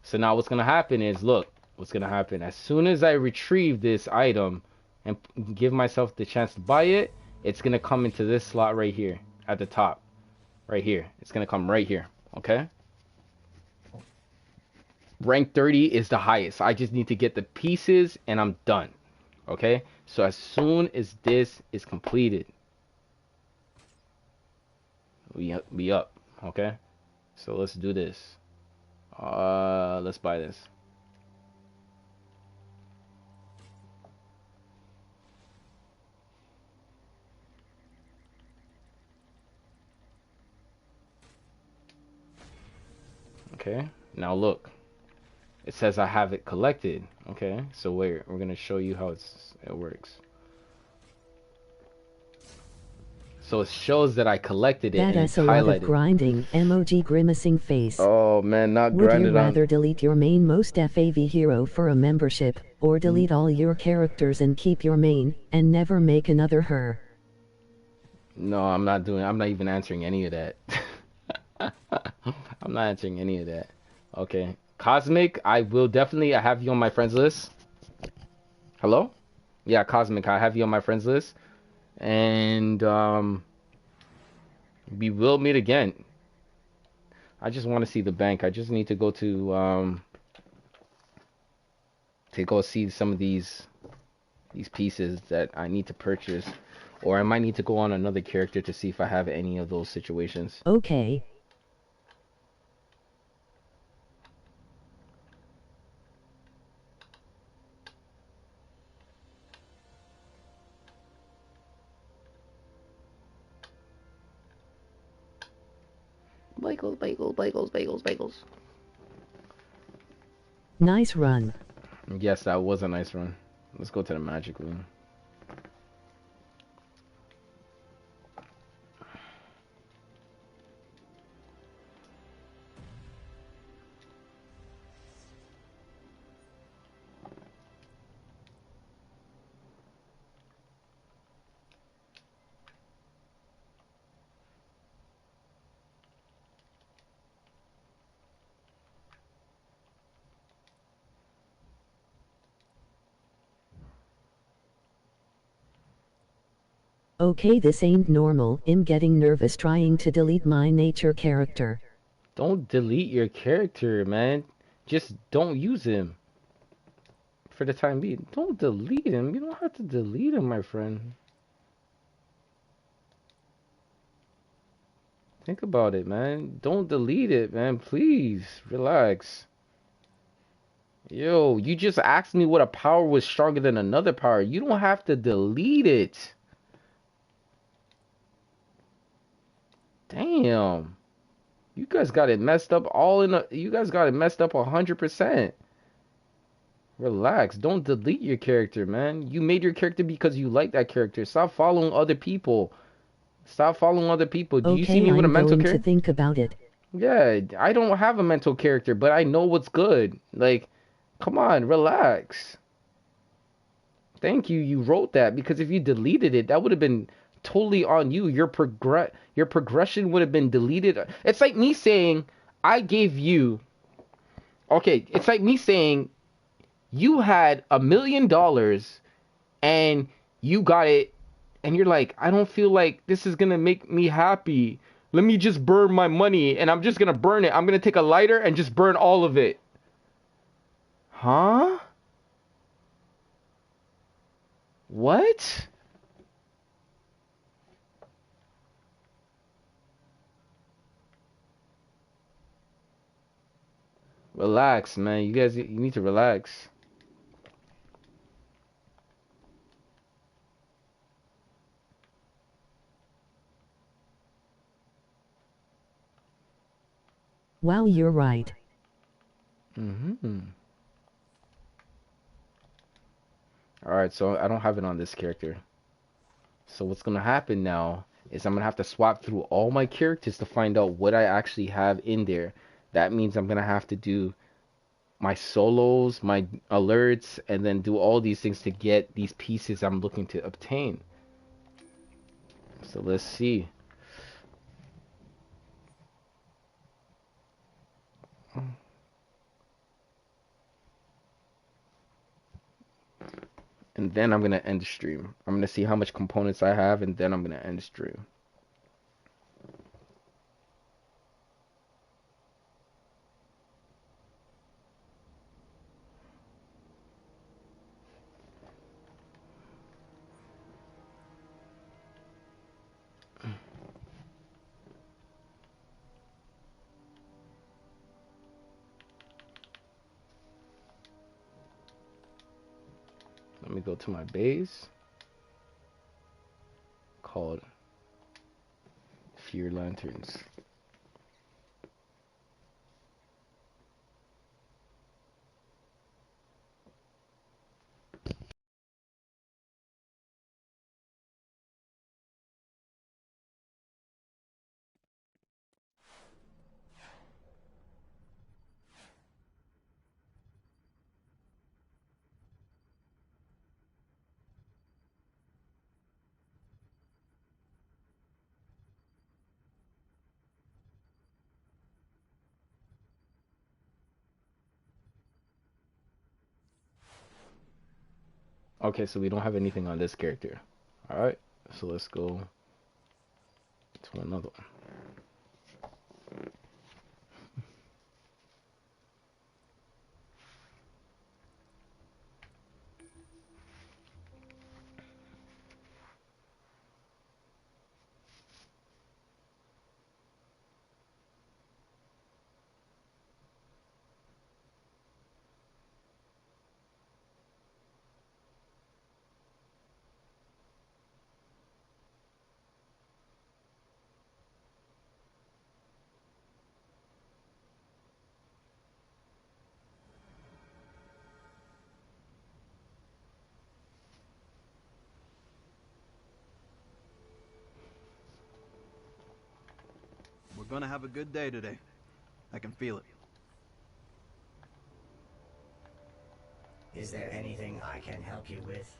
So now what's gonna happen is, look, what's gonna happen as soon as I retrieve this item and give myself the chance to buy it, it's gonna come into this slot right here at the top. Right here. It's gonna come right here. Okay? Rank 30 is the highest. I just need to get the pieces and I'm done. Okay? So as soon as this is completed, we up. Okay? So let's do this. Let's buy this. Okay? Now look. It says I have it collected. Okay? So we're gonna show you how it works. So it shows that I collected it and it's That's a lot of highlighted. grinding. Emoji grimacing face. Oh man, not Would you grinded on. rather delete your main most FAV hero for a membership, or delete all your characters and keep your main, and never make another her? No, I'm not even answering any of that. I'm not answering any of that. Okay. Cosmic, I will definitely have you on my friends list. Hello? Yeah, Cosmic, I have you on my friends list. And we will meet again. I just want to see the bank. I just need to go to go see some of these pieces that I need to purchase, or I might need to go on another character to see if I have any of those situations. Okay. bagels, bagels, bagels, bagels, bagels. Nice run. Yes, that was a nice run. Let's go to the magic room. Okay, this ain't normal. I'm getting nervous trying to delete my nature character. Don't delete your character, man. Just don't use him. For the time being. Don't delete him. You don't have to delete him, my friend. Think about it, man. Don't delete it, man. Please. Relax. Yo, you just asked me what a power was stronger than another power. You don't have to delete it. Damn. You guys got it messed up you guys got it messed up 100%. Relax. Don't delete your character, man. You made your character because you like that character. Stop following other people. Stop following other people. Do you see me with a mental character? I'm going to think about it. Yeah, I don't have a mental character, but I know what's good. Like, come on, relax. Thank you. You wrote that because if you deleted it, that would have been totally on you. Your progression would have been deleted. It's like me saying I gave you. Okay, it's like me saying you had $1 million and you got it and you're like, I don't feel like this is gonna make me happy. Let me just burn my money and I'm just gonna burn it. I'm gonna take a lighter and just burn all of it. Huh? What? Relax, man. You need to relax. Wow, you're right. Alright, so I don't have it on this character. So what's gonna happen now is I'm gonna have to swap through all my characters to find out what I actually have in there. That means I'm gonna have to do my solos, my alerts, and then do all these things to get these pieces I'm looking to obtain. So let's see. And then I'm gonna end the stream. I'm gonna see how much components I have, and then I'm gonna end the stream. Let me go to my base called Fear Lanterns. Okay, so we don't have anything on this character. Alright, so let's go to another one. We're gonna have a good day today. I can feel it. Is there anything I can help you with?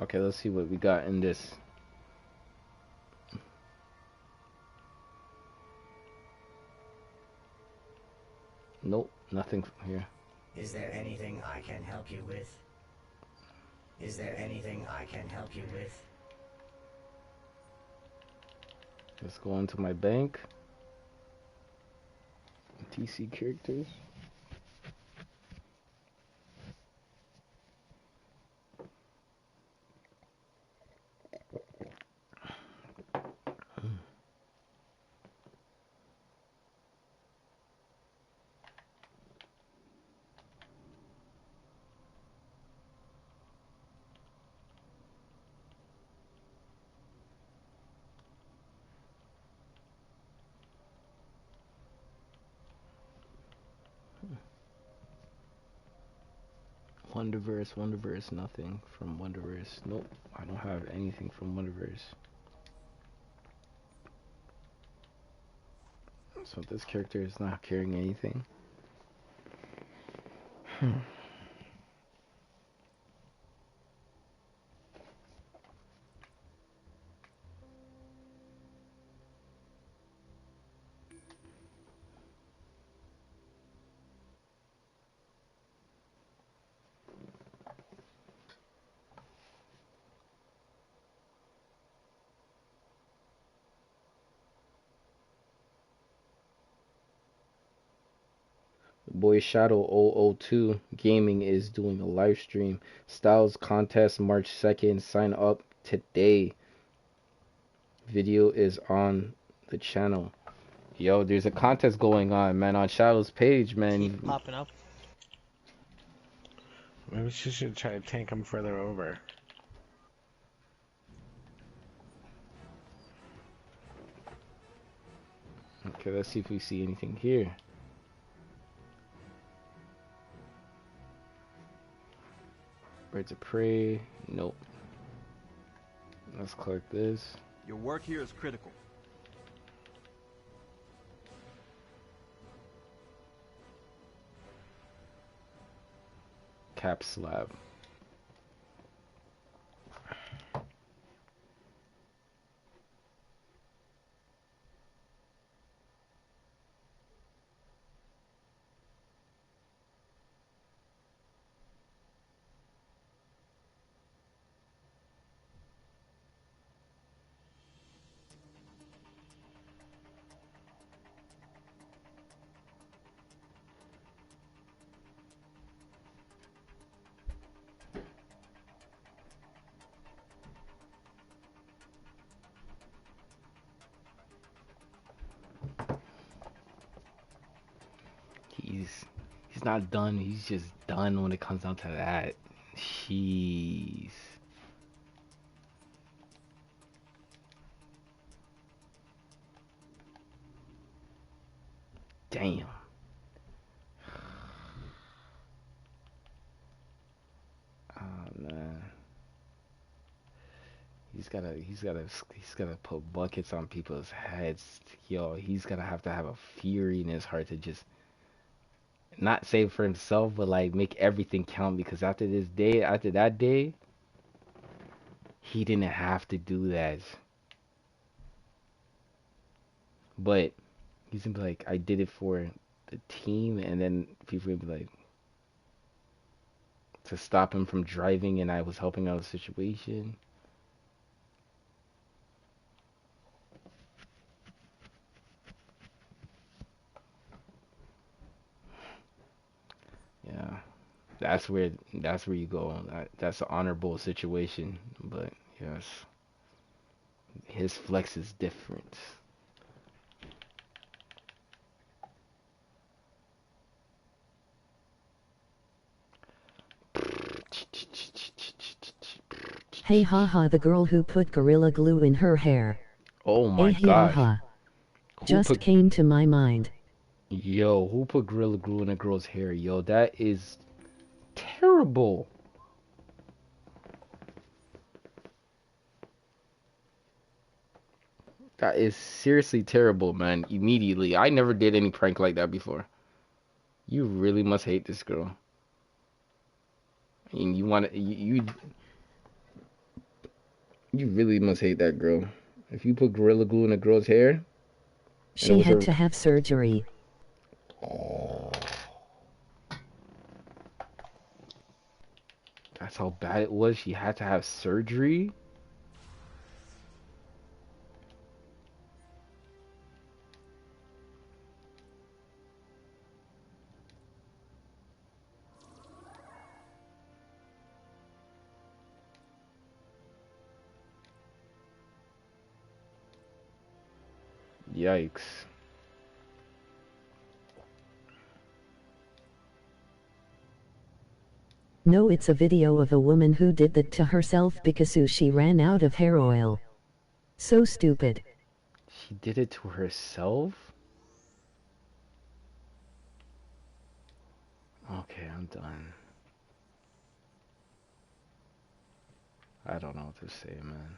Okay, let's see what we got in this. Nope, nothing here. Is there anything I can help you with? Is there anything I can help you with? Let's go into my bank. TC characters. Wonderverse, nothing from Wonderverse. Nope, I don't have anything from Wonderverse. So this character is not carrying anything. Boy Shadow 002 Gaming is doing a live stream. Styles contest March 2nd. Sign up today. Video is on the channel. Yo, there's a contest going on, man, on Shadow's page, man. Keep popping up. Maybe she should try to tank him further over. Okay, let's see if we see anything here. Birds of Prey. Nope. Let's click this. Your work here is critical. Cap slab. He's not done. He's just done when it comes down to that. Jeez. Damn. Oh man. He's gotta put buckets on people's heads. Yo, he's gonna have to have a fury in his heart to just not save for himself, but like make everything count, because after that day, he didn't have to do that. But he's gonna be like, I did it for the team, and then people will be like, to stop him from driving, and I was helping out the situation. Yeah, that's where you go. That's an honorable situation, but yes, his flex is different. Hey haha, the girl who put Gorilla Glue in her hair. Oh my gosh. Just came to my mind. Yo, who put Gorilla Glue in a girl's hair? Yo, that is terrible. That is seriously terrible, man. Immediately. I never did any prank like that before. You really must hate this girl. And you want to, you really must hate that girl. If you put Gorilla Glue in a girl's hair, and she had to have surgery. Oh. That's how bad it was. She had to have surgery. Yikes. No, it's a video of a woman who did that to herself because she ran out of hair oil. So stupid. She did it to herself? Okay, I'm done. I don't know what to say, man.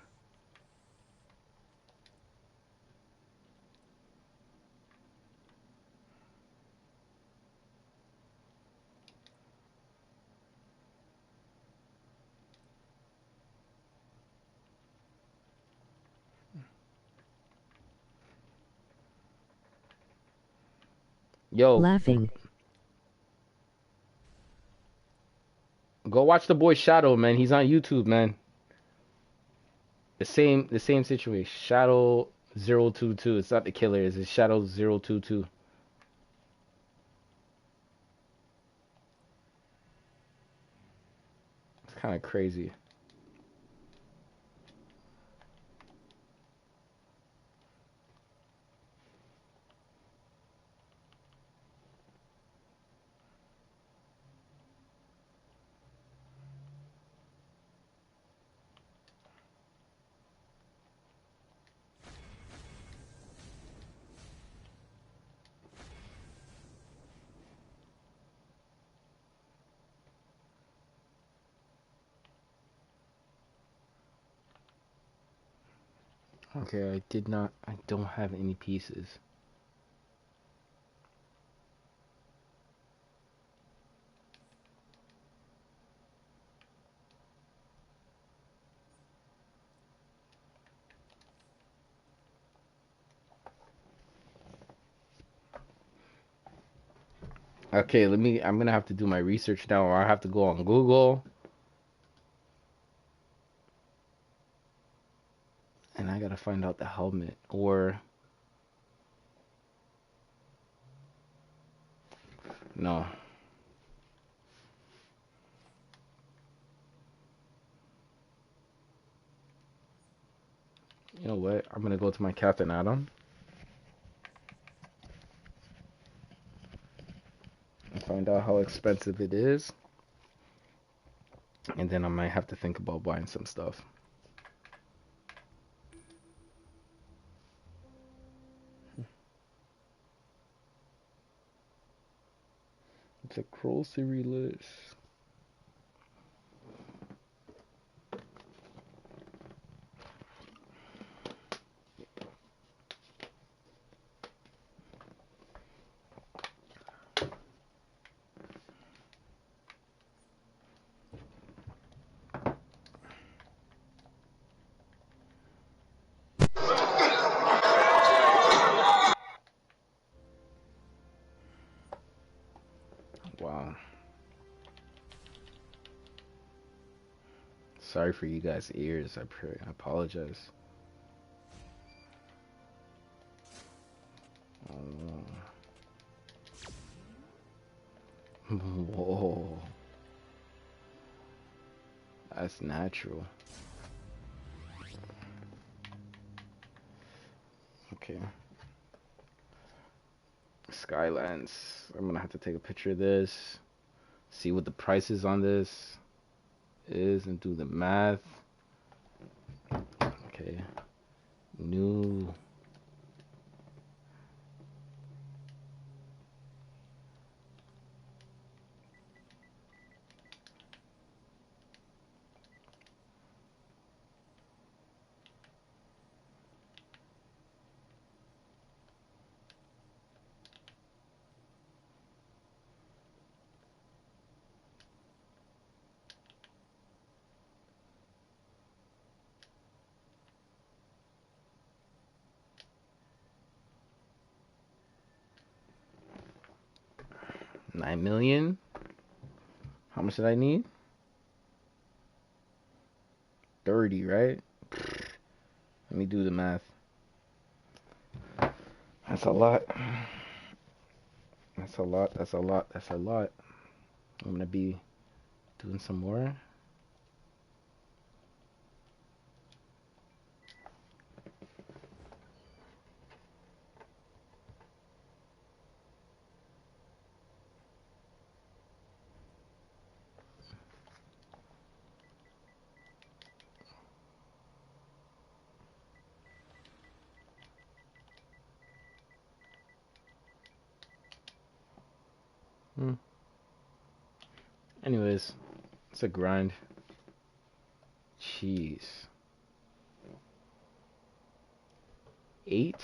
Yo, laughing. Go watch the boy Shadow, man. He's on YouTube, man. The same situation. Shadow 022. It's not the killer. It's Shadow 022. It's kind of crazy. Okay, I don't have any pieces. Okay, I'm gonna have to do my research now, or I have to go on Google. And I gotta find out the helmet, or... No. You know what? I'm gonna go to my Captain Atom. And find out how expensive it is. And then I might have to think about buying some stuff. It's a grocery list. Wow. Sorry for you guys' ears. I apologize. Whoa. That's natural. Okay. Skylands. I'm gonna have to take a picture of this. See what the prices on this is and do the math. Okay. New. 9 million. How much did I need? 30, right? Let me do the math. That's a lot. That's a lot. That's a lot. That's a lot. I'm gonna be doing some more. Anyways, it's a grind. Jeez. 8?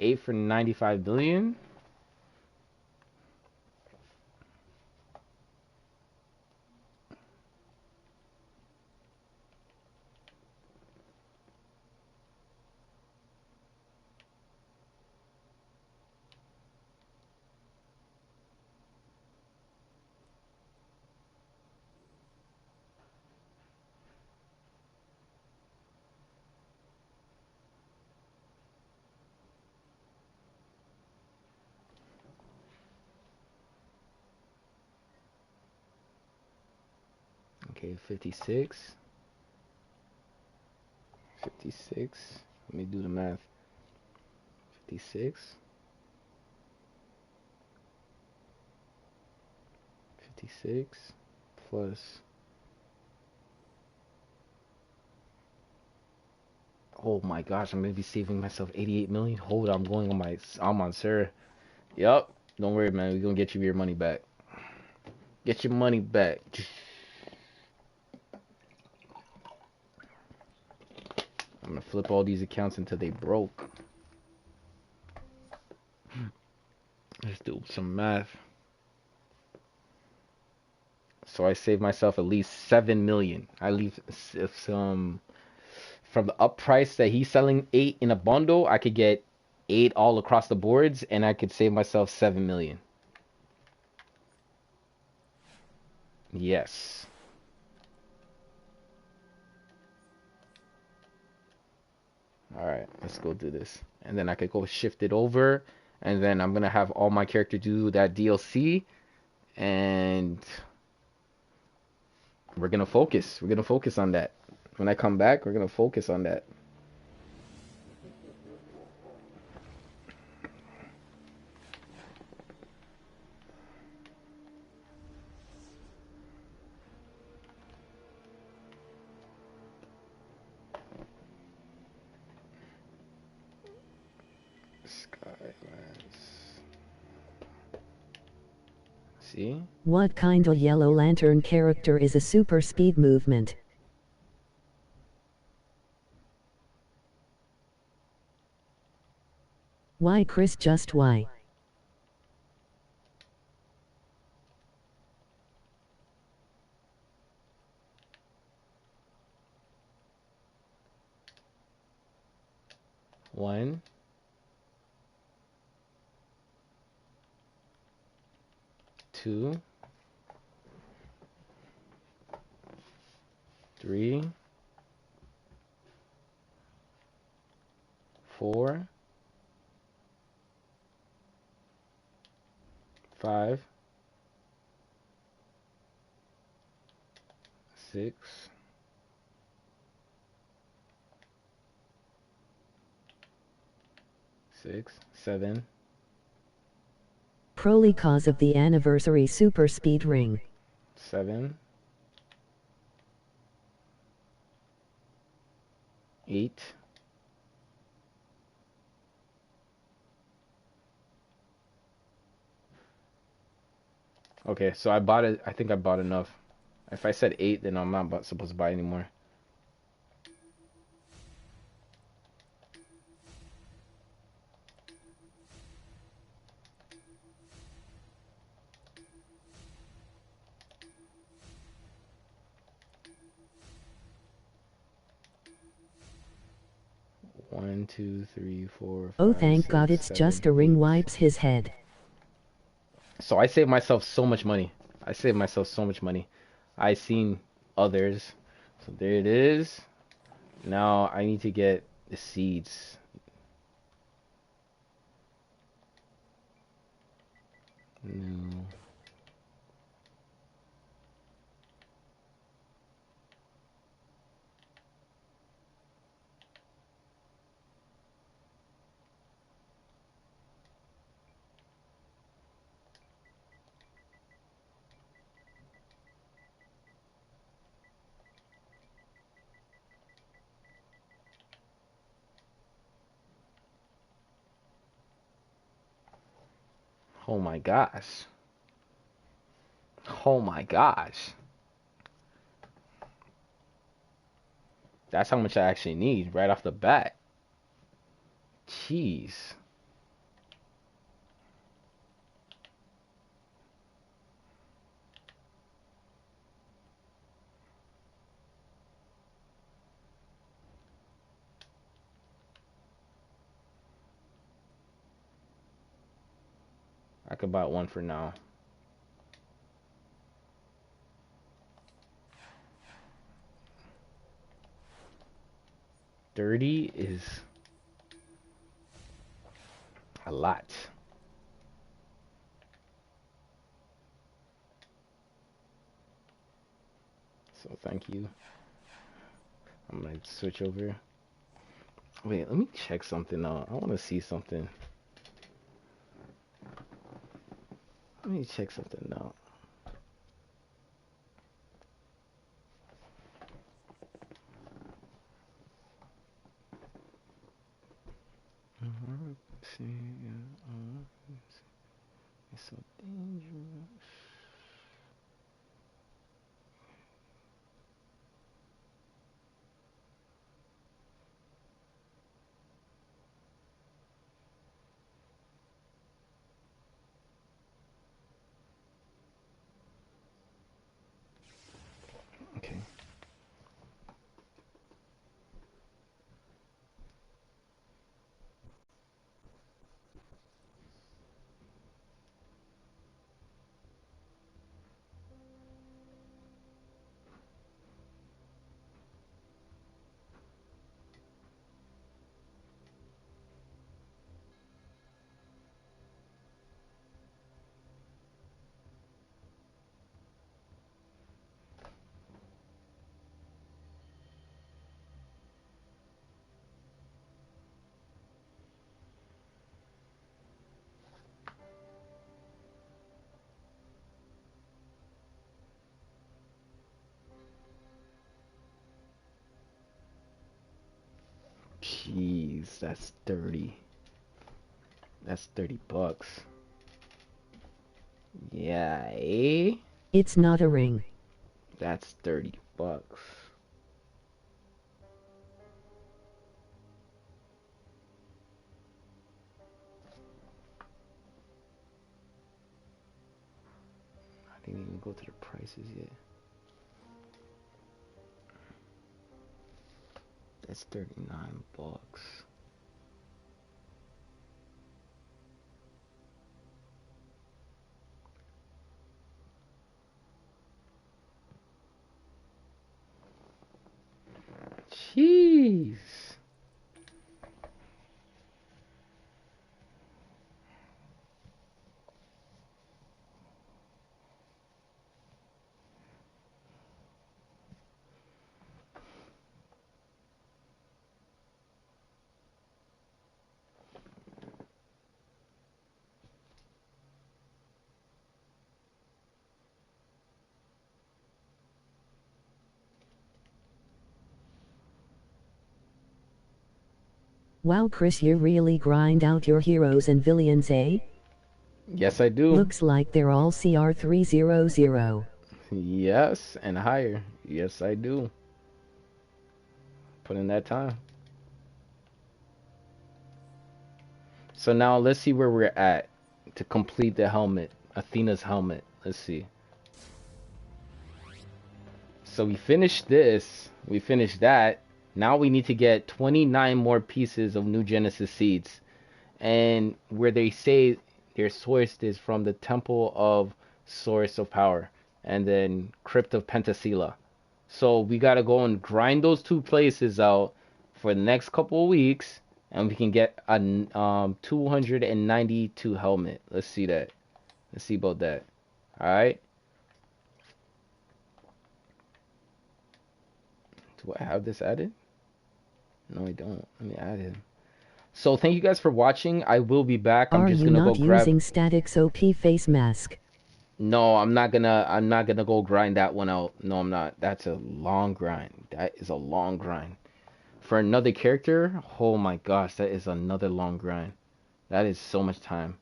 Eight for 95 billion? Okay, 56. 56. Let me do the math. 56. 56 plus. Oh my gosh, I'm gonna be saving myself 88 million. Hold on, I'm on Sir. Yup. Don't worry, man. We're gonna get you your money back. Get your money back. I'm gonna flip all these accounts until they broke. Let's do some math. So I saved myself at least 7 million. I leave some from the up price that he's selling 8 in a bundle. I could get 8 all across the boards, and I could save myself 7 million. Yes. All right, let's go do this, and then I could go shift it over, and then I'm gonna have all my character do that DLC, and we're gonna focus. We're gonna focus on that. When I come back, we're gonna focus on that. See? What kind of Yellow Lantern character is a super speed movement? Why, Chris, just why? One, two, 3, 4, 5, 6, 7. Probably cause of the anniversary super speed ring. 7, 8. Okay, so I bought it. I think I bought enough. If I said 8, then I'm not supposed to buy anymore. 1, 2, 3, 4, Oh 5, thank 6, God it's 7, just a ring 8. wipes his head. So I saved myself so much money. I saved myself so much money. I seen others. So there it is. Now I need to get the seeds. No. Oh my gosh. Oh my gosh. That's how much I actually need right off the bat. Jeez. I could buy one for now. $30 is a lot. So thank you. I'm gonna switch over. Wait, let me check something out. I want to see something. Let me check something out. It's so dangerous. Okay. Jeez, that's 30. That's $30. Yeah, eh? It's not a ring. That's $30. I didn't even go to the prices yet. That's $39. Jeez. Wow Chris, you really grind out your heroes and villains, eh? Yes, I do. Looks like they're all CR300. Yes, and higher. Yes, I do. Put in that time. So now let's see where we're at to complete the helmet. Athena's helmet. Let's see. So we finished this. We finished that. Now we need to get 29 more pieces of new Genesis seeds. And where they say their source is from the Temple of Source of Power and then Crypt of Pentasila. So we got to go and grind those two places out for the next couple of weeks, and we can get a 292 helmet. Let's see that. Let's see about that. All right. Do I have this added? No, I don't. Let me add him. So thank you guys for watching. I will be back. I'm just gonna go grab. Are you not using Static's OP face mask? No, I'm not gonna go grind that one out. No, I'm not. That's a long grind. That is a long grind. For another character, oh my gosh, that is another long grind. That is so much time.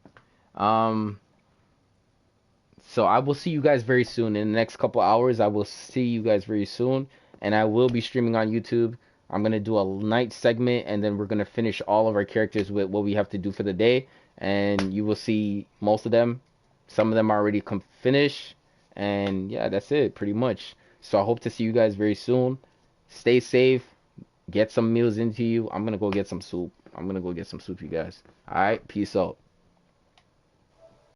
So I will see you guys very soon. In the next couple hours, I will see you guys very soon. And I will be streaming on YouTube. I'm going to do a night segment, and then we're going to finish all of our characters with what we have to do for the day. And you will see most of them. Some of them are already finished. And yeah, that's it, pretty much. So I hope to see you guys very soon. Stay safe. Get some meals into you. I'm going to go get some soup. You guys. All right, peace out.